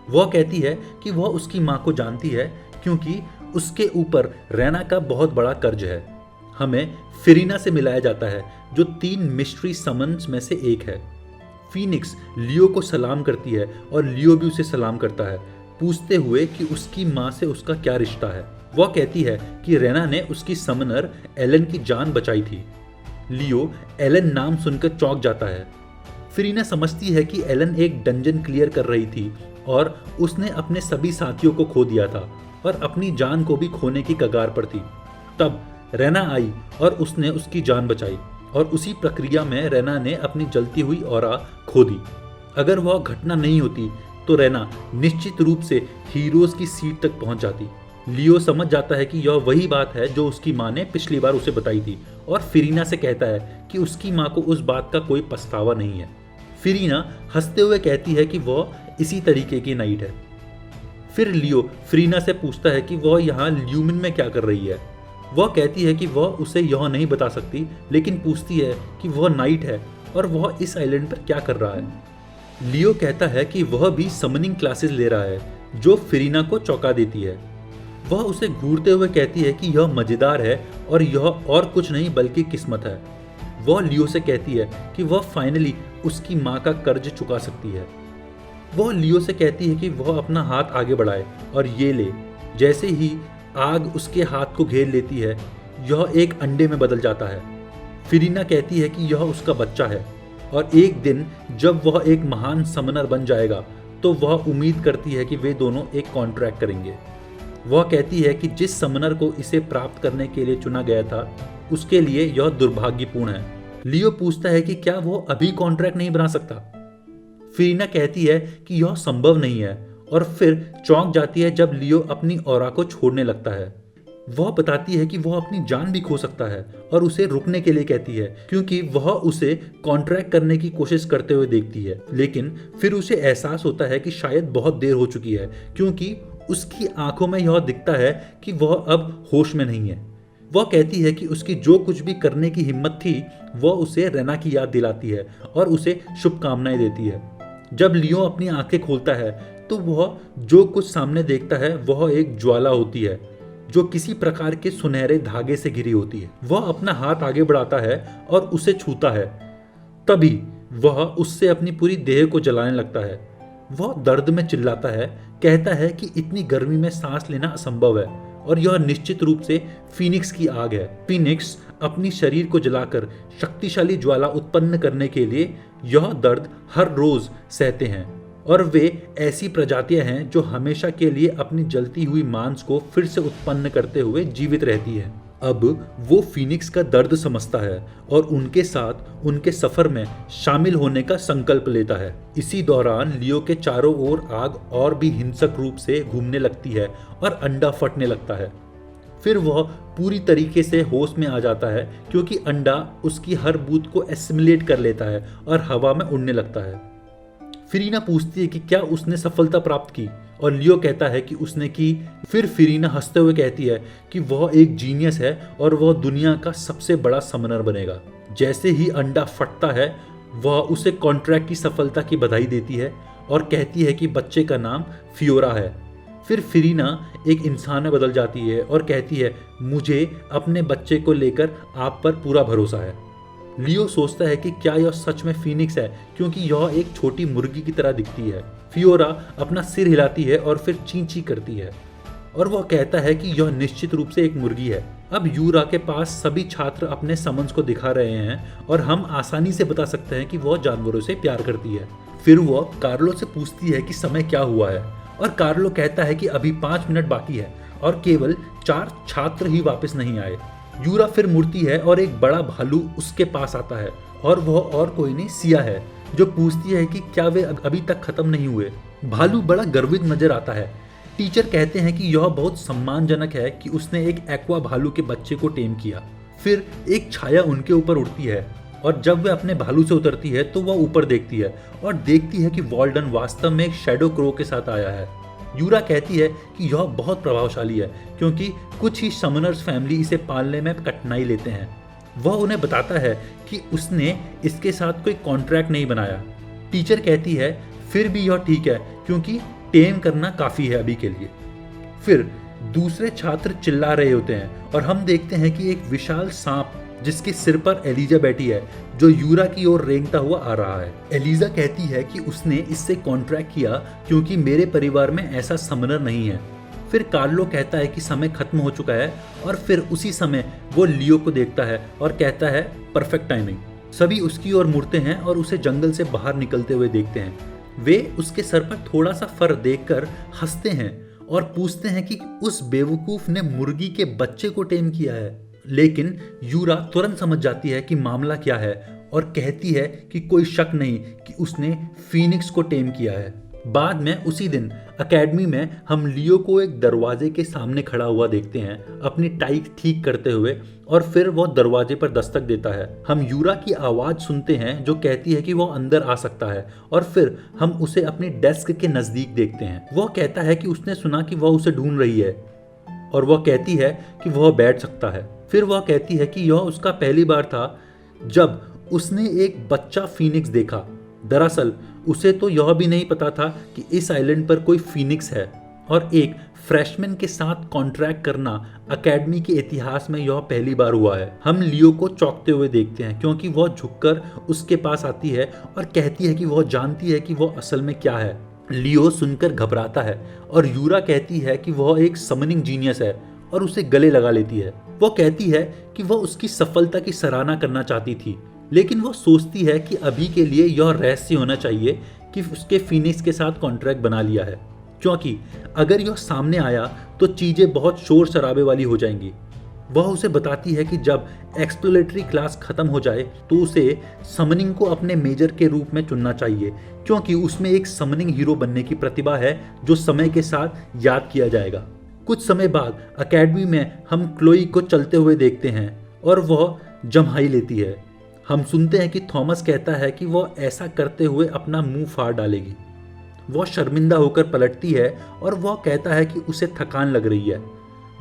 वह कहती है कि वह उसकी माँ को जानती है क्योंकि उसके ऊपर रेना का बहुत बड़ा कर्ज है। हमें फिरीना से मिलाया जाता है जो 3 मिस्ट्री समन्स में से एक है। फीनिक्स लियो को सलाम करती है और लियो भी उसे सलाम करता है, पूछते हुए कि उसकी माँ से उसका क्या रिश्ता है। वह कहती है कि रेना ने उसकी समनर एलन की जान बचाई थी। लियो एलन नाम सुनकर चौंक जाता है। फिरीना समझती है कि एलन एक डंजन क्लियर कर रही थी और उसने अपने सभी साथियों को खो दिया था और अपनी जान को भी खोने की कगार पर थी। तब रेना आई और उसने उसकी जान बचाई, और उसी प्रक्रिया में रेना ने अपनी जलती हुई ऑरा खो दी। अगर वह घटना नहीं होती तो रेना निश्चित रूप से हीरोज की सीट तक पहुंच जाती। लियो समझ जाता है कि यह वही बात है जो उसकी माँ ने पिछली बार उसे बताई थी, और फिरीना से कहता है कि उसकी माँ को उस बात का कोई पछतावा नहीं है। फिरीना हंसते हुए कहती है कि वह इसी तरीके की नाइट है। फिर लियो फिरीना से पूछता है कि वह यहाँ ल्यूमिन में क्या कर रही है। वह कहती है कि वह उसे यह नहीं बता सकती, लेकिन पूछती है कि वह नाइट है और वह इस आइलैंड पर क्या कर रहा है। लियो कहता है कि वह भी समनिंग क्लासेस ले रहा है, जो फिरीना को चौंका देती है। वह उसे घूरते हुए कहती है कि यह मजेदार है और यह और कुछ नहीं बल्कि किस्मत है। वह लियो से कहती है कि वह फाइनली उसकी माँ का कर्ज चुका सकती है। वह लियो से कहती है कि वह अपना हाथ आगे बढ़ाए और ये ले। जैसे ही आग उसके हाथ को घेर लेती है, यह एक अंडे में बदल जाता है। फिरीना कहती है कि यह उसका बच्चा है और एक दिन जब वह एक महान समनर बन जाएगा तो वह उम्मीद करती है कि वे दोनों एक कॉन्ट्रैक्ट करेंगे। वह कहती है कि जिस समनर को इसे प्राप्त करने के लिए चुना गया था उसके लिए यह दुर्भाग्यपूर्ण है। लियो पूछता है कि क्या वो अभी कॉन्ट्रैक्ट नहीं बना सकता। फिरीना कहती है कि यह संभव नहीं है और फिर चौंक जाती है जब लियो अपनी ऑरा को छोड़ने लगता है। वह बताती है कि वह अपनी जान भी खो सकता है और उसे रुकने के लिए कहती है क्योंकि वह उसे कॉन्ट्रैक्ट करने की कोशिश करते हुए देखती है। लेकिन फिर उसे एहसास होता है कि शायद बहुत देर हो चुकी है क्योंकि उसकी आंखों में यह दिखता है कि वह अब होश में नहीं है। वह कहती है कि उसकी जो कुछ भी करने की हिम्मत थी वह उसे रेना की याद दिलाती है और उसे शुभकामनाएं देती है। जब लियो अपनी आंखें खोलता है तो वह जो कुछ सामने देखता है वह एक ज्वाला होती है जो किसी प्रकार के सुनहरे धागे से घिरी होती है। वह अपना हाथ आगे बढ़ाता है और उसे छूता है। तभी वह उससे अपनी पूरी देह को जलाने लगता है। वह दर्द में चिल्लाता है, कहता है कि इतनी गर्मी में सांस लेना असंभव है और यह निश्चित रूप से फीनिक्स की आग है। फीनिक्स अपनी शरीर को जलाकर शक्तिशाली ज्वाला उत्पन्न करने के लिए यह दर्द हर रोज सहते हैं, और वे ऐसी प्रजातियां हैं जो हमेशा के लिए अपनी जलती हुई मांस को फिर से उत्पन्न करते हुए जीवित रहती है। अब वो फीनिक्स का दर्द समझता है और उनके साथ उनके सफर में शामिल होने का संकल्प लेता है। इसी दौरान लियो के चारों ओर आग और भी हिंसक रूप से घूमने लगती है और अंडा फटने लगता है। फिर वह पूरी तरीके से होश में आ जाता है क्योंकि अंडा उसकी हर बूथ को एसिमिलेट कर लेता है और हवा में उड़ने लगता है। फिरीना पूछती है कि क्या उसने सफलता प्राप्त की और लियो कहता है कि उसने की। फिर फिरीना हंसते हुए कहती है कि वह एक जीनियस है और वह दुनिया का सबसे बड़ा समनर बनेगा। जैसे ही अंडा फटता है वह उसे कॉन्ट्रैक्ट की सफलता की बधाई देती है और कहती है कि बच्चे का नाम फियोरा है। फिर फिरीना एक इंसान में बदल जाती है और कहती है मुझे अपने बच्चे को लेकर आप पर पूरा भरोसा है। लियो सोचता है कि क्या यह सच में फीनिक्स है क्योंकि यह एक छोटी मुर्गी की तरह दिखती है। फियोरा अपना सिर हिलाती है और फिर ची ची करती है और वह कहता है कि यह निश्चित रूप से एक मुर्गी है। अब यूरा के पास सभी छात्र अपने समन्स को दिखा रहे हैं और हम आसानी से बता सकते हैं कि वह जानवरों से प्यार करती है। फिर वह कार्लो से पूछती है कि समय क्या हुआ है और कार्लो कहता है कि अभी 5 मिनट बाकी है और केवल 4 छात्र ही वापस नहीं आए। यूरा फिर मुड़ती है और एक बड़ा भालू उसके पास आता है और वह और कोई नहीं सिया है जो पूछती है कि क्या वे अभी तक खत्म नहीं हुए। भालू बड़ा गर्वित नजर आता है। टीचर कहते हैं कि यह बहुत सम्मानजनक है कि उसने एक एक्वा भालू के बच्चे को टेम किया। फिर एक छाया उनके ऊपर उड़ती है और जब वह अपने भालू से उतरती है तो वह ऊपर देखती है और देखती है कि वॉल्डन वास्तव में एक शैडो क्रो के साथ आया है। यूरा कहती है कि यह बहुत प्रभावशाली है क्योंकि कुछ ही समनर्स फैमिली इसे पालने में कठिनाई लेते हैं। वह उन्हें बताता है कि उसने इसके साथ कोई कॉन्ट्रैक्ट नहीं बनाया। टीचर कहती है फिर भी यह ठीक है क्योंकि टेम करना काफ़ी है अभी के लिए। फिर दूसरे छात्र चिल्ला रहे होते हैं और हम देखते हैं कि एक विशाल सांप जिसके सिर पर एलिजा बैठी है जो यूरा की ओर रेंगता हुआ आ रहा है। एलिजा कहती है कि उसने इससे कॉन्ट्रैक्ट किया क्योंकि मेरे परिवार में ऐसा समनर नहीं है। फिर कार्लो कहता है कि समय खत्म हो चुका है और फिर उसी समय वो लियो को देखता है और कहता है परफेक्ट टाइमिंग। सभी उसकी ओर मुड़ते हैं और उसे जंगल से बाहर निकलते हुए देखते हैं। वे उसके सर पर थोड़ा सा फर देखकर हंसते हैं और पूछते हैं कि उस बेवकूफ ने मुर्गी के बच्चे को टेम किया है। लेकिन यूरा तुरंत समझ जाती है कि मामला क्या है और कहती है कि कोई शक नहीं कि उसने फीनिक्स को टेम किया है। बाद में उसी दिन एकेडमी में हम लियो को एक दरवाजे के सामने खड़ा हुआ देखते हैं अपनी टाई ठीक करते हुए और फिर वो दरवाजे पर दस्तक देता है। हम यूरा की आवाज़ सुनते हैं जो कहती है कि वो अंदर आ सकता है और फिर हम उसे अपनी डेस्क के नज़दीक देखते हैं। वह कहता है कि उसने सुना कि वह उसे ढूंढ रही है और वह कहती है कि वह बैठ सकता है। फिर वह कहती है कि यह उसका पहली बार था जब उसने एक बच्चा फीनिक्स देखा। दरअसल उसे तो यह भी नहीं पता था कि इस आइलैंड पर कोई फीनिक्स है और एक फ्रेशमैन के साथ कॉन्ट्रैक्ट करना एकेडमी के इतिहास में यह पहली बार हुआ है। हम लियो को चौंकते हुए देखते हैं क्योंकि वह झुककर उसके पास आती है और कहती है कि वह जानती है कि वह असल में क्या है। लियो सुनकर घबराता है और यूरा कहती है कि वह एक समनिंग जीनियस है और उसे गले लगा लेती है। वह कहती है कि वह उसकी सफलता की सराहना करना चाहती थी लेकिन वह सोचती है कि अभी के लिए यह रहस्य होना चाहिए कि उसके फीनिक्स के साथ कॉन्ट्रैक्ट बना लिया है क्योंकि अगर यह सामने आया तो चीज़ें बहुत शोर शराबे वाली हो जाएंगी। वह उसे बताती है कि जब एक्सप्लोरेटरी क्लास खत्म हो जाए तो उसे समनिंग को अपने मेजर के रूप में चुनना चाहिए क्योंकि उसमें एक समनिंग हीरो बनने की प्रतिभा है जो समय के साथ याद किया जाएगा। कुछ समय बाद एकेडमी में हम क्लोई को चलते हुए देखते हैं और वह जम्हाई लेती है। हम सुनते हैं कि थॉमस कहता है कि वह ऐसा करते हुए अपना मुंह फाड़ डालेगी। वह शर्मिंदा होकर पलटती है और वह कहता है कि उसे थकान लग रही है।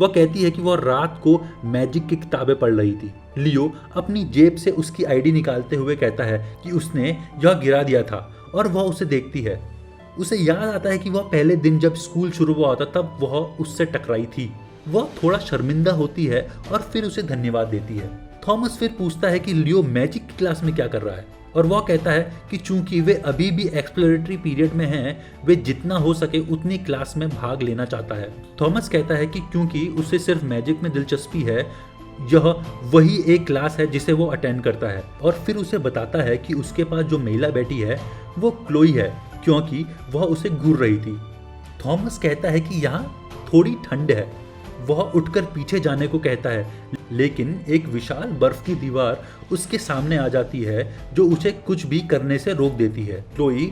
वह कहती है कि वह रात को मैजिक की किताबें पढ़ रही थी। लियो अपनी जेब से उसकी आईडी निकालते हुए कहता है कि उसने यह गिरा दिया था और वह उसे देखती है। उसे याद आता है कि वह पहले दिन जब स्कूल शुरू हुआ था तब वह उससे टकराई थी। वह थोड़ा शर्मिंदा होती है और फिर उसे धन्यवाद देती है। थॉमस फिर पूछता है कि लियो मैजिक की क्लास में क्या कर रहा है और वह कहता है कि चूंकि वे अभी भी एक्सप्लोरेटरी पीरियड में हैं, वे जितना हो सके उतनी क्लास में भाग लेना चाहता है। थॉमस कहता है कि क्योंकि उसे सिर्फ मैजिक में दिलचस्पी है, यह वही एक क्लास है जिसे वो अटेंड करता है और फिर उसे बताता है कि उसके पास जो महिला बेटी है वो क्लोई है क्योंकि वह उसे घूर रही थी। थॉमस कहता है कि यहाँ थोड़ी ठंड है। वह उठकर पीछे जाने को कहता है लेकिन एक विशाल बर्फ की दीवार उसके सामने आ जाती है जो उसे कुछ भी करने से रोक देती है। क्लोई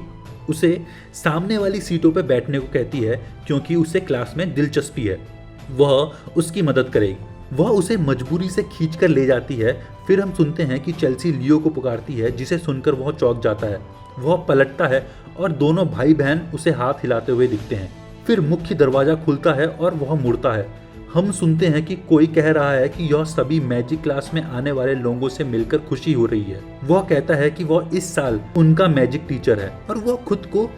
उसे सामने वाली सीटों पर बैठने को कहती है क्योंकि उसे क्लास में दिलचस्पी है, वह उसकी मदद करेगी। वह उसे मजबूरी से खींचकर ले जाती है। फिर हम सुनते हैं कि चेल्सी लियो को पुकारती है, जिसे सुनकर वह चौंक जाता है। वह पलटता है और दोनों भाई बहन उसे हाथ हिलाते हुए दिखते हैं। फिर मुख्य दरवाजा खुलता है और वह मुड़ता है। हम सुनते हैं कि कोई कह रहा है कि यह सभी मैजिक क्लास में आने वाले लोगों से मिलकर खुशी हो रही है। वह कहता है कि वह इस साल उनका मैजिक टीचर है और वह खुद को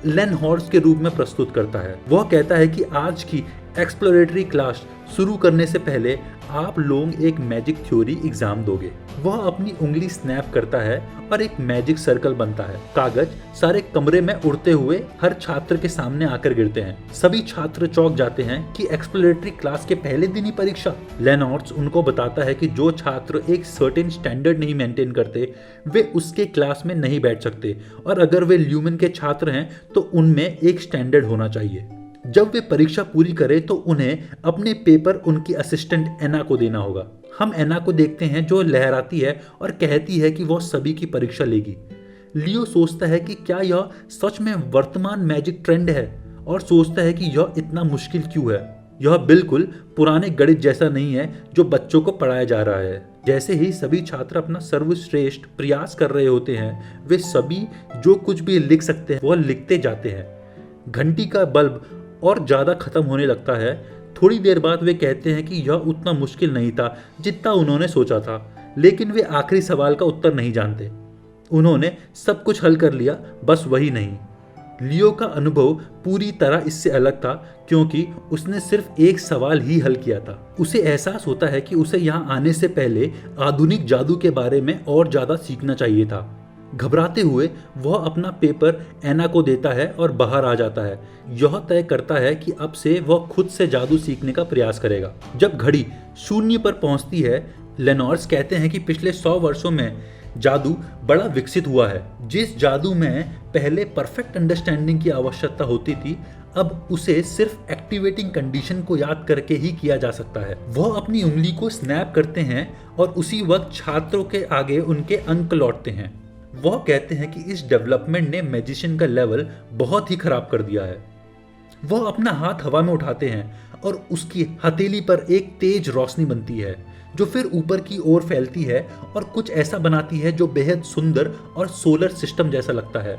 लेनहॉर्स के रूप में प्रस्तुत करता है। वह कहता है कि आज की एक्सप्लोरेटरी क्लास शुरू करने से पहले आप लोग एक मैजिक थ्योरी एग्जाम दोगे। वह अपनी उंगली स्नैप करता है और एक मैजिक सर्कल बनता है। कागज सारे कमरे में उड़ते हुए हर छात्र के सामने आकर गिरते हैं। सभी छात्र चौंक जाते हैं कि एक्सप्लोरेटरी क्लास के पहले दिन ही परीक्षा। लेनॉर्ड्स उनको बताता है कि जो छात्र एक सर्टेन स्टैंडर्ड नहीं मेंटेन करते वे उसके क्लास में नहीं बैठ सकते, और अगर वे ल्यूमेन के छात्र हैं तो उनमें एक स्टैंडर्ड होना चाहिए। जब वे परीक्षा पूरी करें तो उन्हें अपने पेपर उनकी असिस्टेंट एना को देना होगा। हम एना को देखते हैं जो लहराती है और कहती है कि वह सभी की परीक्षा लेगी। लियो सोचता है कि क्या यह सच में वर्तमान मैजिक ट्रेंड है और सोचता है कि यह इतना मुश्किल क्यों है। यह बिल्कुल पुराने गणित जैसा नहीं है जो बच्चों को पढ़ाया जा रहा है। जैसे ही सभी छात्र अपना सर्वश्रेष्ठ प्रयास कर रहे होते हैं, वे सभी जो कुछ भी लिख सकते हैं वह लिखते जाते हैं। घंटी का बल्ब और ज़्यादा ख़त्म होने लगता है। थोड़ी देर बाद वे कहते हैं कि यह उतना मुश्किल नहीं था जितना उन्होंने सोचा था, लेकिन वे आखिरी सवाल का उत्तर नहीं जानते। उन्होंने सब कुछ हल कर लिया, बस वही नहीं। लियो का अनुभव पूरी तरह इससे अलग था क्योंकि उसने सिर्फ एक सवाल ही हल किया था। उसे एहसास होता है कि उसे यहाँ आने से पहले आधुनिक जादू के बारे में और ज़्यादा सीखना चाहिए था। घबराते हुए वह अपना पेपर एना को देता है और बाहर आ जाता है। यह तय करता है कि अब से वह खुद से जादू सीखने का प्रयास करेगा। जब घड़ी शून्य पर पहुंचती है, लेनॉर्स कहते हैं कि पिछले 100 वर्षों में जादू बड़ा विकसित हुआ है। जिस जादू में पहले परफेक्ट अंडरस्टैंडिंग की आवश्यकता होती थी, अब उसे सिर्फ एक्टिवेटिंग कंडीशन को याद करके ही किया जा सकता है। वह अपनी उंगली को स्नैप करते हैं और उसी वक्त छात्रों के आगे उनके अंक लौटते हैं। वह कहते हैं कि इस डेवलपमेंट ने मैजिशियन का लेवल बहुत ही खराब कर दिया है। वह अपना हाथ हवा में उठाते हैं और उसकी हथेली पर एक तेज रोशनी बनती है जो फिर ऊपर की ओर फैलती है और कुछ ऐसा बनाती है जो बेहद सुंदर और सोलर सिस्टम जैसा लगता है।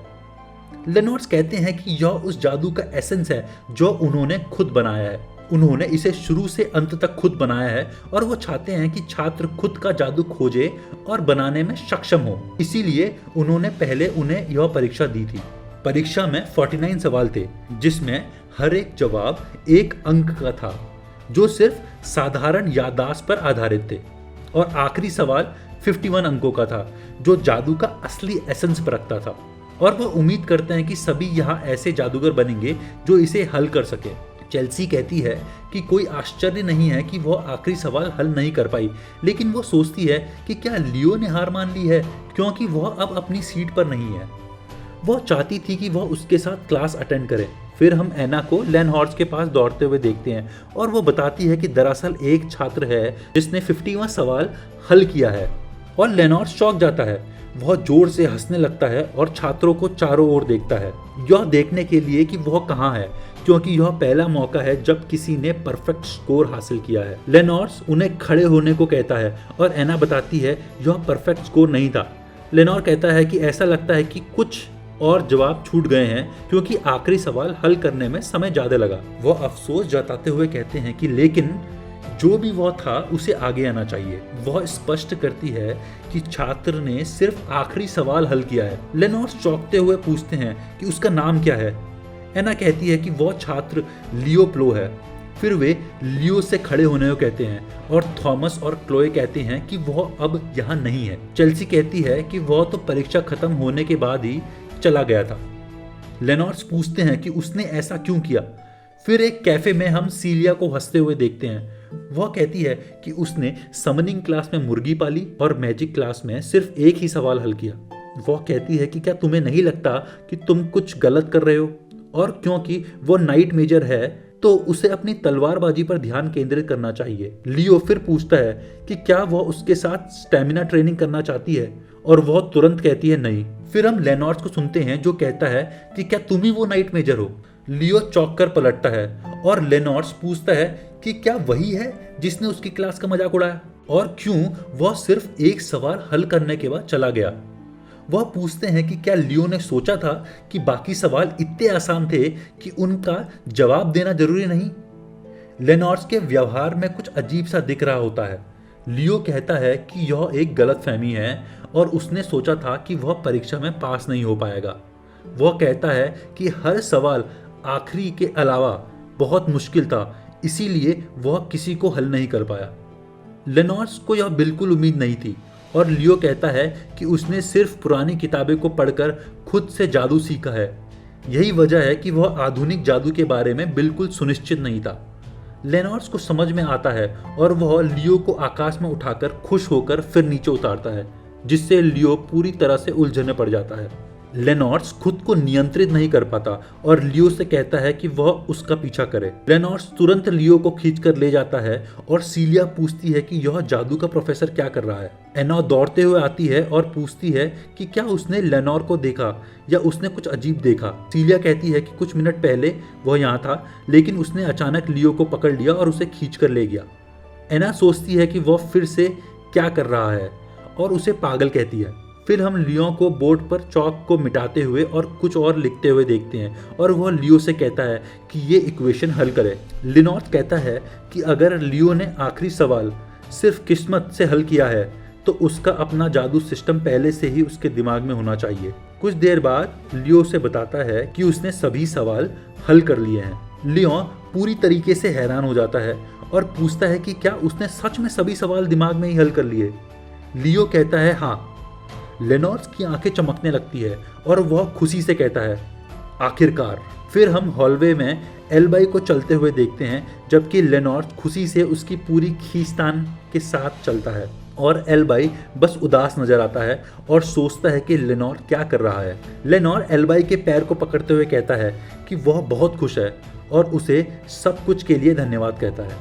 लेनॉर्ड्स कहते हैं कि यह उस जादू का एसेंस है जो उन्होंने खुद बनाया है। उन्होंने इसे शुरू से अंत तक खुद बनाया है और वो चाहते हैं कि छात्र खुद का जादू खोजे और बनाने में सक्षम हो। इसीलिए उन्होंने पहले उन्हें यह परीक्षा दी थी। परीक्षा में 49 सवाल थे जिसमें हर एक जवाब 1 अंक का था जो सिर्फ साधारण याददाश्त पर आधारित थे, और आखिरी सवाल 51 अंकों का था जो जादू का असली एसेंस पर रखता था। और वह उम्मीद करते हैं कि सभी यहाँ ऐसे जादूगर बनेंगे जो इसे हल कर सके। चेल्सी कहती है कि कोई आश्चर्य नहीं है कि वह आखिरी सवाल हल नहीं कर पाई, लेकिन वो सोचती है कि क्या लियो ने हार मान ली है क्योंकि वह अब अपनी सीट पर नहीं है। वह चाहती थी कि वह उसके साथ क्लास अटेंड करे। फिर हम एना को लेनहॉर्स के पास दौड़ते हुए देखते हैं और वो बताती है कि दरअसल एक छात्र है जिसने 50वां सवाल हल किया है, और लेनहॉर्स चौंक जाता है। वह जोर से हंसने लगता है और छात्रों को चारों ओर देखता है, यह देखने के लिए कि वह कहाँ है, क्योंकि यह पहला मौका है जब किसी ने परफेक्ट स्कोर हासिल किया है। लेनॉर्स उन्हें खड़े होने को कहता है और एना बताती है यह परफेक्ट स्कोर नहीं था। लेनॉर कहता है कि ऐसा लगता है कि कुछ और जवाब छूट गए हैं क्योंकि आखिरी सवाल हल करने में समय ज्यादा लगा। वह अफसोस जताते हुए कहते हैं कि लेकिन जो भी वह था उसे आगे आना चाहिए। वह स्पष्ट करती है कि छात्र ने सिर्फ आखिरी सवाल हल किया है। लेनॉर्स चौंकते हुए पूछते हैं कि उसका नाम क्या है। एना कहती है कि वह छात्र लियो प्लो है। फिर वे लियो से खड़े होने को कहते हैं और थॉमस और क्लोए कहते हैं कि वह अब यहाँ नहीं है। चेल्सी कहती है कि वह तो परीक्षा खत्म होने के बाद ही चला गया था। लेनॉर्स पूछते हैं कि उसने ऐसा क्यों किया। फिर एक कैफे में हम सीलिया को हंसते हुए देखते हैं। वह कहती है कि उसने समनिंग क्लास में मुर्गी पाली और मैजिक क्लास में सिर्फ एक ही सवाल हल किया। वह कहती है कि क्या तुम्हें नहीं लगता कि तुम कुछ गलत कर रहे हो, और क्योंकि वो नाइट मेजर है तो उसे अपनी तलवारबाजी पर ध्यान केंद्रित करना चाहिए। लियो फिर पूछता है कि क्या वह उसके साथ स्टेमिना ट्रेनिंग करना चाहती है और वह तुरंत कहती है नहीं। फिर हम लेनॉर्ड्स को सुनते हैं जो कहता है कि क्या तुम ही वो नाइट मेजर हो। लियो चौंक कर पलटता है और लेनॉर्ड्स पूछता है कि क्या वही है जिसने उसकी क्लास का मजाक उड़ाया और क्यों वह सिर्फ एक सवाल हल करने के बाद चला गया। वह पूछते हैं कि क्या लियो ने सोचा था कि बाकी सवाल इतने आसान थे कि उनका जवाब देना जरूरी नहीं। लेनॉर्ड्स के व्यवहार में कुछ अजीब सा दिख रहा होता है। लियो कहता है कि यह एक गलतफहमी है और उसने सोचा था कि वह परीक्षा में पास नहीं हो पाएगा। वह कहता है कि हर सवाल आखिरी के अलावा बहुत मुश्किल था, इसीलिए वह किसी को हल नहीं कर पाया। लेनॉर्ड्स को यह बिल्कुल उम्मीद नहीं थी और लियो कहता है कि उसने सिर्फ पुरानी किताबें को पढ़कर खुद से जादू सीखा है। यही वजह है कि वह आधुनिक जादू के बारे में बिल्कुल सुनिश्चित नहीं था। लेनॉर्ड्स को समझ में आता है और वह लियो को आकाश में उठाकर खुश होकर फिर नीचे उतारता है, जिससे लियो पूरी तरह से उलझने पड़ जाता है। लेनॉर्ड्स खुद को नियंत्रित नहीं कर पाता और लियो से कहता है कि वह उसका पीछा करे। लेनॉर्ड्स तुरंत लियो को खींचकर ले जाता है और सीलिया पूछती है कि यह जादू का प्रोफेसर क्या कर रहा है। एना दौड़ते हुए आती है और पूछती है कि क्या उसने लेनॉर को देखा या उसने कुछ अजीब देखा। सीलिया कहती है कि कुछ मिनट पहले वह यहाँ था, लेकिन उसने अचानक लियो को पकड़ लिया और उसे खींचकर ले गया। एना सोचती है कि वह फिर से क्या कर रहा है और उसे पागल कहती है। फिर हम लियो को बोर्ड पर चौक को मिटाते हुए और कुछ और लिखते हुए देखते हैं और वह लियो से कहता है कि ये इक्वेशन हल करे। लेनॉर्ड्स कहता है कि अगर लियो ने आखिरी सवाल सिर्फ किस्मत से हल किया है तो उसका अपना जादू सिस्टम पहले से ही उसके दिमाग में होना चाहिए। कुछ देर बाद लियो से बताता है कि उसने सभी सवाल हल कर लिए हैं। लियो पूरी तरीके से हैरान हो जाता है और पूछता है कि क्या उसने सच में सभी सवाल दिमाग में ही हल कर लिए। लियो कहता है हाँ। लेनॉर्ड्स की आंखें चमकने लगती है और वह खुशी से कहता है आखिरकार। फिर हम हॉलवे में एल्बाई को चलते हुए देखते हैं, जबकि लेनॉर्ड्स खुशी से उसकी पूरी खींचतान के साथ चलता है और एल्बाई बस उदास नजर आता है और सोचता है कि लेनॉर क्या कर रहा है। लेनॉर एल्बाई के पैर को पकड़ते हुए कहता है कि वह बहुत खुश है और उसे सब कुछ के लिए धन्यवाद कहता है।